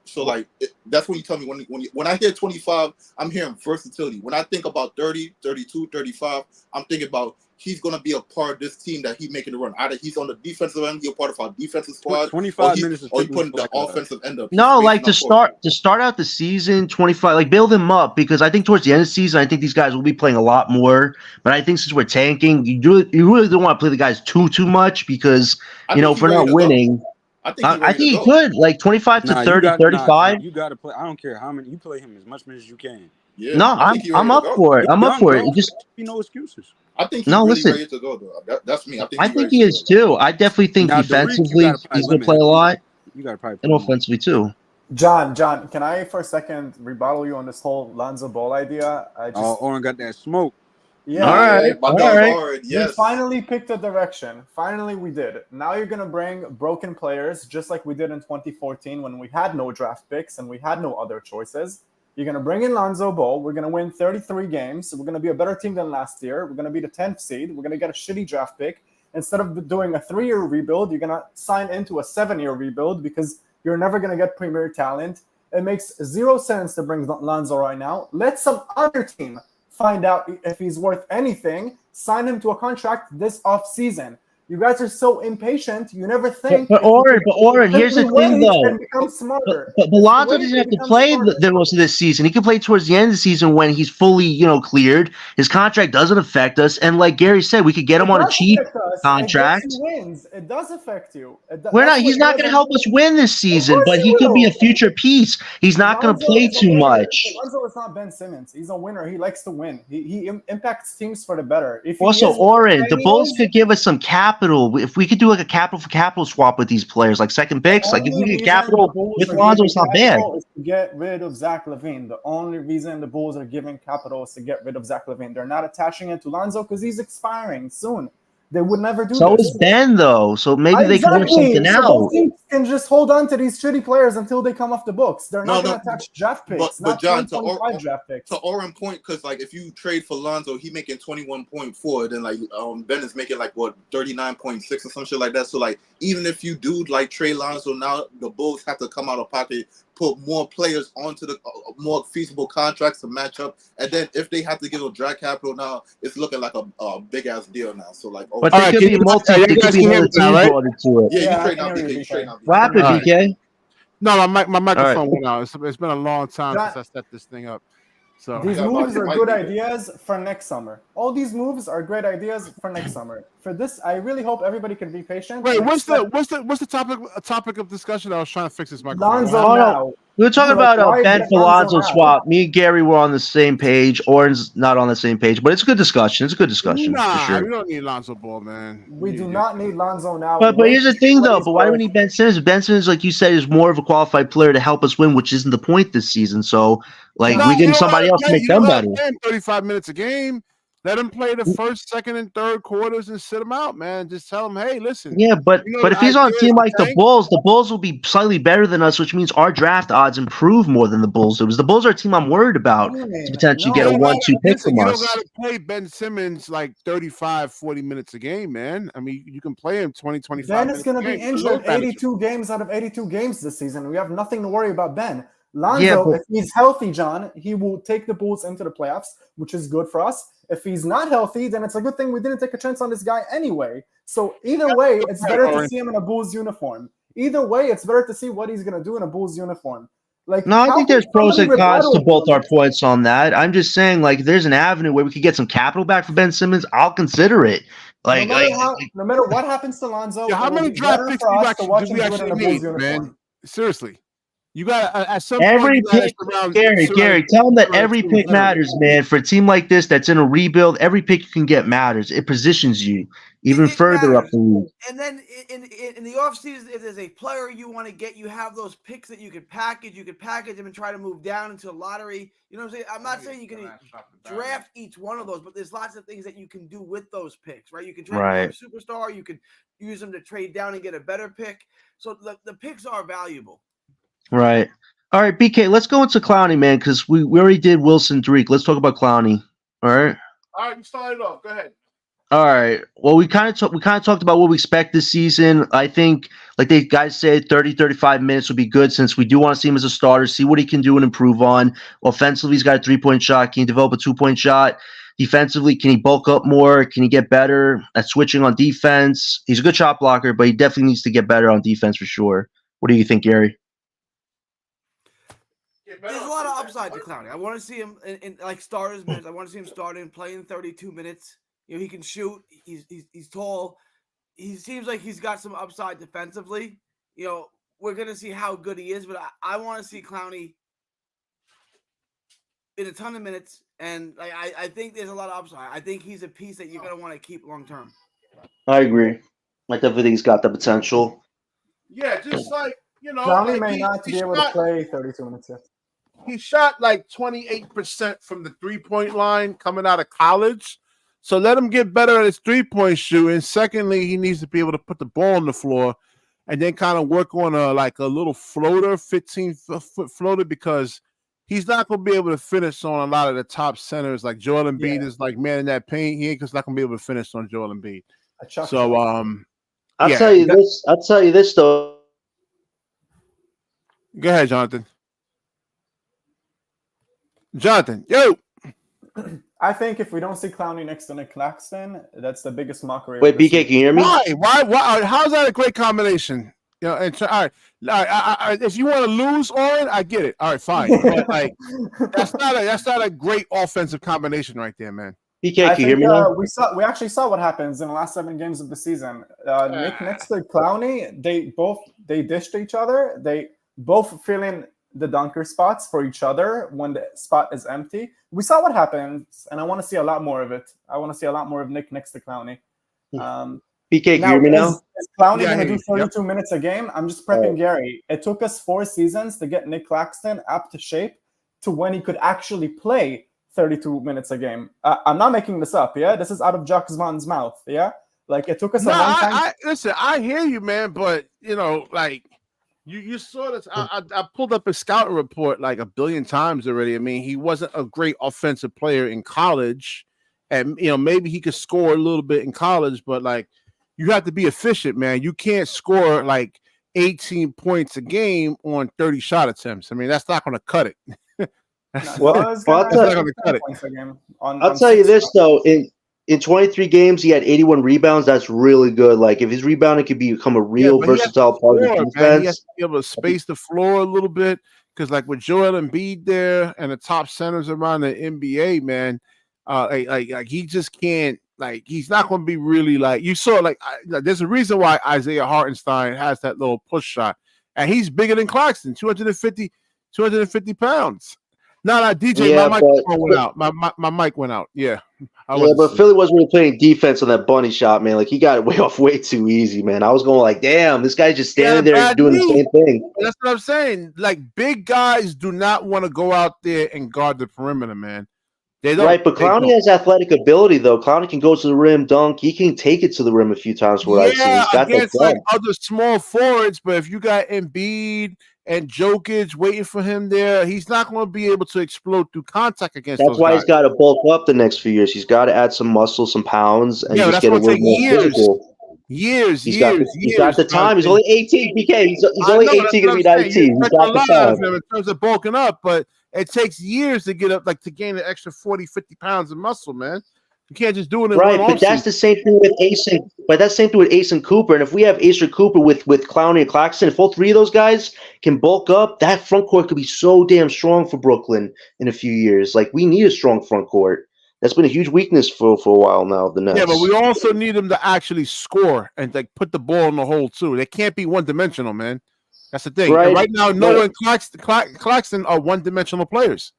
So like that's when you tell me when I hear 25, I'm hearing versatility. When I think about 30, 32, 35, I'm thinking about he's gonna be a part of this team that he's making the run. Either he's on the defensive end, he's a part of our defensive squad, 25 minutes is or he typically putting for the like a. offensive end up. He's no, like spacing out court. to start out the season 25, like build him up because I think towards the end of the season, I think these guys will be playing a lot more. But I think since we're tanking, you really don't want to play the guys too much because I think if he's we're ready not to go. winning, I think he's I ready to think he go. could like 25 to Nah, 30, 35. you gotta play. I don't care how many you play him as much minutes as you can. Yeah, No, I think he's ready I'm to up go. for it. He's I'm up young, for it. bro. It just There should be no excuses. I think he's no, really listen. ready to go though. That's me. I think I he's think ready he to is go. too. I definitely think Now, Dariq, you defensively gotta probably he's gonna limit play him. a lot, You gotta probably and play more. offensively too. John, can I for a second rebuttal you on this whole Lonzo Ball idea? Oren got that smoke. Yeah. All right, My all dog right. Oren, We yes. finally picked a direction. Finally, we did. Now you're going to bring broken players, just like we did in 2014 when we had no draft picks and we had no other choices. You're going to bring in Lonzo Ball. We're going to win 33 games. We're going to be a better team than last year. We're going to be the 10th seed. We're going to get a shitty draft pick. Instead of doing a 3-year rebuild, you're going to sign into a 7-year rebuild because you're never going to get premier talent. It makes zero sense to bring Lonzo right now. Let some other team find out if he's worth anything, sign him to a contract this offseason. You guys are so impatient. You never think. But Oren, here's the thing though. And become smarter. But Lonzo doesn't have to play the most of this season. He can play towards the end of the season when he's fully, cleared. His contract doesn't affect us. And like Gary said, we could get him on a cheap contract. It does affect you. He's not going to help us win this season, but he could be a future piece. He's not going to play too much. Lonzo is not Ben Simmons. He's a winner. He likes to win. He impacts teams for the better. Also, Oren, the Bulls could give us some capital. If we could do like a capital for capital swap with these players, like second picks, like if we get capital with Lonzo, it's not bad. Is to get rid of Zach LaVine. The only reason the Bulls are giving capital is to get rid of Zach LaVine. They're not attaching it to Lonzo because he's expiring soon. They would never do so this. is Ben, though. So maybe they can work something out. Both teams can just hold on to these shitty players until they come off the books. They're not going to attach draft picks. But John, to draft picks. Oren point, because like if you trade for Lonzo, he making 21.4, then like Ben is making like what 39.6 or some shit like that. So like even if you do like trade Lonzo, now the Bulls have to come out of pocket, put more players onto the more feasible contracts to match up, and then if they have to give a draft capital now, it's looking like a big ass deal now. So like, but there could be multi teams brought into it. Yeah, you trade now, BK. You trade now. What happened, BK? No, my microphone went out. It's been a long time since I set this thing up. So these moves are good ideas for next summer. All these moves are great ideas for next summer. For this, I really hope everybody can be patient. Wait, what's the topic of discussion? I was trying to fix this microphone. Lonzo now. We were talking about Ben for Lonzo swap. Me and Gary were on the same page. Oren's not on the same page, but it's a good discussion. For sure. We don't need Lonzo Ball, man. We do not need Lonzo now. But here's the thing, though. But why do we need Ben Simmons? Ben Simmons, like you said, is more of a qualified player to help us win, which isn't the point this season. So, we get somebody else to make them better. 35 minutes a game. Let him play the first, second, and third quarters and sit him out, man. Just tell him, hey, listen. Yeah, but if he's on a team like the Bulls will be slightly better than us, which means our draft odds improve more than the Bulls do. The Bulls are a team I'm worried about to potentially get a 1-2 pick from us. You don't got to play Ben Simmons like 35, 40 minutes a game, man. I mean, you can play him 20, 25 Ben minutes is going to be injured 82 games out of 82 games this season. We have nothing to worry about Ben. Lonzo, if he's healthy, John, he will take the Bulls into the playoffs, which is good for us. If he's not healthy, then it's a good thing we didn't take a chance on this guy anyway. So either way, it's better to see him in a Bulls uniform. Either way, it's better to see what he's going to do in a Bulls uniform. Like, No, I think there's pros and cons to both our points on that. I'm just saying, like, if there's an avenue where we could get some capital back for Ben Simmons, I'll consider it. Like, no matter what happens to Lonzo, how many draft picks do we actually need, man? Seriously. You got at some every point. Pick, Gary, tell them that every pick matters, man. For a team like this that's in a rebuild, every pick you can get matters. It positions you even further up the league. And then in the offseason, if there's a player you want to get, you have those picks that you could package. You could package them and try to move down into a lottery. You know what I'm saying? I'm not saying you can draft each one of those, but there's lots of things that you can do with those picks, right? You can draft a superstar. You could use them to trade down and get a better pick. So the picks are valuable. Right. All right, BK, let's go into Clowney, man, because we already did Wilson Dariq. Let's talk about Clowney. All right. All right, you started off. Go ahead. All right. Well, we kind of talked about what we expect this season. I think, like the guys said, 30, 35 minutes would be good since we do want to see him as a starter, see what he can do and improve on. Offensively, he's got a 3-point shot. Can he develop a 2-point shot? Defensively, can he bulk up more? Can he get better at switching on defense? He's a good shot blocker, but he definitely needs to get better on defense for sure. What do you think, Gary? There's a lot of upside to Clowney. I want to see him in like starters minutes. I want to see him starting, playing 32 minutes. You know, he can shoot. He's tall. He seems like he's got some upside defensively. You know, we're gonna see how good he is, but I want to see Clowney in a ton of minutes. And like I think there's a lot of upside. I think he's a piece that you're gonna want to keep long term. I agree. I definitely think he's got the potential. Yeah, just like Clowney may not be able to play 32 minutes yet. He shot like 28% from the 3-point line coming out of college. So let him get better at his 3-point shooting. Secondly, he needs to be able to put the ball on the floor and then kind of work on a little floater, 15-foot floater, because he's not going to be able to finish on a lot of the top centers. Like Joel Embiid is like man in that paint. He ain't not going to be able to finish on Joel Embiid. So I'll tell you this though. Go ahead, Jonathan. Yo. I think if we don't see Clowney next to Nick Claxton, that's the biggest mockery. Wait, BK, can you hear me? Why? How's that a great combination? You know, and all right, if you want to lose on it, I get it. All right, fine. But like, that's not a great offensive combination right there, man. BK, can you hear me now? We actually saw what happens in the last 7 games of the season. Nick next to Clowney, they dished each other. They both fill in the dunker spots for each other when the spot is empty. We saw what happens, and I want to see a lot more of it. I want to see a lot more of Nick next to Clowney. BK, can you hear me now? Is Clowney going to do 32 minutes a game? I'm just prepping Gary. It took us 4 seasons to get Nick Claxton up to shape to when he could actually play 32 minutes a game. I'm not making this up, yeah? This is out of Jacques Vaughn's mouth, yeah? Like, it took us a long time. Listen, I hear you, man, but, like, you saw this. I pulled up his scouting report like a billion times already. I mean, he wasn't a great offensive player in college, and maybe he could score a little bit in college, but like you have to be efficient, man. You can't score like 18 points a game on 30 shot attempts. I mean, that's not going to cut it. I'll tell you this though. In 23 games, he had 81 rebounds. That's really good. Like, if his rebounding could become a real versatile part of the defense. He has to be able to space the floor a little bit because, like, with Joel Embiid there and the top centers around the NBA, man, like he just can't. Like, he's not going to be really like you saw. Like, there's a reason why Isaiah Hartenstein has that little push shot, and he's bigger than Claxton, 250 pounds. No, DJ, my microphone went out. My mic went out. Yeah. But Philly wasn't really playing defense on that bunny shot, man. Like, he got it way too easy, man. I was going like, damn, this guy's just standing there doing the same thing. That's what I'm saying. Like, big guys do not want to go out there and guard the perimeter, man. They don't. Right, but Clowney has athletic ability, though. Clowney can go to the rim, dunk. He can take it to the rim a few times. I've seen. He's got against like other small forwards, but if you got Embiid and Jokic waiting for him there, he's not going to be able to explode through contact against those guys. That's why he's got to bulk up the next few years. He's got to add some muscle, some pounds, and just get a little more physical. He's got the time. He's only 18, BK. He's only 18 going to be 19. He's got the time. In terms of bulking up, but it takes years to get up, like to gain an extra 40, 50 pounds of muscle, man. You can't just do it in Right, one but that's offseason. the same thing with Ace and Cooper. And if we have Ace or Cooper with Clowney and Claxton, if all three of those guys can bulk up, that front court could be so damn strong for Brooklyn in a few years. Like, we need a strong front court. That's been a huge weakness for a while now. The Nets. Yeah, but we also need them to actually score and like put the ball in the hole too. They can't be one dimensional, man. That's the thing. Right. And right now, Noah and Claxton are one dimensional players.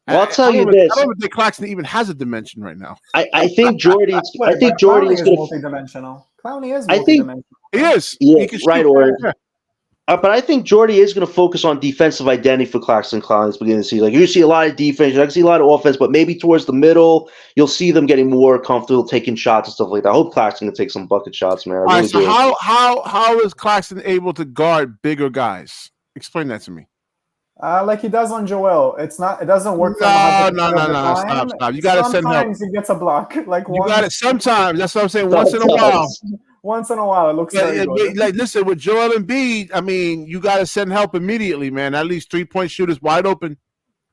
Well, I'll tell you I this. don't even think Claxton even has a dimension right now. I think Jordy. Wait, I think but Jordy Clowney is is going to. multi-dimensional. Clowney is I think- multi-dimensional. He is. Yeah, He can shoot. right, or Yeah. But I think Jordy is going to focus on defensive identity for Claxton Clowney at the beginning of the season. Like, you see a lot of defense, you see a lot of offense, but maybe towards the middle, you'll see them getting more comfortable taking shots and stuff like that. I hope Claxton can take some bucket shots, man. I All really right. So do. how is Claxton able to guard bigger guys? Explain that to me. Like he does on Joel. It doesn't work. No, 100% no, of no, the no, time. stop. You gotta send help. Sometimes he gets a block. Like You got it sometimes. That's what I'm saying. Once in a Sometimes. while. Once in a while, it looks very good. Like, listen, with Joel Embiid, I mean, you got to send help immediately, man. At least 3-point shooters wide open.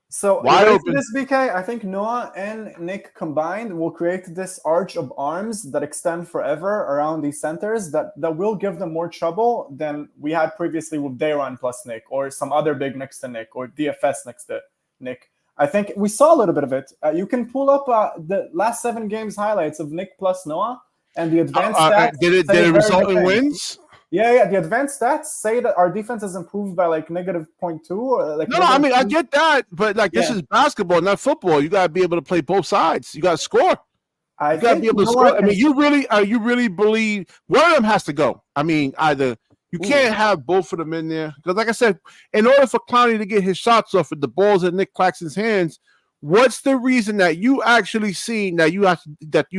So Wide ready open. for this, BK? I think Noah and Nick combined will create this arch of arms that extend forever around these centers that will give them more trouble than we had previously with Dayron plus Nick or some other big next to Nick or DFS next to Nick. I think we saw a little bit of it. You can pull up the last 7 games highlights of Nick plus Noah and the advanced stats. Did it result in wins? Yeah. The advanced stats say that our defense has improved by like -0.2 or like. No, I mean I get that, but like this is basketball, not football. You got to be able to play both sides. You got to score. You got to be able to score. I mean, you really believe one of them has to go. I mean, either you can't have both of them in there because, like I said, in order for Clowney to get his shots off with the balls in Nick Claxton's hands, what's the reason that you actually seen that you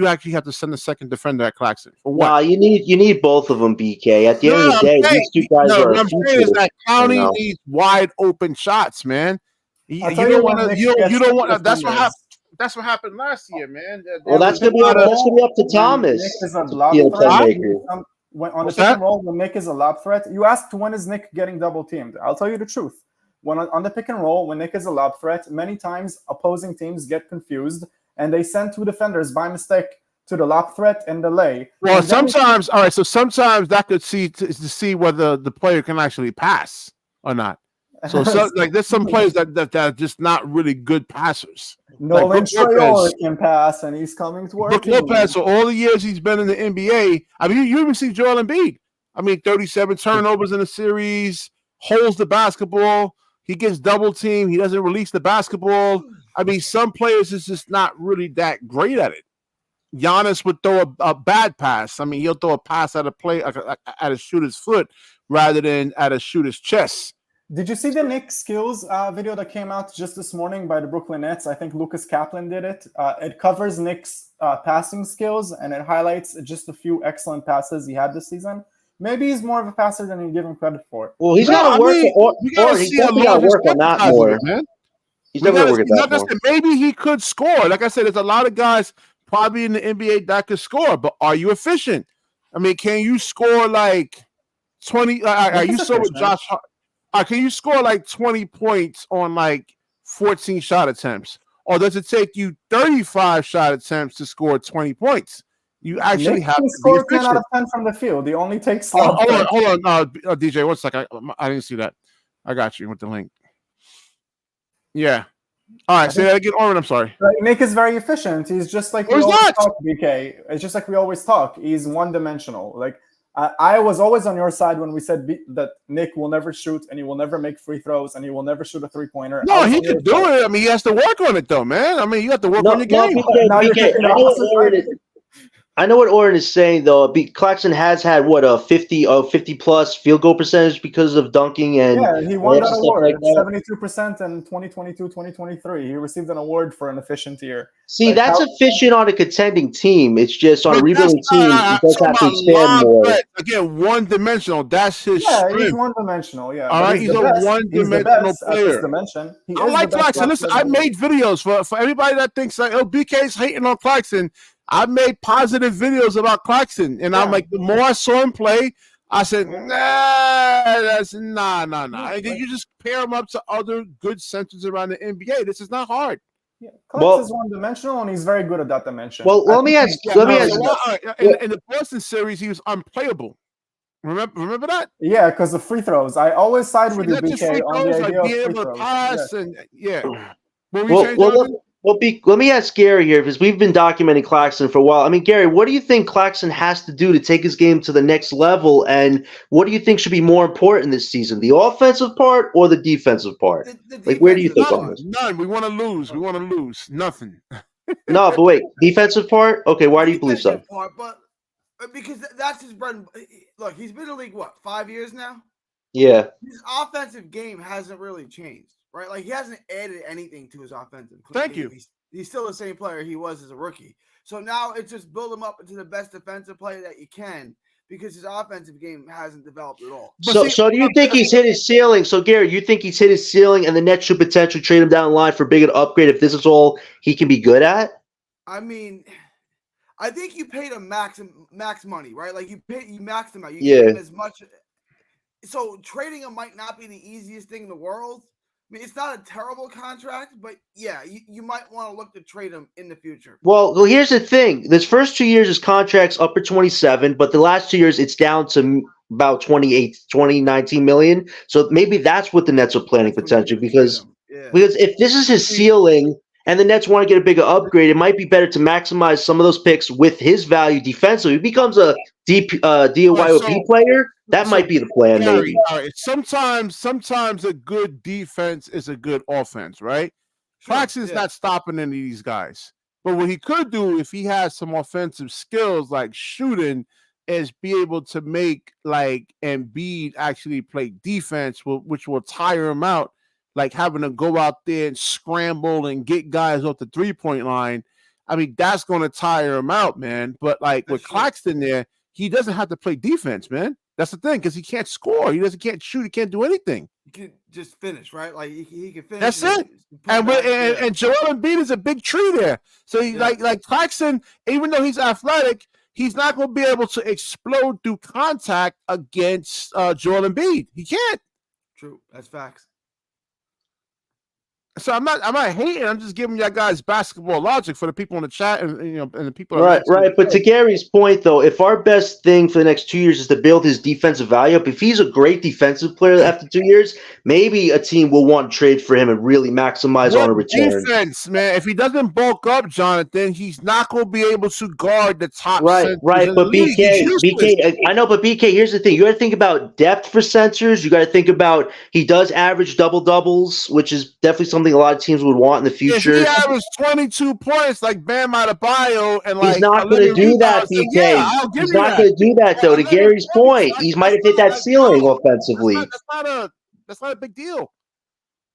actually have to send a second defender at Claxton for what? Nah, you need both of them, BK. At the end of the day, these two guys are. What I'm saying is that Clowney needs wide open shots, man. You don't want to. That's what happened. That's what happened last year, man. Well, that's gonna be up to Thomas. Nick is a lob threat. On the pick and roll, when Nick is a lob threat, you asked when is Nick getting double teamed. I'll tell you the truth. When on the pick and roll, when Nick is a lob threat, many times opposing teams get confused and they send 2 defenders by mistake to the lob threat and the lay. Well, sometimes, all right. So sometimes that could see whether the player can actually pass or not. So like there's some players that are just not really good passers. Nolan Traore can pass, and he's coming to work. Brook Lopez, for all the years he's been in the NBA, I mean, you even see Joel Embiid. I mean, 37 turnovers in a series, holds the basketball. He gets double teamed. He doesn't release the basketball. I mean, some players is just not really that great at it. Giannis would throw a bad pass. I mean, he'll throw a pass at a shooter's foot rather than at a shooter's chest. Did you see the Nick skills video that came out just this morning by the Brooklyn Nets? I think Lucas Kaplan did it. It covers Nick's passing skills, and it highlights just a few excellent passes he had this season. Maybe he's more of a passer than you give him credit for. Well, he's got to work. He's definitely got to work on that more, man. He's definitely working that more. Maybe he could score. Like I said, there's a lot of guys probably in the NBA that could score, but are you efficient? I mean, can you score like 20? Are you so with Josh? Can you score like 20 points on like 14 shot attempts? Or does it take you 35 shot attempts to score 20 points? You actually have to score 10 out of 10 from the field. He only takes. Hold on, DJ. 1 second. I didn't see that. I got you with the link. Yeah. All right. Say that again, Orrin. I'm sorry. Nick is very efficient. He's just like we always talk, BK. It's just like we always talk. He's one-dimensional. Like I was always on your side when we said that Nick will never shoot and he will never make free throws and he will never shoot a three-pointer. No, he could do it. I mean, he has to work on it, though, man. I mean, you have to work on your game. I know what Orrin is saying, though. Claxton has had a 50 plus field goal percentage because of dunking and he won that award, like 72% in 2022-2023. He received an award for an efficient year. See, that's efficient on a contending team. It's just on a rebuilding team, he does have to expand more. Again, one-dimensional. That's his strength. He's one-dimensional. Yeah, all right, he's a one-dimensional player. I like Claxton. Listen, I made videos for everybody that thinks like, BK's hating on Claxton. I made positive videos about Claxton, and I'm like, the more I saw him play, I said, nah. You just pair him up to other good centers around the NBA. This is not hard. Yeah, Klutz is one-dimensional, and he's very good at that dimension. Well, let me ask. In the Boston series, he was unplayable. Remember that? Yeah, because of free throws. I always side with you, Not just BK, free on the throws, idea like of being free able to throws. pass Yes. and What were you saying, Jonathan? Let me ask Gary here, because we've been documenting Claxton for a while. I mean, Gary, what do you think Claxton has to do to take his game to the next level, and what do you think should be more important this season, the offensive part or the defensive part? The Where do you think on this? None. We want to lose. We want to lose. Nothing. No, but wait, defensive part? Okay, why do you believe so? Part, but because that's his bread. Look, he's been in the league, 5 years now? Yeah. His offensive game hasn't really changed, right? Like, he hasn't added anything to his offensive. Thank you. He's still the same player he was as a rookie. So now it's just build him up into the best defensive player that you can, because his offensive game hasn't developed at all. So do you think he's hit his ceiling? So, Gary, you think he's hit his ceiling and the Nets should potentially trade him down the line for a bigger upgrade if this is all he can be good at? I mean, I think you paid him max money, right? Like, you maxed him out. You gave him as much. So trading him might not be the easiest thing in the world. I mean, it's not a terrible contract, but yeah, you might want to look to trade him in the future. Well, here's the thing. This first 2 years, his contract's upper 27, but the last 2 years, it's down to about 19 million. So maybe that's what the Nets are planning potentially, because if this is his ceiling and the Nets want to get a bigger upgrade, it might be better to maximize some of those picks with his value defensively. If he becomes a DYOP player, that might be the plan, maybe. Sometimes a good defense is a good offense, right? Claxton's not stopping any of these guys. But what he could do if he has some offensive skills like shooting is be able to make like Embiid actually play defense, which will tire him out, like having to go out there and scramble and get guys off the three-point line. I mean, that's going to tire him out, man. But like with Claxton there, he doesn't have to play defense, man. That's the thing, because he can't score. He can't shoot. He can't do anything. He can just finish, right? Like he can finish. That's it. And Joel Embiid is a big tree there. So like Claxton, even though he's athletic, he's not going to be able to explode through contact against Joel Embiid. He can't. True. That's facts. So I'm not hating. I'm just giving you guys basketball logic for the people in the chat and and the people. Right. But to Gary's point, though, if our best thing for the next 2 years is to build his defensive value up, if he's a great defensive player after 2 years, maybe a team will want to trade for him and really maximize on a return. Defense, man. If he doesn't bulk up, Jonathan, he's not going to be able to guard the top. Right. But BK, I know. But BK, here's the thing: you got to think about depth for centers. You got to think about he does average double doubles, which is definitely something a lot of teams would want in the future. If he averaged 22 points like Bam Adebayo, and like he's not going to do that, BK. He's not going to do that, though. To Gary's point, he might have hit that ceiling offensively. That's not a big deal.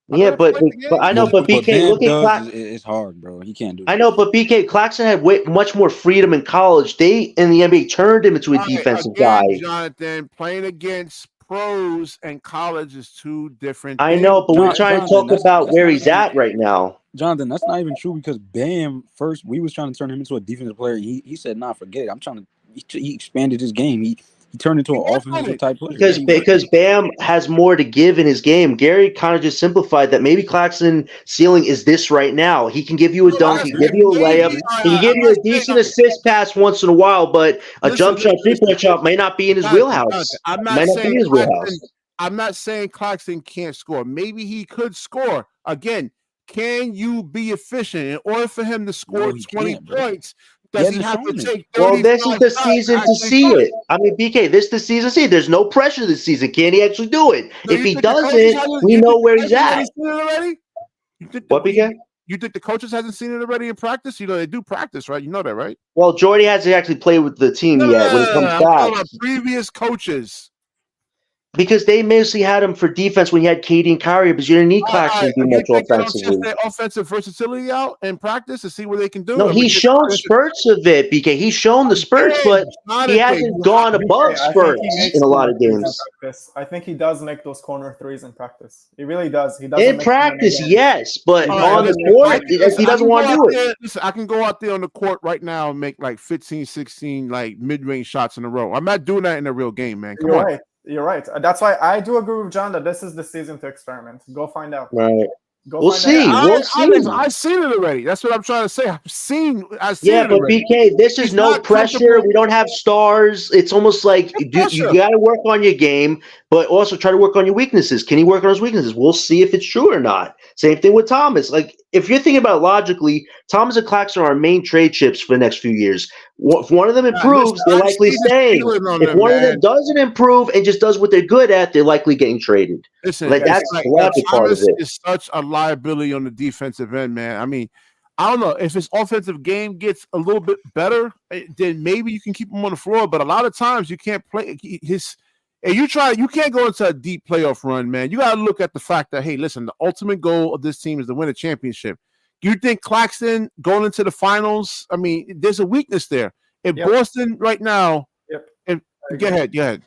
Yeah, but I know, but BK, look at Claxton. It's hard, bro. He can't do it. I know, but BK, Claxton had much more freedom in college. They in the NBA turned him into a defensive guy. Jonathan, playing against pros and college is two different things. I know, but we're trying to talk about where he's at right now. Jonathan, that's not even true, because Bam first we was trying to turn him into a defensive player. He said, "Nah, forget it. He expanded his game. He turned into an offensive type player. Because Bam has more to give in his game. Gary kind of just simplified that. Maybe Claxton's ceiling is this right now. He can give you a dunk, he can give you a layup, he can give you a decent assist pass once in a while, but a jump shot, three-point shot may not be in his wheelhouse. I'm not saying Claxton can't score. Maybe he could score. Again, can you be efficient? In order for him to score 20 points, does he have to take 30? Well, this is the season to see it. I mean, BK, this is the season to see it. There's no pressure this season. Can he actually do it? If he doesn't, we know where he's at. What, BK? You think the coaches hasn't seen it already in practice? You know, they do practice, right? You know that, right? Well, Jordy hasn't actually played with the team yet when it comes back. Previous coaches. Because they mostly had him for defense when you had KD and Kyrie, because you didn't need Claxton to do much offensively. Their offensive versatility out in practice to see what they can do. No, he's shown spurts of it, BK. He's shown the spurts, but he hasn't gone above spurts in a lot of games. I think he does make those corner threes in practice. He really does. He does in practice, yes, but on the court, he doesn't want to do it. Listen, I can go out there on the court right now and make like 15, 16 like mid-range shots in a row. I'm not doing that in a real game, man. Come on. You're right. That's why I do agree with John that this is the season to experiment. Go find out. Right. We'll see. We'll see. I've seen it already. That's what I'm trying to say. I've seen Yeah, it but already. BK, this is He's no not pressure. comfortable. We don't have stars. It's almost like you pressure. got to work on your game, but also try to work on your weaknesses. Can he work on his weaknesses? We'll see if it's true or not. Same thing with Thomas. Like, if you're thinking about it logically, Thomas and Claxton are our main trade chips for the next few years. If one of them improves, they're likely staying. If one of them doesn't improve and just does what they're good at, they're likely getting traded. Listen, like that's the logic part of Thomas it. is such a liability on the defensive end, man. I mean, I don't know if his offensive game gets a little bit better, then maybe you can keep him on the floor. But a lot of times you can't play his. And you can't go into a deep playoff run, man. You got to look at the fact that, hey, listen, the ultimate goal of this team is to win a championship. You think Claxton going into the finals? I mean, there's a weakness there. If Boston right now, go ahead.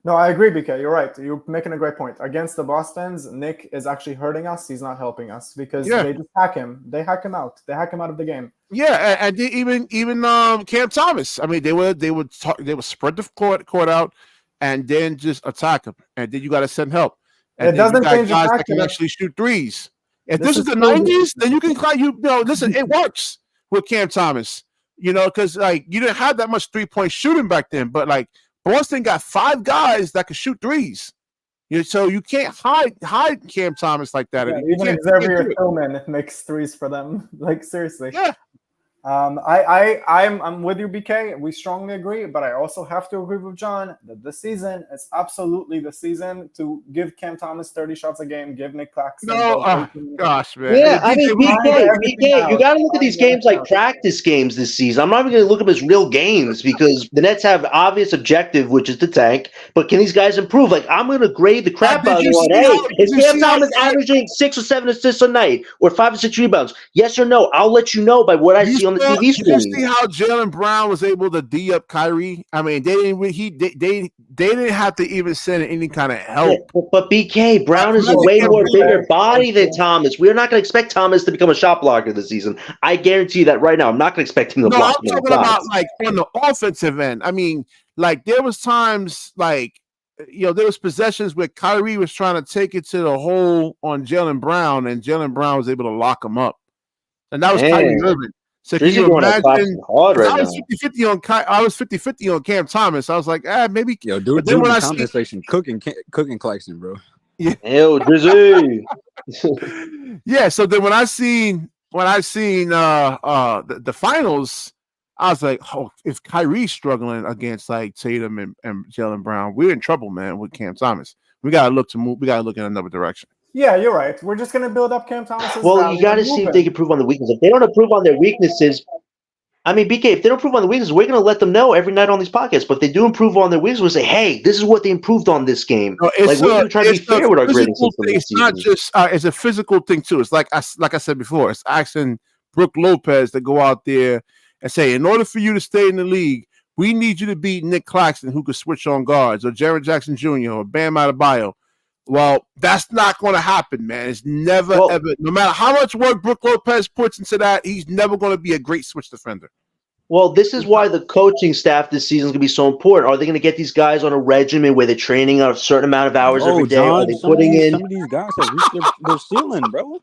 No, I agree, BK. You're right. You're making a great point. Against the Bostons, Nick is actually hurting us. He's not helping us because they just hack him. They hack him out. They hack him out of the game. Yeah, and even Cam Thomas. I mean, they would spread the court out and then just attack him, and then you got to send help. And it doesn't change guys the that fact can that actually shoot threes. If this is the 90s, then you can listen, it works with Cam Thomas. Because like you didn't have that much 3-point shooting back then, but like Boston got 5 guys that can shoot threes. So you can't hide Cam Thomas like that. Yeah, even Xavier Tillman makes threes for them. Like seriously. Yeah. I'm with you, BK. We strongly agree, but I also have to agree with John that this season is absolutely the season to give Cam Thomas 30 shots a game, give Nick Claxton. Gosh, man. Yeah, I mean, BK, you got to look at these games like practice games this season. I'm not even going to look at them as real games because the Nets have obvious objective, which is to tank. But can these guys improve? Like, I'm going to grade the crap out of them. Hey, is Cam Thomas averaging 6 or 7 assists a night or 5 or 6 rebounds? Yes or no? I'll let you know by what I see on the TV screen. You see how Jaylen Brown was able to D up Kyrie? I mean, they didn't have to even send any kind of help. Yeah, but BK, Brown is a way more bigger body than Thomas. We're not going to expect Thomas to become a shot blocker this season. I guarantee you that right now. I'm not going to expect him to block. I'm talking about like on the offensive end. I mean, like there was times like there was possessions where Kyrie was trying to take it to the hole on Jaylen Brown, and Jaylen Brown was able to lock him up. And that was Kyrie Irving. So can you imagine? I was 50-50 on Cam Thomas. I was like, maybe. Yo, dude, then when I conversation cooking Claxton, bro. Yeah. Ew, Drizzy. Yeah. So then when I seen the finals, I was like, oh, if Kyrie's struggling against like Tatum and Jaylen Brown, we're in trouble, man. With Cam Thomas, we gotta look in another direction. Yeah, you're right. We're just going to build up Cam Thomas. Well, you got to see if they can improve on the weaknesses. If they don't improve on their weaknesses, I mean, BK, if they don't improve on the weaknesses, we're going to let them know every night on these podcasts. But if they do improve on their weaknesses, we'll say, hey, this is what they improved on this game. No, we're going to try to be fair with our grading system. It's not just it's a physical thing too. It's like I said before, it's asking Brooke Lopez to go out there and say, in order for you to stay in the league, we need you to beat Nick Claxton, who could switch on guards, or Jaren Jackson Jr., or Bam Adebayo. Well, that's not going to happen, man. It's never, ever. No matter how much work Brooke Lopez puts into that, he's never going to be a great switch defender. Well, this is why the coaching staff this season is going to be so important. Are they going to get these guys on a regimen where they're training on a certain amount of hours every day? John, Are they putting in? Some of these guys have reached their ceiling, bro.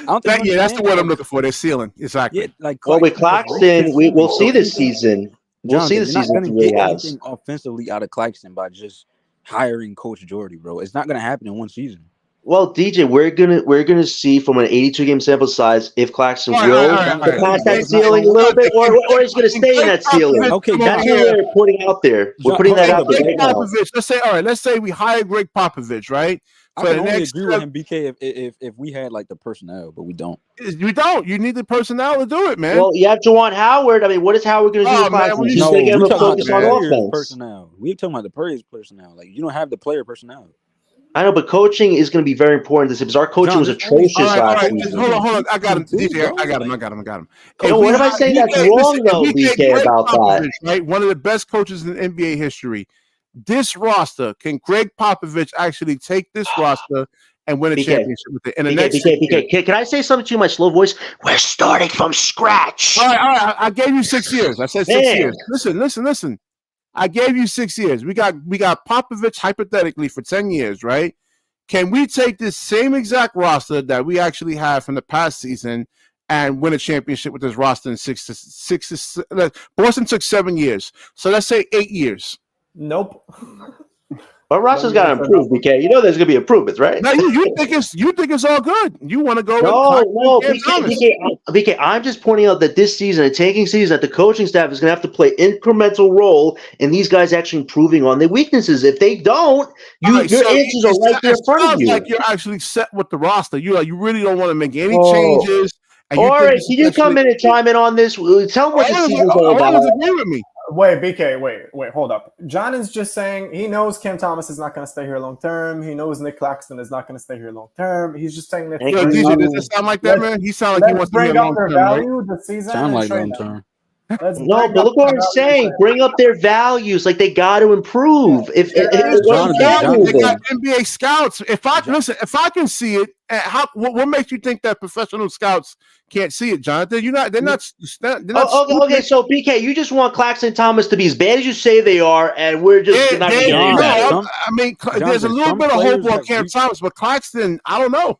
That's the word I'm looking for. Their ceiling, exactly. Yeah, like with Claxton, we'll see this season. We'll see this season. You're not going to get anything offensively out of Claxton by just hiring Coach Jordy, bro. It's not going to happen in one season. Well, DJ, we're gonna see from an 82-game sample size if Claxton will pass that ceiling a little bit, or he's gonna stay in that ceiling. Okay, that's what we're putting out there. We're putting that out there right now. Let's say we hire Greg Popovich, right? I can only agree with him, BK, if we had like the personnel, but we don't. You don't. You need the personnel to do it, man. Well, you have Juwan Howard. I mean, what is Howard going to do with Claxton? He's going to get him to focus on offense. Personnel. We're talking about the players' personnel. Like, you don't have the player personnel. I know, but coaching is going to be very important this because our coaching was atrocious last week. Hold on. I got him. DJ, I got him. Hey, what am I saying that's wrong, though, BK, about that? Right? One of the best coaches in NBA history. This roster, can Greg Popovich actually take this roster and win a championship with it? BK, can I say something to you in my slow voice? We're starting from scratch. All right. I gave you 6 years. I said 6 years. Listen. I gave you 6 years. We got Popovich hypothetically for 10 years, right? Can we take this same exact roster that we actually had from the past season and win a championship with this roster in Boston took 7 years. So let's say 8 years. Nope. But roster's got to improve, BK. You know there's going to be improvements, right? Now you think it's all good. You want to go No, with BK, I'm just pointing out that this season, a tanking season, that the coaching staff is going to have to play incremental role in these guys actually improving on their weaknesses. If they don't, your answers are right there in front of you. Like you're actually set with the roster. You really don't want to make any changes. And all right, can you come in and chime in on this? Tell them what the season's all about. Agree with me. Wait, BK, wait, hold up. John is just saying he knows Cam Thomas is not going to stay here long term. He knows Nick Claxton is not going to stay here long term. He's just saying that. Yo, DJ, does it sound like that, man? He sounds like he wants to be long term. Value this season. Sound like long term. No, but look what I'm saying. Bring up their values. Like they got to improve. If they got NBA scouts. If I can see it, what makes you think that professional scouts can't see it, Jonathan? They're not. Okay, so BK, you just want Claxton Thomas to be as bad as you say they are, and we're just not going to get I mean, there's a little bit of hope on Cam Thomas, but Claxton, I don't know.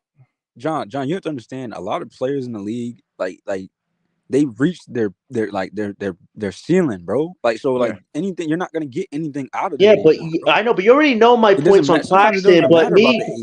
John, you have to understand. A lot of players in the league, like they reached their ceiling, bro. Anything, you're not gonna get anything out of it. Yeah, but I know, but you already know my points on Claxton. But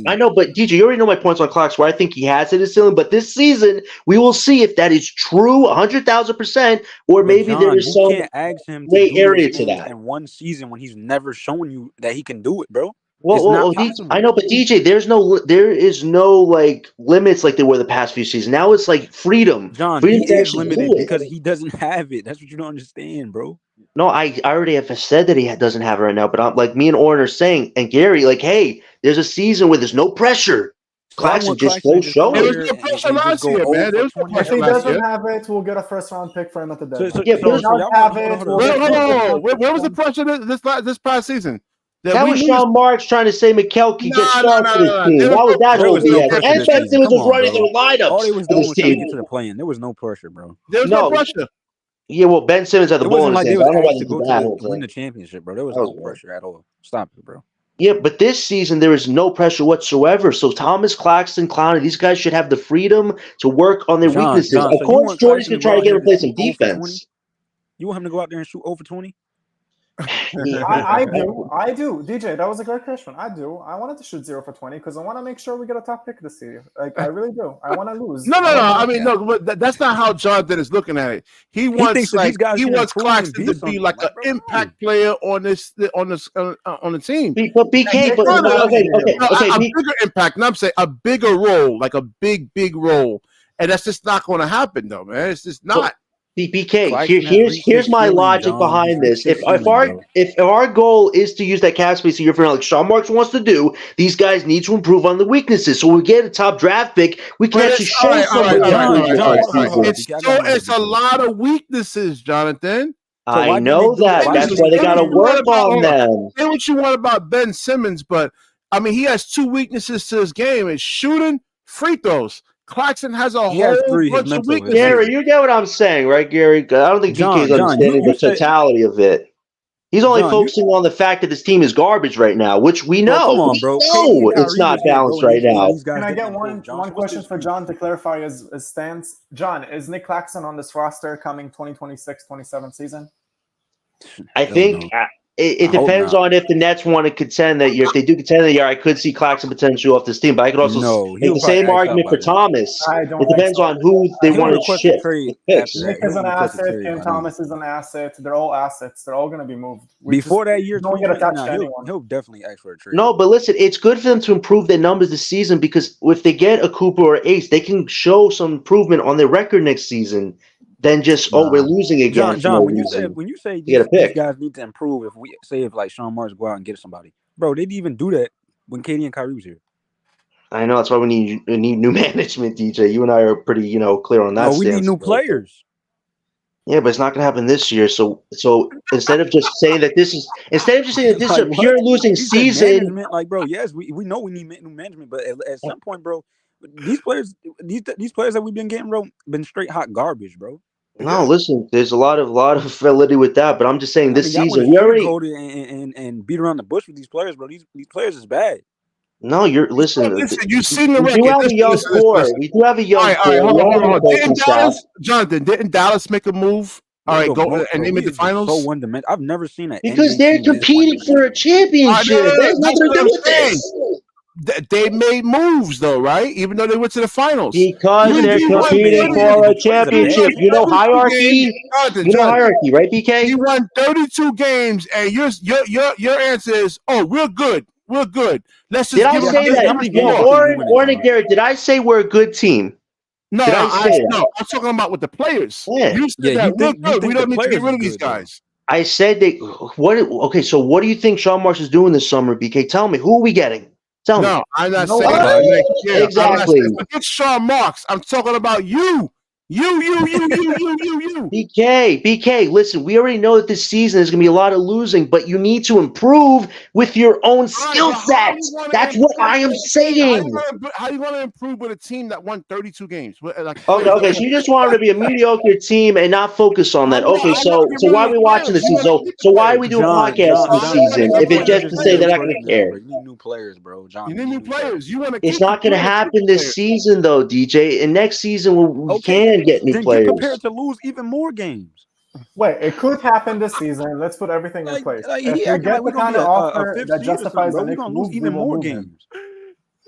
I know, but DJ, you already know my points on Claxton. Where I think he has hit his ceiling. But this season, we will see if that is true, 100,000%, or maybe John, there is some can't ask him gray area to that. In one season when he's never shown you that he can do it, bro. Well, I know, but DJ, there is no like limits like there were the past few seasons. Now it's like freedom. John, freedom he is limited because he doesn't have it. That's what you don't understand, bro. No, I already have said that he doesn't have it right now. But I'm like me and Orrin are saying, and Gary, like, hey, there's a season where there's no pressure. Claxton just go show it. There was no pressure last year, man. There was no pressure last year. If he doesn't have it, we'll get a first-round pick for him at the deadline. Where was the pressure this past season? That was Sean Marks trying to say McKelkey gets started for this team. That was that whole BS. And Ben Simmons was running their lineups. All they was doing was trying to get to the play-in. There was no pressure, bro. There was no pressure. Yeah, well, Ben Simmons had the ball in his hands. I don't know why they did that. Win the championship, bro. There was no pressure at all. Stop it, bro. Yeah, but this season there is no pressure whatsoever. So Thomas, Claxton, Clowney, these guys should have the freedom to work on their weaknesses. Of course, Jordy's going to try to get him to play some defense. You want him to go out there and shoot over 20? I do. DJ, that was a great question. I do. I wanted to shoot 0 for 20 because I want to make sure we get a top pick this year. Like I really do. I want to lose. No. I mean, no, but that's not how Jonathan is looking at it. He wants Claxton to be like an impact player on the team. But BK, a bigger impact. No, I'm saying a bigger role, like a big role, and that's just not going to happen, though, man. It's just not. BK, here's my logic behind this. If our goal is to use that cap space like Sean Marks wants to do, these guys need to improve on the weaknesses. So when we get a top draft pick, we can actually show something. It's a lot of weaknesses, Jonathan. I know that. That's why they got to work on them. Say what you want about Ben Simmons, but I mean, he has two weaknesses to his game: it's shooting, free throws. Claxton has a whole bunch of weaknesses. Gary, you get what I'm saying, right, Gary? I don't think BK is understanding the totality of it. He's only focusing on the fact that this team is garbage right now, which we know. It's not balanced right now. Can I get one question for John to clarify his stance? John, is Nick Claxton on this roster coming 2026-27 season? I think it depends on if the Nets want to contend that year. If they do contend that year, I could see Claxton potentially off this team. But I could also make the same argument for Thomas. It depends on who they want to shift. Nick is an asset. Cam Thomas is an asset. They're all assets. They're all going to be moved. Before that year, don't get attached to anyone. He'll definitely ask for a trade. No, but listen, it's good for them to improve their numbers this season because if they get a Cooper or Ace, they can show some improvement on their record next season. Than just we're losing again. John, when you say these guys need to improve, if like Sean Marks go out and get somebody, bro, they didn't even do that when KD and Kyrie was here. I know that's why we need new management, DJ. You and I are pretty clear on that. No, we need new players. Yeah, but it's not going to happen this year. So instead of just saying that this is a pure losing season, like bro, yes, we know we need new management, but at some point, bro, these players that we've been getting, bro, been straight hot garbage, bro. No, listen, there's a lot of validity with that, but I'm just saying this season we already and beat around the bush with these players, bro. These players is bad. No, listen. Listen, you've seen the We do record. have a young core. We do have a young core. Hold on, hold on. Coaching staff. Didn't Dallas make a move? All right, go Bro, and they made the finals. So one-dimensional. I've never seen an Because NBA they're team this competing for a one-dimensional. championship. That has nothing to do with this. They made moves though, right? Even though they went to the finals. Because they're competing for a championship. You know hierarchy. You know hierarchy, right, BK? You won 32 games, and your answer is, "Oh, we're good. We're good." Let's just. Did I say that? Yo, Ornick Garrett, did I say we're a good team? No, did I say that? No. I'm talking about with the players. Yeah. You said that we're good. We don't need to get rid of these guys. I said they. Okay, so what do you think Sean Marsh is doing this summer, BK? Tell me, who are we getting? Tell me. No, I'm not saying that. Exactly. Forget Sean Marks. I'm talking about you. You. BK, listen, we already know that this season is going to be a lot of losing, but you need to improve with your own skill sets. That's what I am saying. How do you want to improve with a team that won 32 games? Okay, so you just want to be a mediocre team and not focus on that. Okay, so why are we watching this season? So why are we doing podcasts this season if it's just to say they're not going to care? You need new players, bro. You need new players. You want to. It's not going to happen this season, though, DJ. And next season, we can get new players. Then get prepared to lose even more games. Wait, it could happen this season. Let's put everything in place. If we get the kind of offer that justifies the next move, even more games.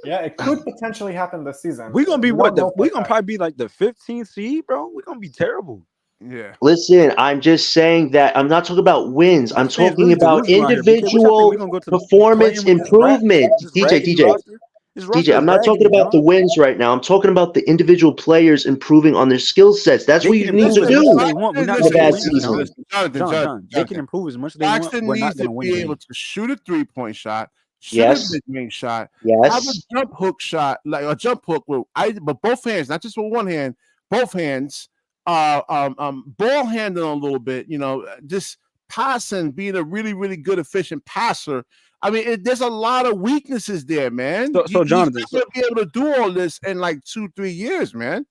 Yeah, it could potentially happen this season. We're gonna be we're gonna probably be like the 15th seed, bro. We're gonna be terrible. Yeah. Listen, I'm just saying that I'm not talking about wins. I'm talking about individual performance improvement. DJ, I'm not talking about the wins right now. I'm talking about the individual players improving on their skill sets. That's what you need to do in a bad season. Jonathan, they can improve as much as they want. We're not going to win. Be able to shoot a 3-point shot, shoot a mid-range shot, have a jump hook shot, like a jump hook but both hands, not just with one hand, both hands, ball handling a little bit, just passing, being a really, really good, efficient passer. I mean, there's a lot of weaknesses there, man. So Jonathan, you're not gonna be able to do all this in like 2-3 years, man.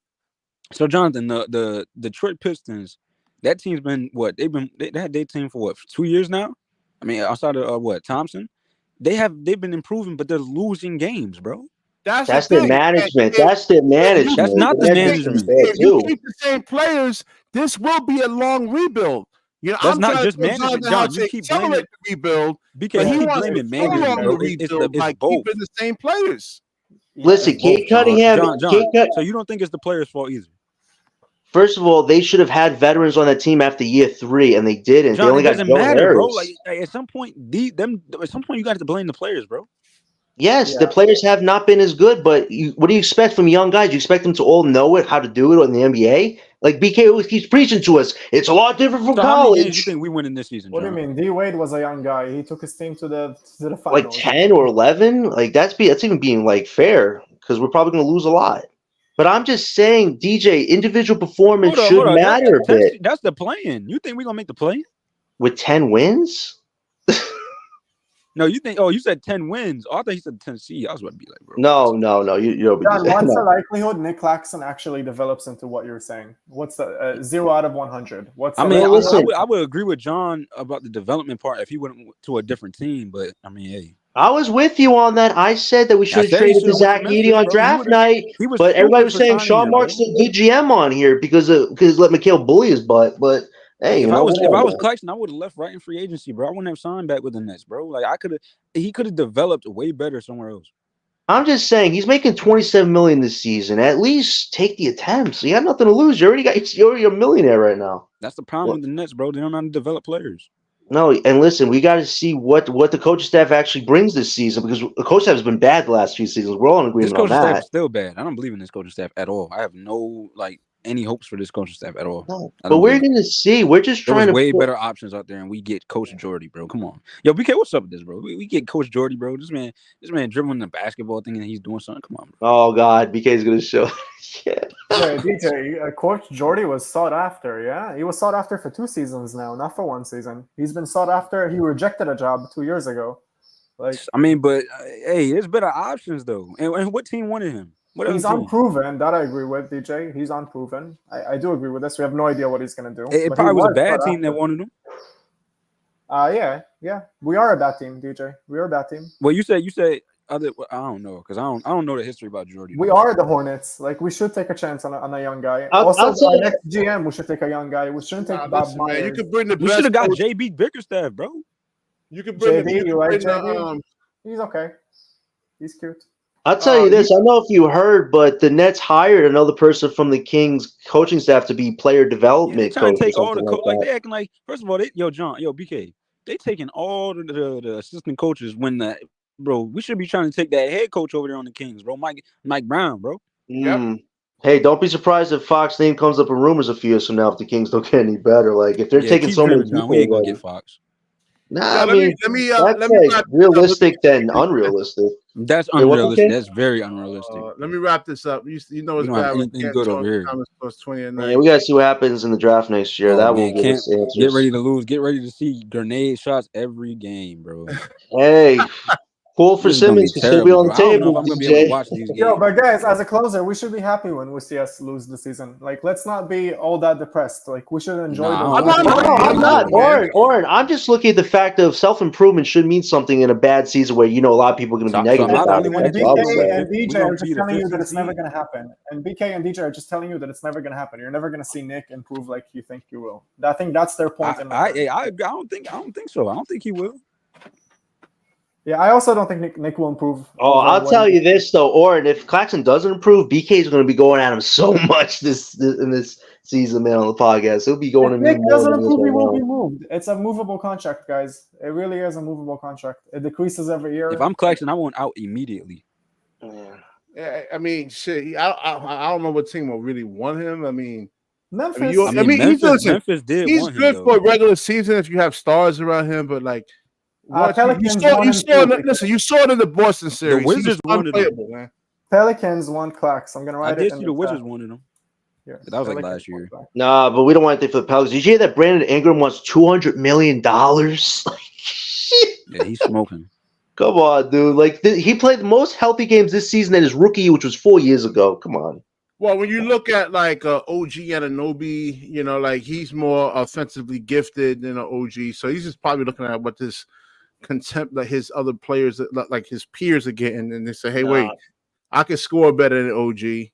So Jonathan, the Detroit Pistons, that team's been what? They had their team for what? 2 years now. I mean, outside of Thompson, they've been improving, but they're losing games, bro. That's their management. That's their management. That's not the management. If you keep the same players, this will be a long rebuild. That's I'm not just management. John, you keep blaming the rebuild. Because he keep blaming management, bro. It's both. Keeping the same players. Listen, Kate Cunningham. So you don't think it's the players' fault either? First of all, they should have had veterans on that team after year 3, and they didn't. John, they only got Joe Harris. Bro. Like at some point, you got to blame the players, bro. Yes, the players have not been as good, but what do you expect from young guys? You expect them to all know how to do it in the NBA? Like BK always keeps preaching to us, it's a lot different from college. How many games you think we win in this season? What do you mean? D Wade was a young guy. He took his team to the finals. Like 10 or 11? Like that's even being like fair because we're probably going to lose a lot. But I'm just saying, DJ, individual performance should matter a bit. That's the plan. You think we're gonna make the play with 10 wins? No, you think? Oh, you said 10 wins. Oh, I thought he said Tennessee. I was about to be like, bro. No. You're John, what's the likelihood Nick Claxton actually develops into what you're saying? What's the 0 out of 100? I would agree with John about the development part if he went to a different team. But I mean, hey, I was with you on that. I said that we should have traded Zach Edey on draft night, but everybody was saying Sean Marks is a good GM on here because let Mikhail bully his butt, but. Hey, if I was Claxton, I would have left right in free agency, bro. I wouldn't have signed back with the Nets, bro. Like he could have developed way better somewhere else. I'm just saying he's making $27 million this season. At least take the attempts. You got nothing to lose. You're already a millionaire right now. That's the problem with the Nets, bro. They don't know how to develop players. No, and listen, we got to see what the coaching staff actually brings this season because the coaching staff has been bad the last few seasons. We're all in agreement on that. This coaching staff is still bad. I don't believe in this coaching staff at all. I have no any hopes for this coaching staff at all. No, but we're going to see. We're just trying to way better options out there, and we get Coach Jordy, bro. Come on, yo, BK, what's up with this, bro? We get Coach Jordy, bro. This man dribbling the basketball thing, and he's doing something. Come on, bro. Oh God, BK's going to show. Yeah, DJ, Coach Jordy was sought after. Yeah, he was sought after for 2 seasons now, not for 1 season. He's been sought after. He rejected a job 2 years ago. I mean, but hey, there's better options though. And what team wanted him? He's unproven. That I agree with, DJ. He's unproven. I do agree with this. We have no idea what he's going to do. It probably was a bad team that wanted him. Yeah. We are a bad team, DJ. We are a bad team. Well, you said I don't know because I don't know the history about Jordy. We are the Hornets. Like, we should take a chance on a young guy. I'll Also, tell our you- next GM, we should take a young guy. We shouldn't take Bob listen, man, you Myers. could bring the We best should have got coach. JB Bickerstaff, bro. You could bring JB, you like the, JB? He's okay. He's cute. I'll tell you this. I don't know if you heard, but the Nets hired another person from the Kings coaching staff to be player Yeah, they development trying coach to or take all the something like like that. they acting like first of all, BK, they taking all the assistant coaches when bro. We should be trying to take that head coach over there on the Kings, bro. Mike Brown, bro. Mm. Hey, don't be surprised if Fox name comes up in rumors a few years from now if the Kings don't get any better. Like if they're taking keep so many dreaming, John. people, We ain't gonna like, get Fox. nah, Yo, I mean that's let me like wrap this up. realistic than unrealistic. That's Wait, what, unrealistic. BK? That's very unrealistic. Let me wrap this up. You know it's We don't have bad when anything Canton good joins over the here. comments plus 20 a Man, night. we gotta see what happens in the draft next year. Oh, That man, will give us answers. get ready to lose. Get ready to see grenade shots every game, bro. Hey, cool for This is gonna be Simmons can still be terrible, on bro. the I don't know if table, I'm gonna be able to DJ. watch these games. Yo, but guys, as a closer, we should be happy when we see us lose the season. Like, let's not be all that depressed. Like, we should enjoy Nah, those. I don't- No, I I'm don't not. know. Oren, I'm just looking at the fact of self-improvement should mean something in a bad season where, a lot of people are going to be negative am I the about only it. one that That's all I'm BK saying. and we DJ gonna are just be the telling you that 15th it's never seed? going to happen. And BK and DJ are just telling you that it's never going to happen. You're never going to see Nick improve like you think you will. I think that's their point. I don't think so. I don't think he will. Yeah, I also don't think Nick will improve. Oh, over I'll what tell he you did. this though, Oren, if Claxton doesn't improve, BK is going to be going at him so much this in this season, man, on the podcast. He'll be going If to me Nick more doesn't than he is improve, he right will be now. moved. It's a movable contract, guys. It really is a movable contract. It decreases every year. If I'm Claxton, I want out immediately. Yeah, I mean, shit. I don't know what team will really want him. I mean, Memphis. Memphis did he's want him, good though. for a regular season if you have stars around him, but like, Pelicans you saw it in the Boston series. The Wizards he was wanted unplayable, him. man. Pelicans want Clax. I'm gonna I write did it. see the Wizards wanted him. Yeah, that was like Pelicans last year. Nah, but we don't want anything for the Pelicans. Did you hear that Brandon Ingram wants $200 million? Yeah, he's smoking. Come on, dude. Like he played the most healthy games this season than his rookie, which was 4 years ago. Come on. Well, when you look at like OG Anunoby, like he's more offensively gifted than an OG, so he's just probably looking at what this contempt that his other players, like his peers, are getting, and they say, "Hey, wait, I can score better than OG,"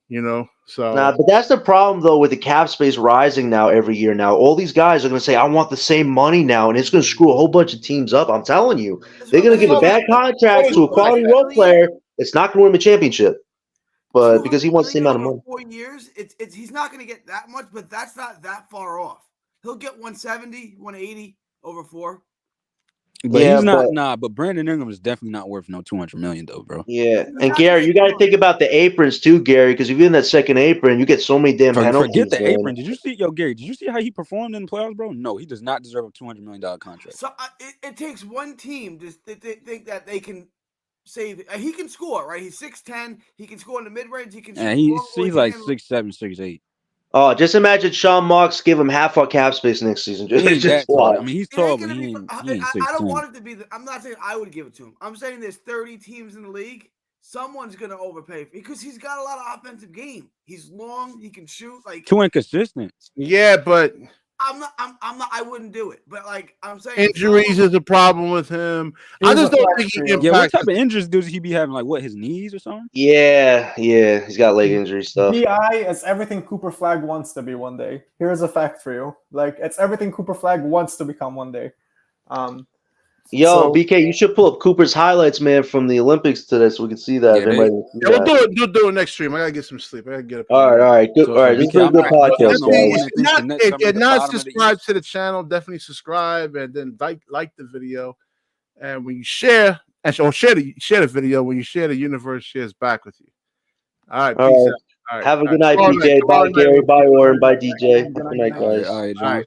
So Nah, but that's the problem though with the cap space rising now every year. Now all these guys are going to say, "I want the same money now," and it's going to screw a whole bunch of teams up. I'm telling you, they're going to give a bad contract to a quality role player. It's not going to win him a championship, but because he wants the same amount of money. 4 years, he's not going to get that much, but that's not that far off. He'll get 170, 180 over 4. But he's not. But Brandon Ingram is definitely not worth no $200 million though, bro. Yeah, and Gary, you got to think about the aprons too, Gary, because if you're in that second apron, you get so many damn penalties. Forget the man. apron. Gary? Did you see how he performed in the playoffs, bro? No, he does not deserve a $200 million contract. So it takes one team to think that they can save. He can score, right? He's 6'10". He can score in the mid range. He can. And he's like 6'7", 6'8". Oh, just imagine Sean Marks give him half our cap space next season. Just watch. I mean, he's tall, but he ain't 6'10". I don't want it to be. I'm not saying I would give it to him. I'm saying there's 30 teams in the league. Someone's gonna overpay because he's got a lot of offensive game. He's long. He can shoot. Like too inconsistent. Yeah, but I'm not. I wouldn't do it. But like I'm saying, injuries is a problem with him. I just don't think he impacts. Yeah, what type of injuries does he be having? Like what, his knees or something? Yeah, he's got leg injury stuff. BI is everything Cooper Flag wants to be one day. Here's a fact for you. Like it's everything Cooper Flag wants to become one day. BK, you should pull up Cooper's highlights, man, from the Olympics today, so we can see that. We'll do it next stream. I gotta get some sleep. I gotta get up. All right, good. All right, this is a good podcast. If you're not subscribed to the channel, definitely subscribe and then like the video. And when you share the video. When you share, the universe shares back with you. All right, peace out. All right, have a good night, BK. Bye, Gary. Bye, Warren. Bye, DJ. Good night, guys. All right, John.